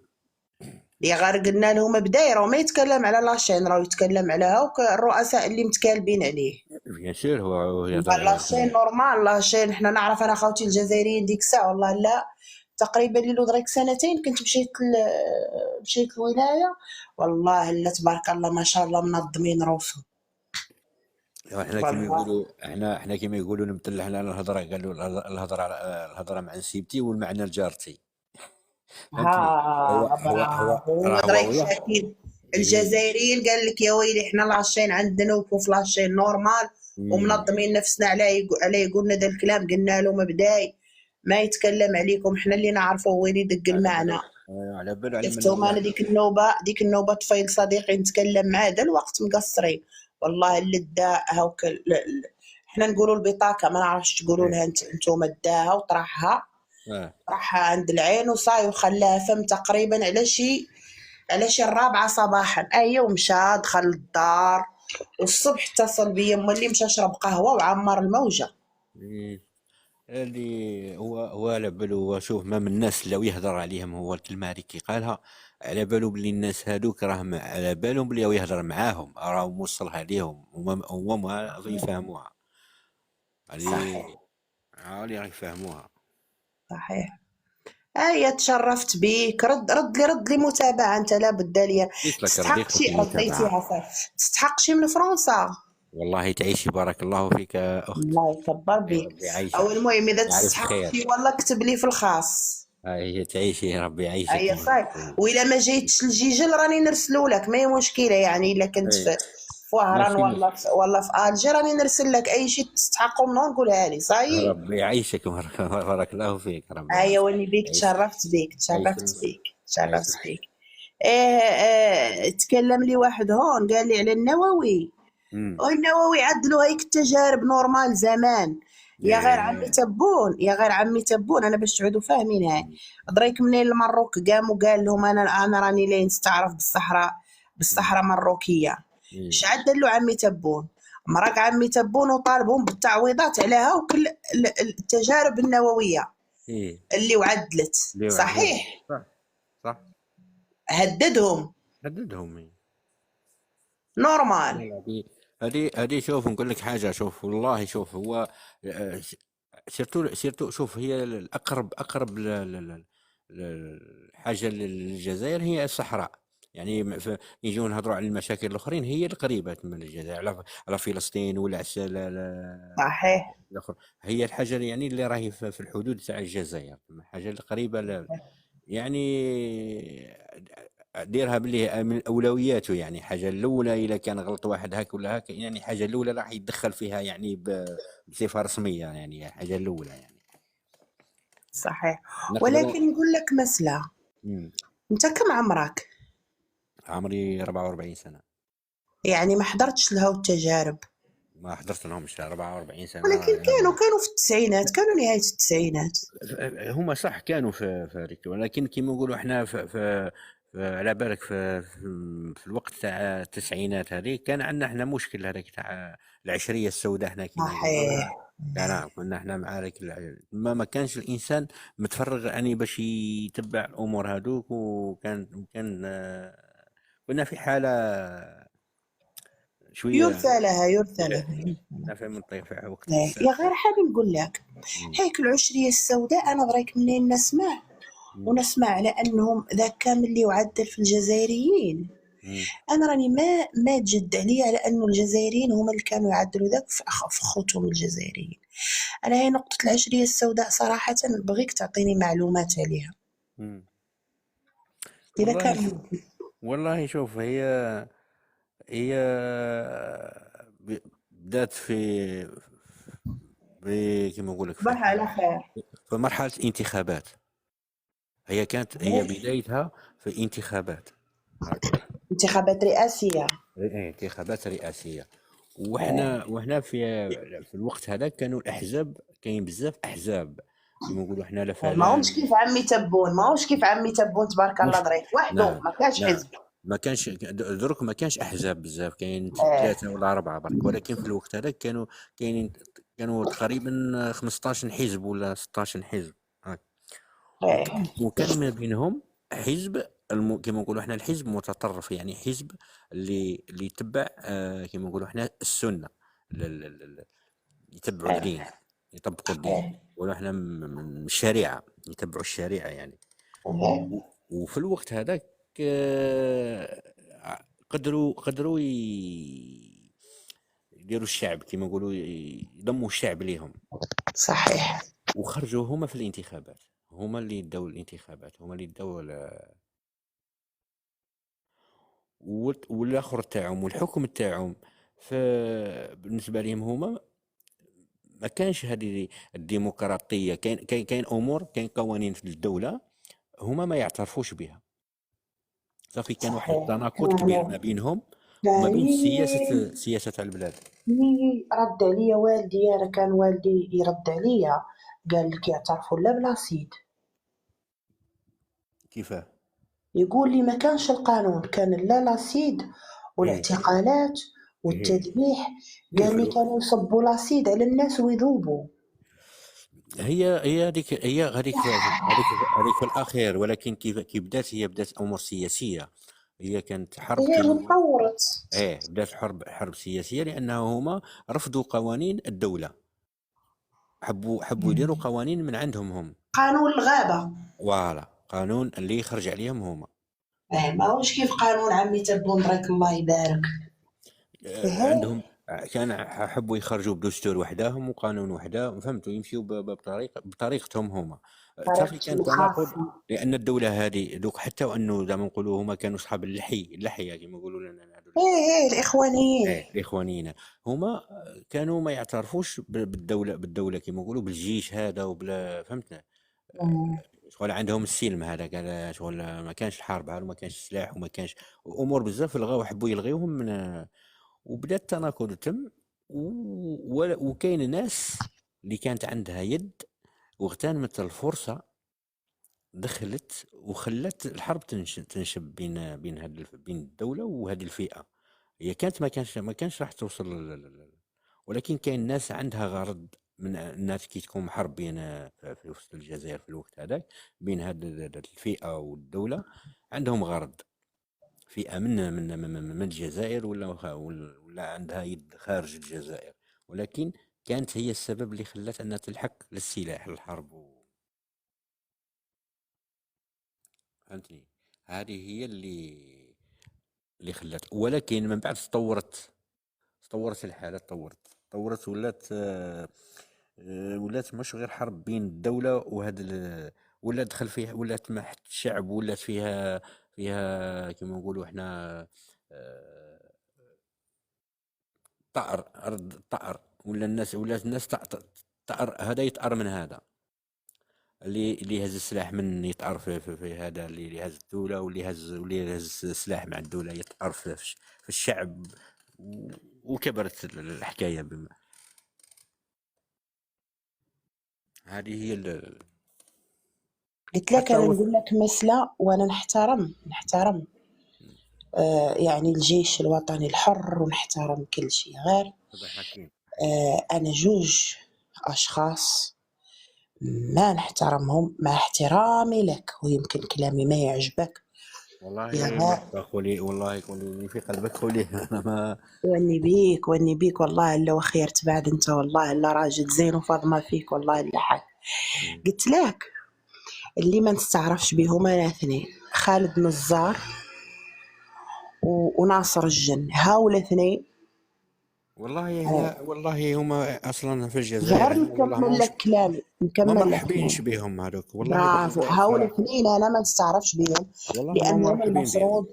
Speaker 3: اللي غير قلنا لهم بداية راه ما يتكلم على لاشين، راه يتكلم على هاوك الرؤساء اللي متكالبين عليه.
Speaker 1: بيان سور هو يهضر
Speaker 3: لاشين نورمال، لاشين حنا نعرف انا خاوتي الجزائريين ديك الساعه والله لا، تقريبا لي دريك سنتين كنت مشيت الولايه، والله لا تبارك الله ما شاء الله منظمين روسهم
Speaker 1: احنا كيما
Speaker 3: والله.
Speaker 1: يقولوا، احنا كيما يقولوا نمتلح على الهضره، قالوا الهضره مع نسيبتي والمعنى لجارتي، فهمتني؟
Speaker 3: ها برافو
Speaker 1: هو
Speaker 3: دريك
Speaker 1: وياه.
Speaker 3: شاكين.
Speaker 1: إيه.
Speaker 3: الجزائريين قال لك يا ويلي حنا لاشين عندنا وكوف لاشين نورمال
Speaker 1: مم.
Speaker 3: ومنظمين نفسنا على يقولنا ذا الكلام، قلنا له مبداي ما يتكلم عليكم، حنا اللي نعرفه وين يدق
Speaker 1: على
Speaker 3: المعنى.
Speaker 1: بالو، على بالو على من
Speaker 3: شفتهم انا
Speaker 1: وياه.
Speaker 3: ديك النوبه طفيل صديقي نتكلم معاه ذا الوقت مقصرين، والله اللي داها هاوك حنا نقولوا البطاقه ما نعرفش تقولوا
Speaker 1: إيه.
Speaker 3: لها انتم داها وطرحها،
Speaker 1: اه.
Speaker 3: طرحها عند العين وصاي وخلاها فم تقريبا على شي 4 صباحا، ايوه ومشى دخل الدار، والصبح اتصل بيا اللي مشى شرب قهوه وعمر الموجه.
Speaker 1: إيه. اللي هو على بالو، هو شوف ما من الناس لو يهضر عليهم هو الكلمه هذيك كي قالها، على بالو بلي الناس هذوك راهم على بالهم بلي هو يهضر معاهم، راه موصلها ليهم هما ما يفهموها، اللي
Speaker 3: صحيح
Speaker 1: اللي يفهموها.
Speaker 3: صحيح. تشرفت بيك. رد لي متابعة انت، لابد ليا.
Speaker 1: رديت لك
Speaker 3: تستحق
Speaker 1: رديت لك
Speaker 3: شي
Speaker 1: المتابعة.
Speaker 3: رديتيها صافي. تستحق شي من فرنسا.
Speaker 1: والله تعيشي، بارك الله فيك يا أخت.
Speaker 3: الله يكبر بيك.
Speaker 1: ربي يعيشك.
Speaker 3: او المهم اذا
Speaker 1: يعرف
Speaker 3: تستحق
Speaker 1: خير.
Speaker 3: شي والله اكتب لي في الخاص.
Speaker 1: هي تعيشي، ربي يعيشك
Speaker 3: هيا
Speaker 1: يا
Speaker 3: صاي.
Speaker 1: رب.
Speaker 3: وإلا ما جيتش لجيجل راني نرسلو لك، ما هي مشكلة يعني. إلا كنت
Speaker 1: إيه،
Speaker 3: في وهران
Speaker 1: ماشي ماشي.
Speaker 3: ولا في ألجي راني نرسل لك أي شيء تستحقو منه نقولها لي صاي.
Speaker 1: ربي يعيشك، بارك الله فيك، ربي
Speaker 3: هيا
Speaker 1: يعيشك.
Speaker 3: وني بيك،
Speaker 1: عيش.
Speaker 3: تشرفت بيك
Speaker 1: عيش.
Speaker 3: تشرفت بيك
Speaker 1: عيش.
Speaker 3: تشرفت بيك. تكلم لي واحد هون قال لي على النووي. والنووي عدلوا هيك التجارب نورمال زمان. يا غير عمي
Speaker 1: إيه.
Speaker 3: تبون، يا غير عمي تبون، انا باش تعودوا فاهمين هاي. دريك منين المروك قام وقال لهم انا راني لين نستعرف بالصحراء مروكيه.
Speaker 1: إيه.
Speaker 3: اش عدل له عمي تبون؟ مرق عمي تبون وطالبهم بالتعويضات على هاوك التجارب النوويه
Speaker 1: إيه.
Speaker 3: اللي وعدلت.
Speaker 1: ليه
Speaker 3: صحيح.
Speaker 1: صح. صح.
Speaker 3: هددهم
Speaker 1: هددهم. إيه.
Speaker 3: نورمال.
Speaker 1: هذه شوف نقول لك حاجة. شوف والله، شوف هو سيرتو شوف، هي الأقرب الحاجة للجزائر هي الصحراء. يعني يجون نهضروا على المشاكل الأخرين، هي القريبة من الجزائر، على فلسطين ولا
Speaker 3: صحيح.
Speaker 1: الأخر. هي الحاجة يعني اللي راهي في الحدود تاع الجزائر، الحاجة القريبة يعني ديرها باللي من اولوياته. يعني حاجه الاولى اذا كان غلط واحد هاك ولا هاك، يعني حاجه الاولى راح يتدخل فيها يعني بصفه رسميه، يعني الحاجه الاولى يعني
Speaker 3: صحيح.
Speaker 1: نقدروا.
Speaker 3: ولكن نقول لك مسألة.
Speaker 1: مم.
Speaker 3: انت كم عمرك؟
Speaker 1: عمري 44 سنه.
Speaker 3: يعني ما حضرتش لها التجارب.
Speaker 1: ما حضرت لهمش 44 سنه
Speaker 3: ولكن
Speaker 1: يعني.
Speaker 3: كانوا في التسعينات، كانوا نهاية التسعينات.
Speaker 1: هما صح كانوا في هذيك، ولكن كيما نقولوا احنا على بالك في الوقت تاع التسعينات هذيك كان عندنا احنا مشكل هذاك تاع العشريه السوداء، احنا كيما نقولوا.
Speaker 3: صحيح.
Speaker 1: نعم، كنا احنا مع هذاك ما كانش الانسان متفرغ يعني باش يتبع الامور هذوك، وكان كنا في حاله شويه،
Speaker 3: يرثى لها يرثى
Speaker 1: إيه،
Speaker 3: لها.
Speaker 1: كنا في منطقه في وقت
Speaker 3: يا غير حابب نقول لك،
Speaker 1: مم.
Speaker 3: هيك العشرية السوداء أنا ضريك منين ونسمع على أنهم ذاك كامل اللي يعدل في الجزائريين.
Speaker 1: مم.
Speaker 3: أنا راني ما تجد علي على أنه الجزائريين هم اللي كانوا يعدلوا ذاك في خوتهم الجزائريين. أنا هي نقطة العشرية السوداء صراحة بغيك تعطيني معلومات عليها
Speaker 1: مم.
Speaker 3: إذا
Speaker 1: والله
Speaker 3: كان.
Speaker 1: والله شوف، هي بدات كيما نقول لك
Speaker 3: صباح على خير.
Speaker 1: في مرحله الانتخابات. هي بدايتها في الانتخابات.
Speaker 3: انتخابات رئاسية.
Speaker 1: إيه، انتخابات رئاسيه. وإحنا في الوقت هذا كانوا الاحزاب، كاين بزاف احزاب كيما نقولوا احنا لا
Speaker 3: ما همش
Speaker 1: فلان.
Speaker 3: كيف عمي تبون، ما همش كيف عمي تبون تبارك الله
Speaker 1: مش
Speaker 3: ضريك وحده،
Speaker 1: نعم.
Speaker 3: ما كانش
Speaker 1: نعم.
Speaker 3: حزب.
Speaker 1: ما كانش درك، ما كانش احزاب بزاف، كاين
Speaker 3: اه
Speaker 1: 3 ولا 4 برك. ولكن في الوقت هذا كانوا تقريبا 15 حزب ولا 16 حزب هاك.
Speaker 3: اه
Speaker 1: وكان ما بينهم حزب كما نقولوا احنا الحزب متطرف، يعني حزب اللي يتبع كما نقولوا احنا السنه، يتبعوا الدين، يطبقوا الدين، يقولوا احنا من الشريعه، يتبعوا الشريعه يعني. وفي الوقت هذاك قدروا يديروا الشعب كما نقولوا، يضموا الشعب ليهم.
Speaker 3: صحيح.
Speaker 1: وخرجوا هما في الانتخابات، هما اللي يدوا الانتخابات، هما اللي يدوا والاخر تاعهم والحكم تاعهم. بالنسبه لهم هما ما كانش هذه الديمقراطيه. كاين امور، كاين قوانين في الدوله هما ما يعترفوش بها. صافي كان واحد
Speaker 3: صحيح.
Speaker 1: التناقض كبير ما بينهم وما بين سياسه البلاد.
Speaker 3: رد عليا والدي، انا كان والدي يرد عليا قال لك يعترفوا لا بلا سيد.
Speaker 1: كيفاه؟
Speaker 3: يقول لي ما كانش القانون، كان لا سيد
Speaker 1: ايه
Speaker 3: والاعتقالات
Speaker 1: ايه
Speaker 3: والتذبيح.
Speaker 1: ايه
Speaker 3: قال لي كانوا يصبوا لاسيد على الناس ويذوبوا.
Speaker 1: هي هذيك في الاخير. ولكن كيف بدات، هي بدات امور سياسيه. هي كانت حرب
Speaker 3: هي
Speaker 1: كيما
Speaker 3: تطورت.
Speaker 1: بدات حرب سياسيه، لانه هما رفضوا قوانين الدوله، حبوا يديروا قوانين من عندهم هم.
Speaker 3: قانون الغابة.
Speaker 1: فوالا قانون اللي يخرج عليهم هما.
Speaker 3: ماهوش كيف قانون عمي تبوندريك الله يبارك.
Speaker 1: عندهم كان حبوا يخرجوا بدستور وحداهم وقانون وحده، فهمتوا، يمشيوا بطريقتهم هما. صافي
Speaker 3: طريقتي
Speaker 1: كان تناقض،
Speaker 3: الخاصة.
Speaker 1: لان الدوله هذه دوك حتى وانه زعما نقولوا هما كانوا اصحاب اللحيه كما يقولوا لنا هذو
Speaker 3: الإخوانيين.
Speaker 1: الاخوانيين. هما كانوا ما يعترفوش بالدوله كما يقولوا، بالجيش هذا وبلا، فهمتنا.
Speaker 3: مم.
Speaker 1: شغل عندهم السلم هذا، قال شغل ما كانش الحرب هذا، وما كانش السلاح، وما كانش امور بزاف لغاو، حبوا يلغيوهم من. وبدا التناقض تم. وكاين ناس اللي كانت عندها يد واغتنمت الفرصه، دخلت وخلت الحرب تنشب بين الدوله وهذه الفئه. هي كانت ما كانش راح توصل ولكن كاين ناس عندها غرض من الناس كي تكون حرب بين في وسط الجزائر في الوقت هذاك، بين هذه الفئه والدوله، عندهم غرض. فئه من الجزائر ولا عندها يد خارج الجزائر، ولكن كانت هي السبب اللي خلت انها تلحق للسلاح للحرب فهمتني. هذه هي اللي خلت، ولكن من بعد تطورت الحالة، تطورت ولات مش غير حرب بين الدولة ولا دخل فيها، ولات مع الشعب، ولات فيها كما نقولوا احنا طأر، أرض طأر، ولات الناس طأر، هذا يطأر من هذا، اللي هز السلاح من يطأر في هذا، اللي هز الدولة، واللي هز السلاح مع الدولة يطأر في الشعب. وكبرت الحكاية هذه هي
Speaker 3: قلت لك
Speaker 1: حتى
Speaker 3: أنا نقول لك مسألة، وأنا نحترم يعني الجيش الوطني الحر، ونحترم كل شيء، غير
Speaker 1: هذا حكيم.
Speaker 3: أنا جوج أشخاص ما نحترمهم مع احترامي لك، ويمكن كلامي ما يعجبك
Speaker 1: والله
Speaker 3: يا غير.
Speaker 1: مرحبا خولي، والله يكون في قلبك خولي. انا ما
Speaker 3: واني بيك والله الا وخير تبعد انت، والله الا راجل زين وفاضمه فيك، والله الا حاج. قلت لك اللي ما نستعرفش بيهم انا اثنين، خالد نزار وناصر الجن، هاول اثنين.
Speaker 1: والله هما اصلا في
Speaker 3: غير
Speaker 1: الجزائر هنا والله
Speaker 3: نكمل لك كلامي،
Speaker 1: ما
Speaker 3: نكمل لك
Speaker 1: مرحبينش
Speaker 3: كلامي.
Speaker 1: بهم هذوك، والله
Speaker 3: برافو، هاول
Speaker 1: صراحة،
Speaker 3: اثنين انا ما نستعرفش بيهم،
Speaker 1: والله ما
Speaker 3: لانهم
Speaker 1: مرحبين بهم.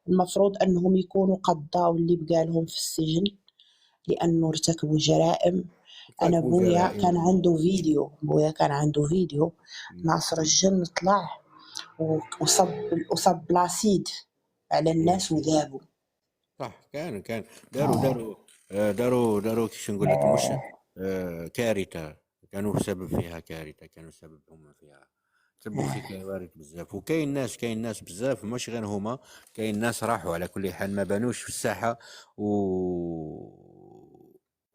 Speaker 3: المفروض انهم يكونوا قضاوا اللي بقالهم في السجن، لانه ارتكبوا جرائم. انا
Speaker 1: ارتكبوا
Speaker 3: بويا كان
Speaker 1: جرائم.
Speaker 3: عنده فيديو ناصر الجن طلع وصب بلاسيد على
Speaker 1: مم.
Speaker 3: الناس وذابوا.
Speaker 1: صح، كان داروا كيش نقول لك، مش كارثة، كانوا سبب فيها كارثة، كانوا سبب هم فيها، سبوا في كوارث بزاف. وكاين ناس بزاف، مش غير هما، كاين ناس راحوا على كل حال، ما بانوش في الساحة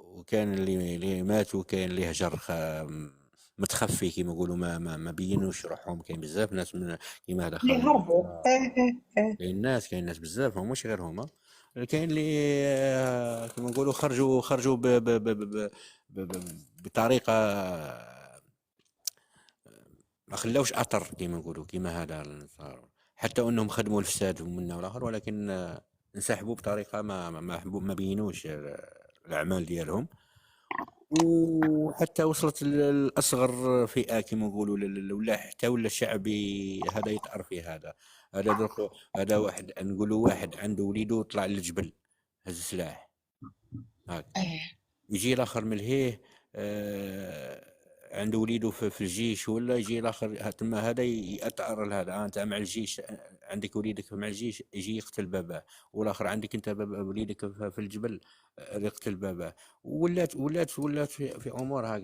Speaker 1: وكان اللي مات، وكاين اللي هجر متخفي كيما يقولوا، ما بينوش روحهم. كاين بزاف ناس من كيما هذا
Speaker 3: اللي
Speaker 1: خالد
Speaker 3: هربوا.
Speaker 1: النجار. كاين ناس بزاف، مش غير هما. كاين اللي كيما نقولوا خرجوا بطريقة، ما خلاوش اثر كيما نقولوا، كيما هذا صار. حتى انهم خدموا الفساد منا والاخر، ولكن انسحبوا بطريقه ما بينوش الاعمال ديالهم. وحتى وصلت الاصغر فئه كيما نقولوا، ولا حتى ولا الشعبي هذا يطأر في هذا درك. هذا واحد نقولوا، واحد عنده وليدو طلع للجبل، هز سلاح هاك، يجي الاخر ملهيه، عنده وليدو في الجيش، ولا يجي الاخر تما هذا يأثر لهذا، انت مع الجيش، عندك وليدك مع الجيش، يجي يقتل باباه، والاخر عندك انت وليدك في الجبل، يقتل باباه. ولات في امور هاك،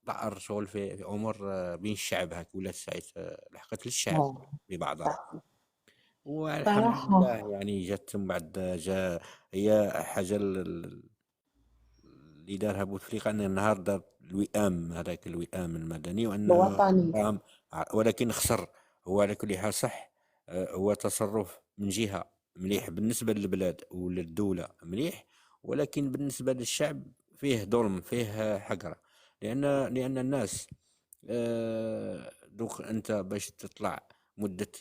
Speaker 1: طعر شغل في امور بين الشعب هاك، ولات ساعات لحقت للشعب ببعضها. والحمد لله
Speaker 3: صراحة
Speaker 1: يعني جات من بعد، جا هي حاجه اللي دارها بوتفليقة، أن النهار دار الوئام، هذاك الوئام المدني، وأنه
Speaker 3: الوطني.
Speaker 1: قام، ولكن خسر. هو على كل حال صح، هو تصرف من جهة مليح بالنسبة للبلاد وللدولة، مليح، ولكن بالنسبة للشعب فيه ظلم، فيه حقرة، لأن الناس دوك انت باش تطلع مده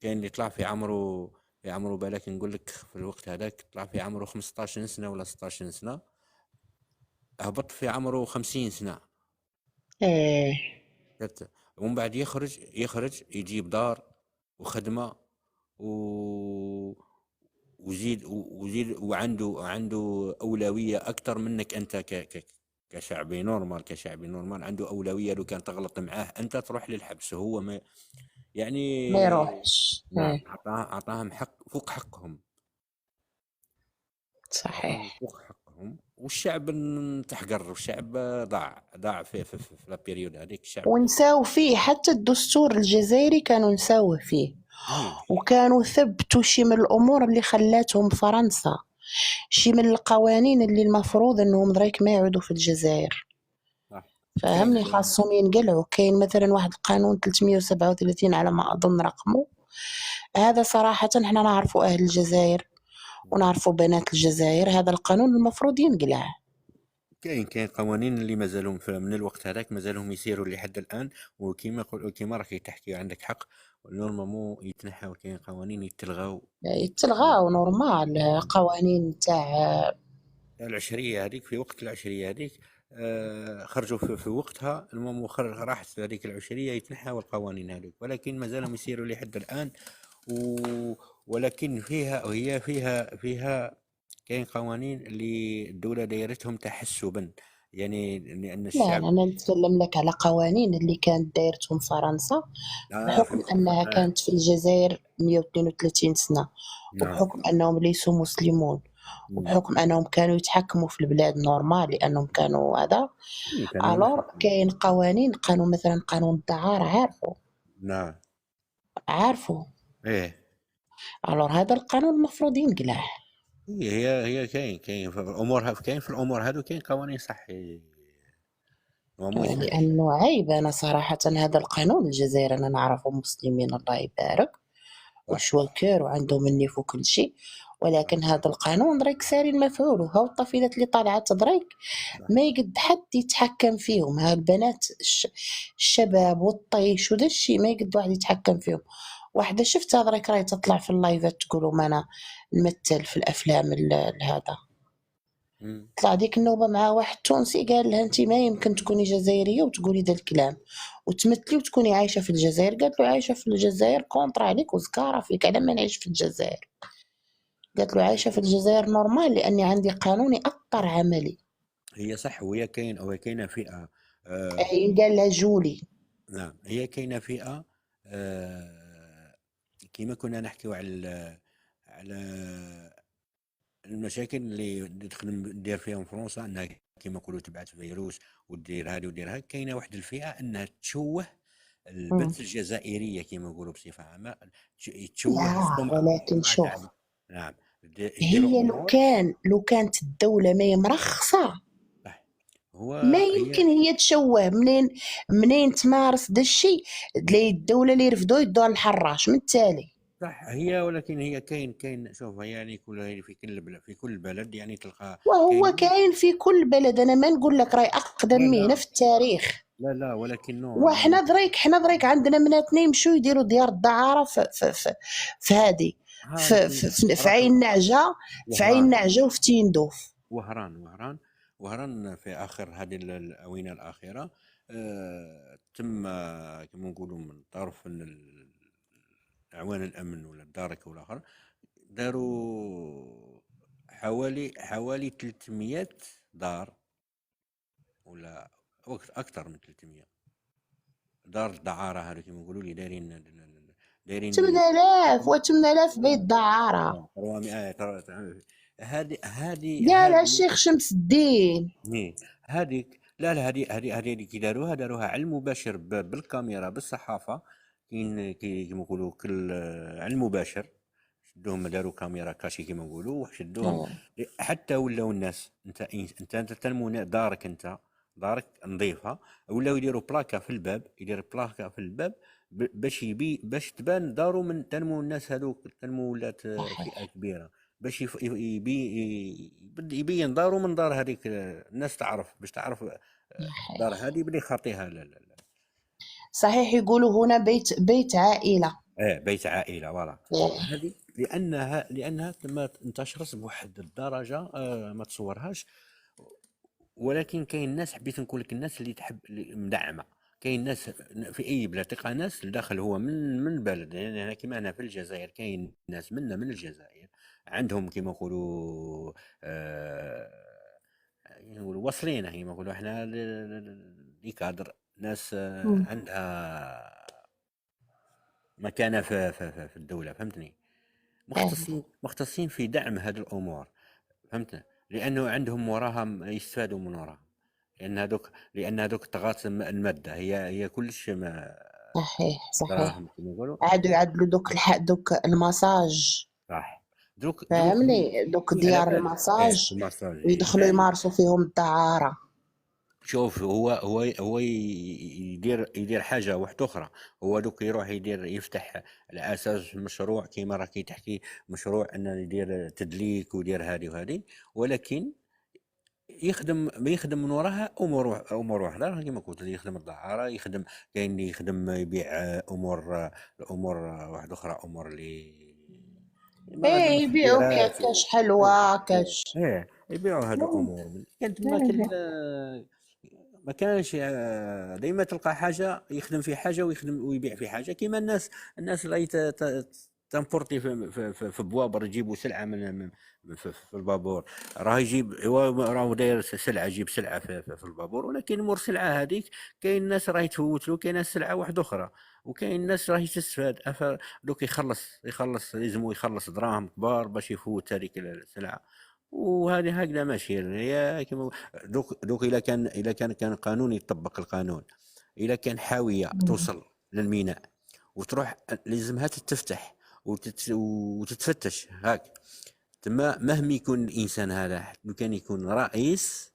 Speaker 1: كاين اللي طلع في عمره بالك نقول لك في الوقت هذاك طلع في عمره 15 سنه ولا 16 سنه، هبط في عمره 50 سنه.
Speaker 2: ايه.
Speaker 1: ومن بعد يخرج يجيب دار وخدمه و وزيد وعنده أولوية أكتر منك أنت كشعبي نورمال عنده أولوية. لو كان تغلط معاه أنت تروح للحبس، هو ما
Speaker 2: ما
Speaker 1: يعني.
Speaker 2: يروحش.
Speaker 1: نعم،
Speaker 2: ايه.
Speaker 1: أعطاهم حق فوق حقهم.
Speaker 2: صحيح.
Speaker 1: والشعب تحقر، والشعب ضاع في لا بيريود هذيك الشعب.
Speaker 2: ونساو فيه حتى الدستور الجزائري كانوا نساوه فيه،
Speaker 1: إيه.
Speaker 2: وكانوا ثبتوا شي من الأمور اللي خلاتهم فرنسا، شي من القوانين اللي المفروض انهم دريك ما يعودوا في الجزائر.
Speaker 1: صح.
Speaker 2: فهمني،
Speaker 1: كاين
Speaker 2: خاصهم ينقلعوا. كاين مثلا واحد القانون 337 على ما أظن رقمه، هذا صراحة احنا نعرفوا أهل الجزائر ونعرفوا بنات الجزائر، هذا القانون المفروض ينقلع.
Speaker 1: كاين قوانين اللي مازالهم من الوقت هذاك مازالهم يسيروا لحد الان. وكيما راكي تحكي عندك حق، نورمالمون يتنحاو. كاين قوانين يتلغاو.
Speaker 2: يتلغاو نورمال، قوانين تاع
Speaker 1: العشريه هذيك، في وقت العشريه هذيك خرجوا في وقتها. المهم راحت هذيك العشريه يتنحاو القوانين هذيك، ولكن مازالهم يسيروا لحد الان. و... ولكن فيها كاين قوانين اللي الدولة دايرتهم تحسبا، يعني لأن
Speaker 2: لا
Speaker 1: الشعب.
Speaker 2: أنا نتكلم لك على قوانين اللي كانت دايرتهم فرنسا،
Speaker 1: في
Speaker 2: بحكم
Speaker 1: وقتها
Speaker 2: أنها كانت في الجزائر 132 سنة،
Speaker 1: نعم.
Speaker 2: وبحكم أنهم ليسوا مسلمون،
Speaker 1: مم.
Speaker 2: وبحكم أنهم كانوا يتحكموا في البلاد نورمال لأنهم كانوا هذا.
Speaker 1: كانوا
Speaker 2: ألور
Speaker 1: مسلمين.
Speaker 2: كاين قوانين، قانون مثلا قانون الدعارة،
Speaker 1: نعم.
Speaker 2: عارفه.
Speaker 1: ايه.
Speaker 2: ألور هذا القانون المفروض ينقلع.
Speaker 1: هي كاين في الامور هذو كاين قوانين صح. مو يتنحى.
Speaker 2: لأنه عيب. أنا صراحة هذا القانون الجزائر أنا نعرفه مسلمين الله يبارك
Speaker 1: صح.
Speaker 2: وشوكر وعندهم النيف وكل شيء،
Speaker 1: صح.
Speaker 2: ولكن هذا القانون دريك ساري المفعول. وهاو الطفيلات اللي طالعات دريك
Speaker 1: صح.
Speaker 2: ما يقد حد يتحكم فيهم. ها البنات الشباب والطيش وذا الشيء ما يقد واحد يتحكم فيهم. واحدة شفتها دريك راهي تطلع في اللايفات تقولوا ما أنا نمثل في الأفلام هذا.
Speaker 1: مم.
Speaker 2: طلع ديك النوبة مع واحد تونسي قال لها انت ما يمكن تكوني جزائرية وتقولي ذا الكلام وتمثلي وتكوني عايشة في الجزائر. قالت له عايشة في الجزائر كونترا عليك وزكارة فيك على ما نعيش في الجزائر. قالت له عايشة في الجزائر نورمال لأني عندي قانون يأطر عملي.
Speaker 1: هي صح. وهي كاينه فئه.
Speaker 2: قال لها جولي.
Speaker 1: نعم. هي كاينه فئه كيما كنا نحكيو على المشاكل اللي ندير فيهم فرنسا، انها كيما نقولوا تبعث فيروس ودير هذه ودير هذه. كاينه واحد الفئه انها تشوه البنت الجزائريه كيما نقولوا بصفه عامه، تشوه
Speaker 2: لا ولكن
Speaker 1: السمعه
Speaker 2: شوف،
Speaker 1: تاعنا. نعم. يديروا
Speaker 2: هي
Speaker 1: امور.
Speaker 2: لو كانت الدولة ما هي مرخصة
Speaker 1: صح.
Speaker 2: ما
Speaker 1: هي
Speaker 2: يمكن هي تشوه. منين تمارس دا الشيء تلاقي الدولة اللي يرفدوه يدوها للحراش من التالي.
Speaker 1: صح. ولكن هي كاين شوف، يعني في كل بلد يعني تلقى
Speaker 2: وهو
Speaker 1: كاين.
Speaker 2: كاين في كل بلد. انا ما نقول لك راهي اقدم
Speaker 1: لا
Speaker 2: مهنه
Speaker 1: لا
Speaker 2: في التاريخ.
Speaker 1: لا ولكن
Speaker 2: وحنا دريك عندنا بناتنا يمشوا يديروا ديار الدعاره في هذه
Speaker 1: لكن
Speaker 2: في عين نعجه، في عين
Speaker 1: وهران
Speaker 2: نعجه وفي تيندوف.
Speaker 1: وهران في آخر هذه الآونة الأخيرة تم كما نقولوا من طرف أعوان الأمن ولا الدارك والآخر، داروا حوالي 300 دار ولا أكثر من 300 دار دعارة. هذا كما نقولوا لي دايرين
Speaker 2: 8000 بيت دعاره.
Speaker 1: 400.
Speaker 2: قالها
Speaker 1: هذه
Speaker 2: الشيخ شمس الدين.
Speaker 1: هذيك. لا هذه اللي كي داروها على المباشر بالكاميرا بالصحافه. كيما نقولوا كل على المباشر. شدوهم داروا كاميرا كاشي كيما نقولوا وشدوهم حتى ولاو الناس. انت تنمو دارك، انت دارك نظيفه، ولاو يديروا بلاكا في الباب، باش تبان دارو من تنمو الناس هذوك. تنمو ولات فئه كبيره باش يبين دارو من دار هذيك. الناس باش تعرف دار هذه بلي خاطيها. لا
Speaker 2: صحيح يقولوا هنا بيت عائلة.
Speaker 1: بيت عائله فوالا.
Speaker 2: إيه.
Speaker 1: هذه لانها تم انتشرت بواحد الدرجه ما تصورهاش. ولكن كاين ناس، حبيت نقول لك الناس اللي تحب اللي مدعمه. كاين ناس في اي بلاد تلقى ناس الداخل هو من بلد، يعني هنا كيما هنا في الجزائر كاين ناس منا من الجزائر عندهم كيما نقولوا نقولوا واصلين كيما نقولوا احنا لي كادر ناس
Speaker 2: مم.
Speaker 1: عندها مكانه في الدوله، فهمتني؟
Speaker 2: إيه.
Speaker 1: مختصين في دعم هذه الامور، فهمت؟ لانه عندهم وراها يستفادوا من وراها، لان هذوك طغات الماده هي كلش ما
Speaker 2: صحيح صحيح.
Speaker 1: دراهم كما يقولوا.
Speaker 2: عادوا يعدلوا دوك المساج،
Speaker 1: صح. دروك
Speaker 2: فاهمني، دوك
Speaker 1: على
Speaker 2: ديار
Speaker 1: بالك
Speaker 2: المساج
Speaker 1: المساج
Speaker 2: ويدخلوا
Speaker 1: هذه.
Speaker 2: يمارسوا فيهم الدعارة.
Speaker 1: شوف هو يدير حاجه واحده اخرى. هو دوك يروح يفتح على اساس مشروع كيما راكي تحكي، مشروع انه يدير تدليك ويدير هذه وهذه، ولكن يخدم من وراها امور واحده كما قلت لي، يخدم الدعاره، يخدم كاين اللي يخدم يبيع امور واحده اخرى، امور اللي
Speaker 2: ايه يبيعوا
Speaker 1: المخدرات
Speaker 2: كاش حلوى
Speaker 1: ايه
Speaker 2: كاش.
Speaker 1: يبيعوا هذه الامور. كانت ما
Speaker 2: إيه.
Speaker 1: ما كانش ديما تلقى حاجه يخدم في حاجه ويبيع في حاجه. كيما الناس اللي تمبورتي في بوابر يجيبوا سلعه في البابور. راه يجيب راه داير سلعه، يجيب سلعه في البابور، ولكن مور السلعه هذيك كاين الناس راهي تفوت له، كاين سلعه واحده اخرى، وكاين الناس راهي تستفاد. دوك يخلص لازم يخلص دراهم كبار باش يفوت هذيك السلعه. وهذه هكذا ماشي هي كما دوك الا كان قانون يطبق القانون. الا كان حاويه توصل للميناء وتروح لازمها تتفتح وتتفتش هاك. تما مهما يكون الانسان هذا، لو كان يكون رئيس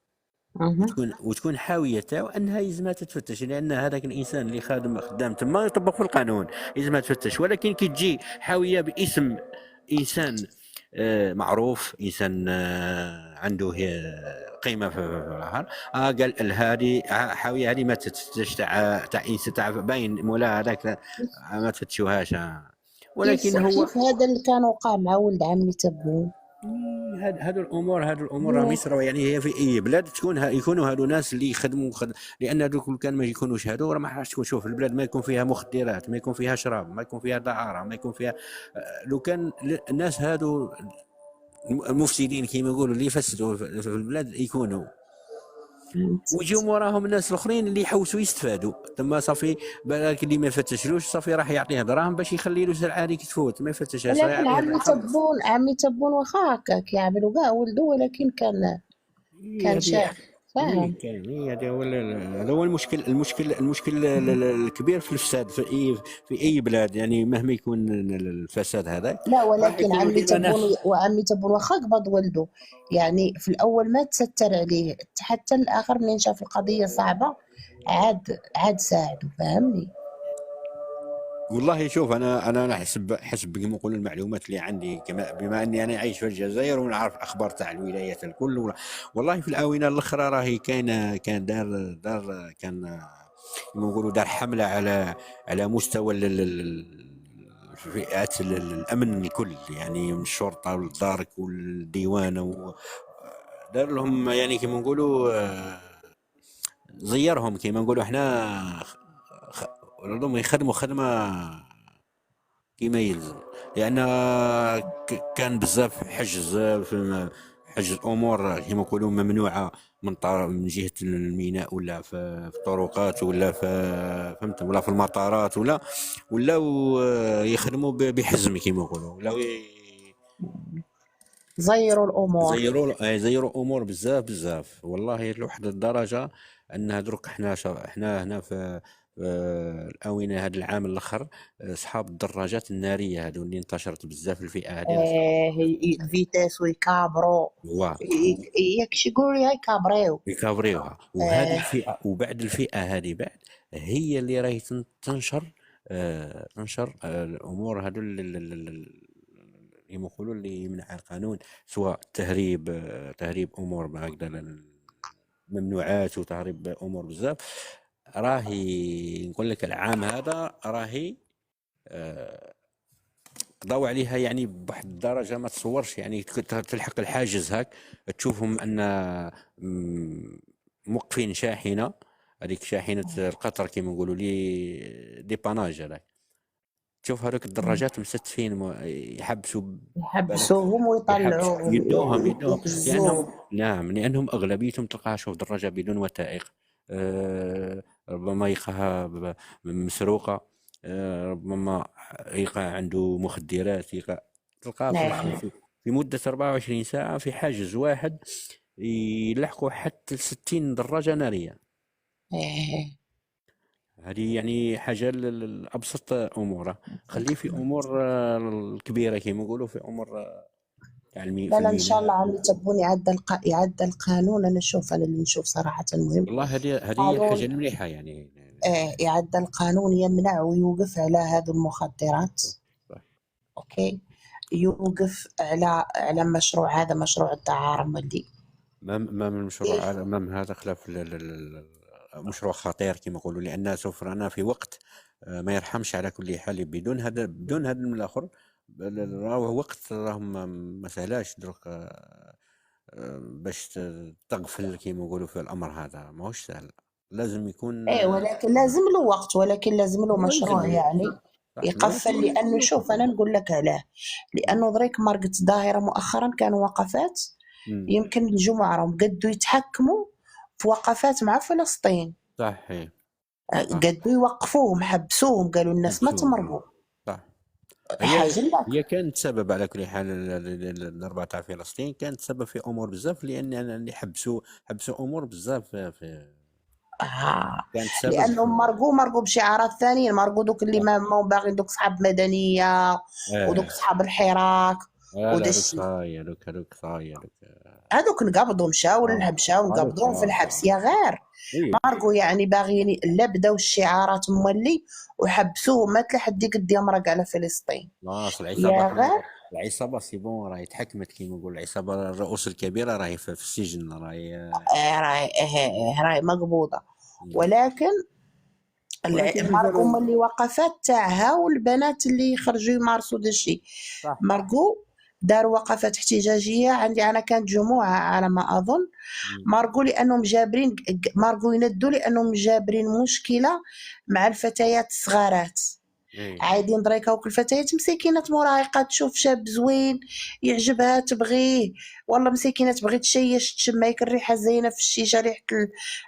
Speaker 2: مهم.
Speaker 1: وتكون حاويه تاعو انها يلزمها تتفتش، لان هذاك الانسان اللي خدام تما يطبق في القانون يلزمها تفتش. ولكن كي تجي حاويه باسم انسان معروف، انسان عنده قيمه في النهار، قال هذه حاويه هذه ما تتفتش تاع انسان تاع باين مولا هذاك ما تفتشوهاش. ولكن هو
Speaker 2: كيف هذا اللي كان وقع مع ولد عمي تبون.
Speaker 1: هادو الامور راهم يصراو. يعني هي في اي بلاد يكونوا هادو ناس اللي يخدموا لان هادوك لو كان ما يكونوش هادو راه ما راح تكون. شوف البلاد ما يكون فيها مخدرات، ما يكون فيها شراب، ما يكون فيها دعاره، ما يكون فيها لو كان الناس هادو المفسدين كيما يقولوا اللي يفسدوا في البلاد يكونوا، ويجيهم وراهم الناس الاخرين اللي يحوسوا يستفادوا. ثم صافي بالك اللي ما يفتشلوش صافي راح يعطيه دراهم باش يخلي له سلعه هذيك تفوت، ما يفتشهاش راه
Speaker 2: ولكن
Speaker 1: يعطيه يخلص.
Speaker 2: عمي تبون واخا هكاك يعملوا كاع ولده، ولكن كان
Speaker 1: هذه
Speaker 2: شاف، فاهم.
Speaker 1: كاين هذا هو هذا هو المشكل الكبير في الفساد في اي بلاد. يعني مهما يكون الفساد هذا
Speaker 2: لا
Speaker 1: راح
Speaker 2: ولكن
Speaker 1: يكونوا
Speaker 2: عمي
Speaker 1: ديما
Speaker 2: تبون
Speaker 1: ناس.
Speaker 2: وعمي تبون واخا قبض ولده، يعني في الاول ما تستر عليه، حتى الاخر منين شاف القضيه صعبه عاد ساعده، فاهمني.
Speaker 1: والله شوف انا حسب كما نقولوا المعلومات اللي عندي، كما بما اني انا عايش في الجزائر ونعرف الاخبار تاع الولايات الكل. والله في الاونه الاخرى راهي كان دار كان كما نقولوا دار حمله على مستوى فئات الامن الكل، يعني من الشرطه والدارك والديوان دار لهم يعني كما نقولوا زيرهم كما نقولوا احنا ولهم يخدموا خدمه كما يلزم. لان كان بزاف حجز امور كما نقولوا ممنوعه من جهه الميناء، ولا في الطرقات، ولا فهمت، ولا في المطارات، ولا يخدموا بحزم كما يقولوا، ولا
Speaker 2: زيروا الامور.
Speaker 1: يزيروا امور بزاف والله لواحد الدرجه. ان دروك احنا هنا في الاونه هذا العام الاخر اصحاب الدراجات الناريه هذو اللي انتشرت بزاف في الفئه هذه
Speaker 2: الفيتاس ويكابرو،
Speaker 1: هو
Speaker 2: ياكش يقولوا يكابريو.
Speaker 1: يكافريوها. وهذه
Speaker 2: آه.
Speaker 1: الفئه وبعد الفئه هذه بعد هي اللي راهي تنشر الامور هذو اللي يقولوا اللي يمنع القانون، سواء تهريب امور هكذا ممنوعات، وتهريب امور بزاف. راهي نقول لك العام هذا راهي قضاو عليها يعني بواحد الدرجة ما تصورش، يعني تلحق الحاجز هاك تشوفهم أن موقفين شاحنة، هذيك شاحنة القطر كيما نقولوا لي ديباناج هذاك، تشوف هذوك الدراجات مستفين يحبسوا بالك،
Speaker 2: يحبسوهم ويطلعوهم
Speaker 1: يدوهم لأنهم،
Speaker 2: يهزوهم.
Speaker 1: نعم لأنهم أغلبيتهم تلقاها شوف دراجة بدون وثائق، ربما يلقاها مسروقة، ربما يلقى عنده مخدرات، تلقاه
Speaker 2: نعم.
Speaker 1: في مدة 24 ساعة في حاجز واحد يلحقوا حتى 60 دراجة نارية.
Speaker 2: إيه.
Speaker 1: هذه يعني حاجة الأبسط أمورها، خليه في أمور الكبيرة كما يقولوا، في أمور تاع
Speaker 2: لا
Speaker 1: في
Speaker 2: لا، ان شاء الله
Speaker 1: الميناء.
Speaker 2: عم يتبون يعدل القانون. انا اشوف، انا اللي نشوف صراحة مهم
Speaker 1: والله هذه حاجة
Speaker 2: قانون.
Speaker 1: مليحة يعني.
Speaker 2: يعدل قانون يمنع ويوقف على هذه المخدرات.
Speaker 1: صح.
Speaker 2: اوكي، يوقف على مشروع، هذا مشروع الدعارة اللي
Speaker 1: ما من مشروع امام هذا خلاف مشروع خطير كما يقولوا، لان سوف رانا في وقت ما يرحمش على كل حال. بدون هذا من الاخر راهو وقت راهم ما سهلاش دروك باش تغفل كما يقولوا في الامر هذا ماهوش سهل، لازم يكون
Speaker 2: ولكن لازم له وقت، ولكن لازم له مشروع
Speaker 1: لازم
Speaker 2: يعني
Speaker 1: صح،
Speaker 2: يقفل. لانه شوف انا نقول لك علاه، لانه دريك مرقت ظاهرة مؤخرا كانوا وقفات، يمكن الجمعة راهم قدوا يتحكموا في وقفات مع فلسطين،
Speaker 1: صح
Speaker 2: قدوا يوقفوهم، حبسوهم، قالوا الناس ما تمرقوا.
Speaker 1: صح.
Speaker 2: حاجة لك.
Speaker 1: هي كانت سبب على كل حال الضربة تاع فلسطين كانت سبب في امور بزاف، لان اللي حبسوا امور بزاف كانت سبب
Speaker 2: لانهم مرقوا بشعارات ثانيين، مرقوا دوك اللي ما باغي، دوك صحاب مدنيه ودوك صحاب الحراك
Speaker 1: لا
Speaker 2: ودا
Speaker 1: هذوك
Speaker 2: الشيء.
Speaker 1: صايا هذوك صايا
Speaker 2: هذوك نقبضوا، مشاو نقبضوهم في الحبس يا غير. مرقوا يعني باغيين، لا بداو الشعارات مولي وحبسوهم، ما تلحق ديك دي مرق على فلسطين
Speaker 1: خلاص.
Speaker 2: يا غير.
Speaker 1: العصابة سي بون راهي تحكمت كيما نقول، العصابة الرؤوس الكبيرة راهي في السجن راهي
Speaker 2: راهي مقبوضه. ولكن مرقوا اللي وقفات تاعها والبنات اللي يخرجوا يمارسوا دا الشيء، مرقوا داروا وقفات احتجاجيه. عندي انا كانت جمعه على ما اظن، مرقوا لانهم جابرين، مرقوا يندوا لانهم جابرين مشكله مع الفتيات الصغارات. عايدين دريك هاوك الفتيات مسكينات مراهقات، تشوف شاب زوين يعجبها تبغيه، والله مسكينه تبغي تشيش تشم هيك الريحه الزينه في الشيشه، ريحه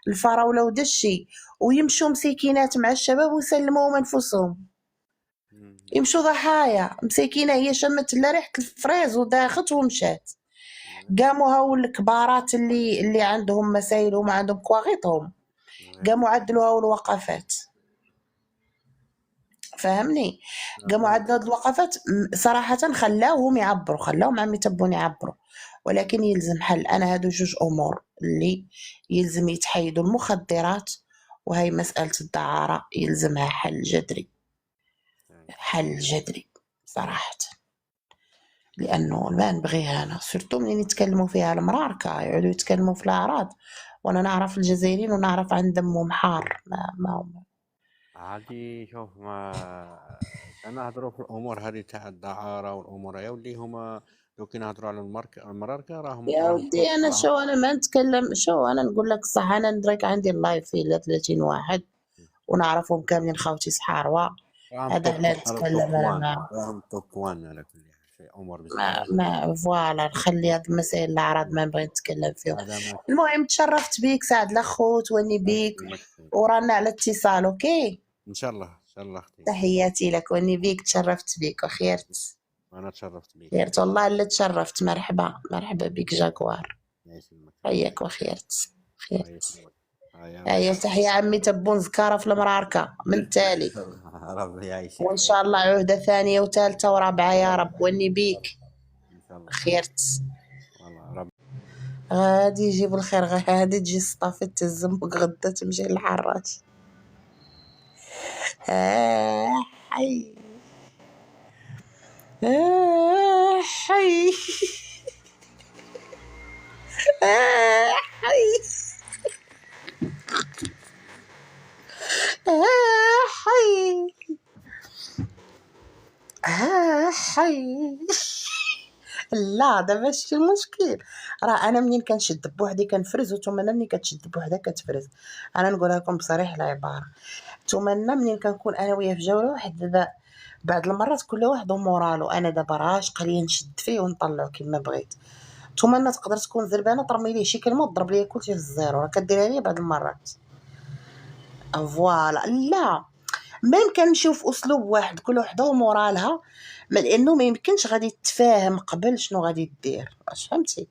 Speaker 2: الفراوله ودا الشيء، ويمشوا مسكينات مع الشباب ويسلموهم انفسهم، يمشوا ضحايا. مسكينه هي شمت لا ريحه الفريز وداخت ومشات. قاموا هاو الكبارات اللي عندهم مسائل وما عندهم كواغيطهم، قاموا عدلوا هاو الوقفات، فهمني؟ قاموا عدلوا الوقفات صراحة، خلاوهم عم يتبون يعبروا. ولكن يلزم حل. أنا هادو جوج أمور اللي يلزم يتحيدوا: المخدرات، وهي مسألة الدعارة يلزمها حل جذري صراحة. لأنه ما نبغيها أنا، سورتو منين يتكلموا فيها المراركة، يعودوا يتكلموا في الأعراض، وأنا نعرف الجزائريين ونعرف عن دمهم حار. ما
Speaker 1: عادي. شوف ما نهضروا في الامور هذه تاع الدعاره والامور هي واللي هما لو كي نهضروا على المراركه
Speaker 2: يا ودي أنا أنا ما نتكلم، أنا نقول لك صح. أنا ندرك عندي اللايف فيه 30 واحد ونعرفهم كاملين، خوتي صحاروا. هذا لا نتكلم أنا معهم،
Speaker 1: راهم توب 1 على كل حال في امور
Speaker 2: ما فوالا. نخلي هاد المسائل الأعراض ما نبغي نتكلم فيهم. المهم تشرفت بيك، سعد الأخو، توني بيك، ورانا على اتصال. أوكي
Speaker 1: ان شاء الله اختي.
Speaker 2: تحياتي لك، وني بيك، تشرفت بيك وخيرت.
Speaker 1: انا تشرفت بيك.
Speaker 2: خيرت والله اللي تشرفت. مرحبا بك جاكوار. حياك وخيرت. هيا تحية عمي تبون زكارة في المراركة من التالي.
Speaker 1: ربي يعيشك،
Speaker 2: وإن شاء الله عهدة ثانية وثالثة ورابعة يا رب، وني بيك. خيرت غادي يجيب الخير، غادي تجي صطافة الزنبق غدا تمشي للحراج. حي حي حي هذا ماشي المشكل. راه انا منين كنشد بوحدي كنفرز، وتمنى منين كتشد بوحدها كتفرز. انا نقولها لكم بصريح العباره، تمنى منين كنكون انا وياه في جوله واحده بعض المرات كل واحد ومورالو. انا دابا راشقه ليا نشد فيه ونطلعو كيما بغيت. تمنى تقدر تكون زربانه ترمي ليه شي كلمه وتضرب ليا كلشي في الزيرو، راه كديرها ليا بعض المرات. فوالا لا، ما كنمشيو في اسلوب واحد، كل وحده ومورالها، لانه ما يمكنش غادي تفاهم قبل شنو غادي دير، واش فهمتي؟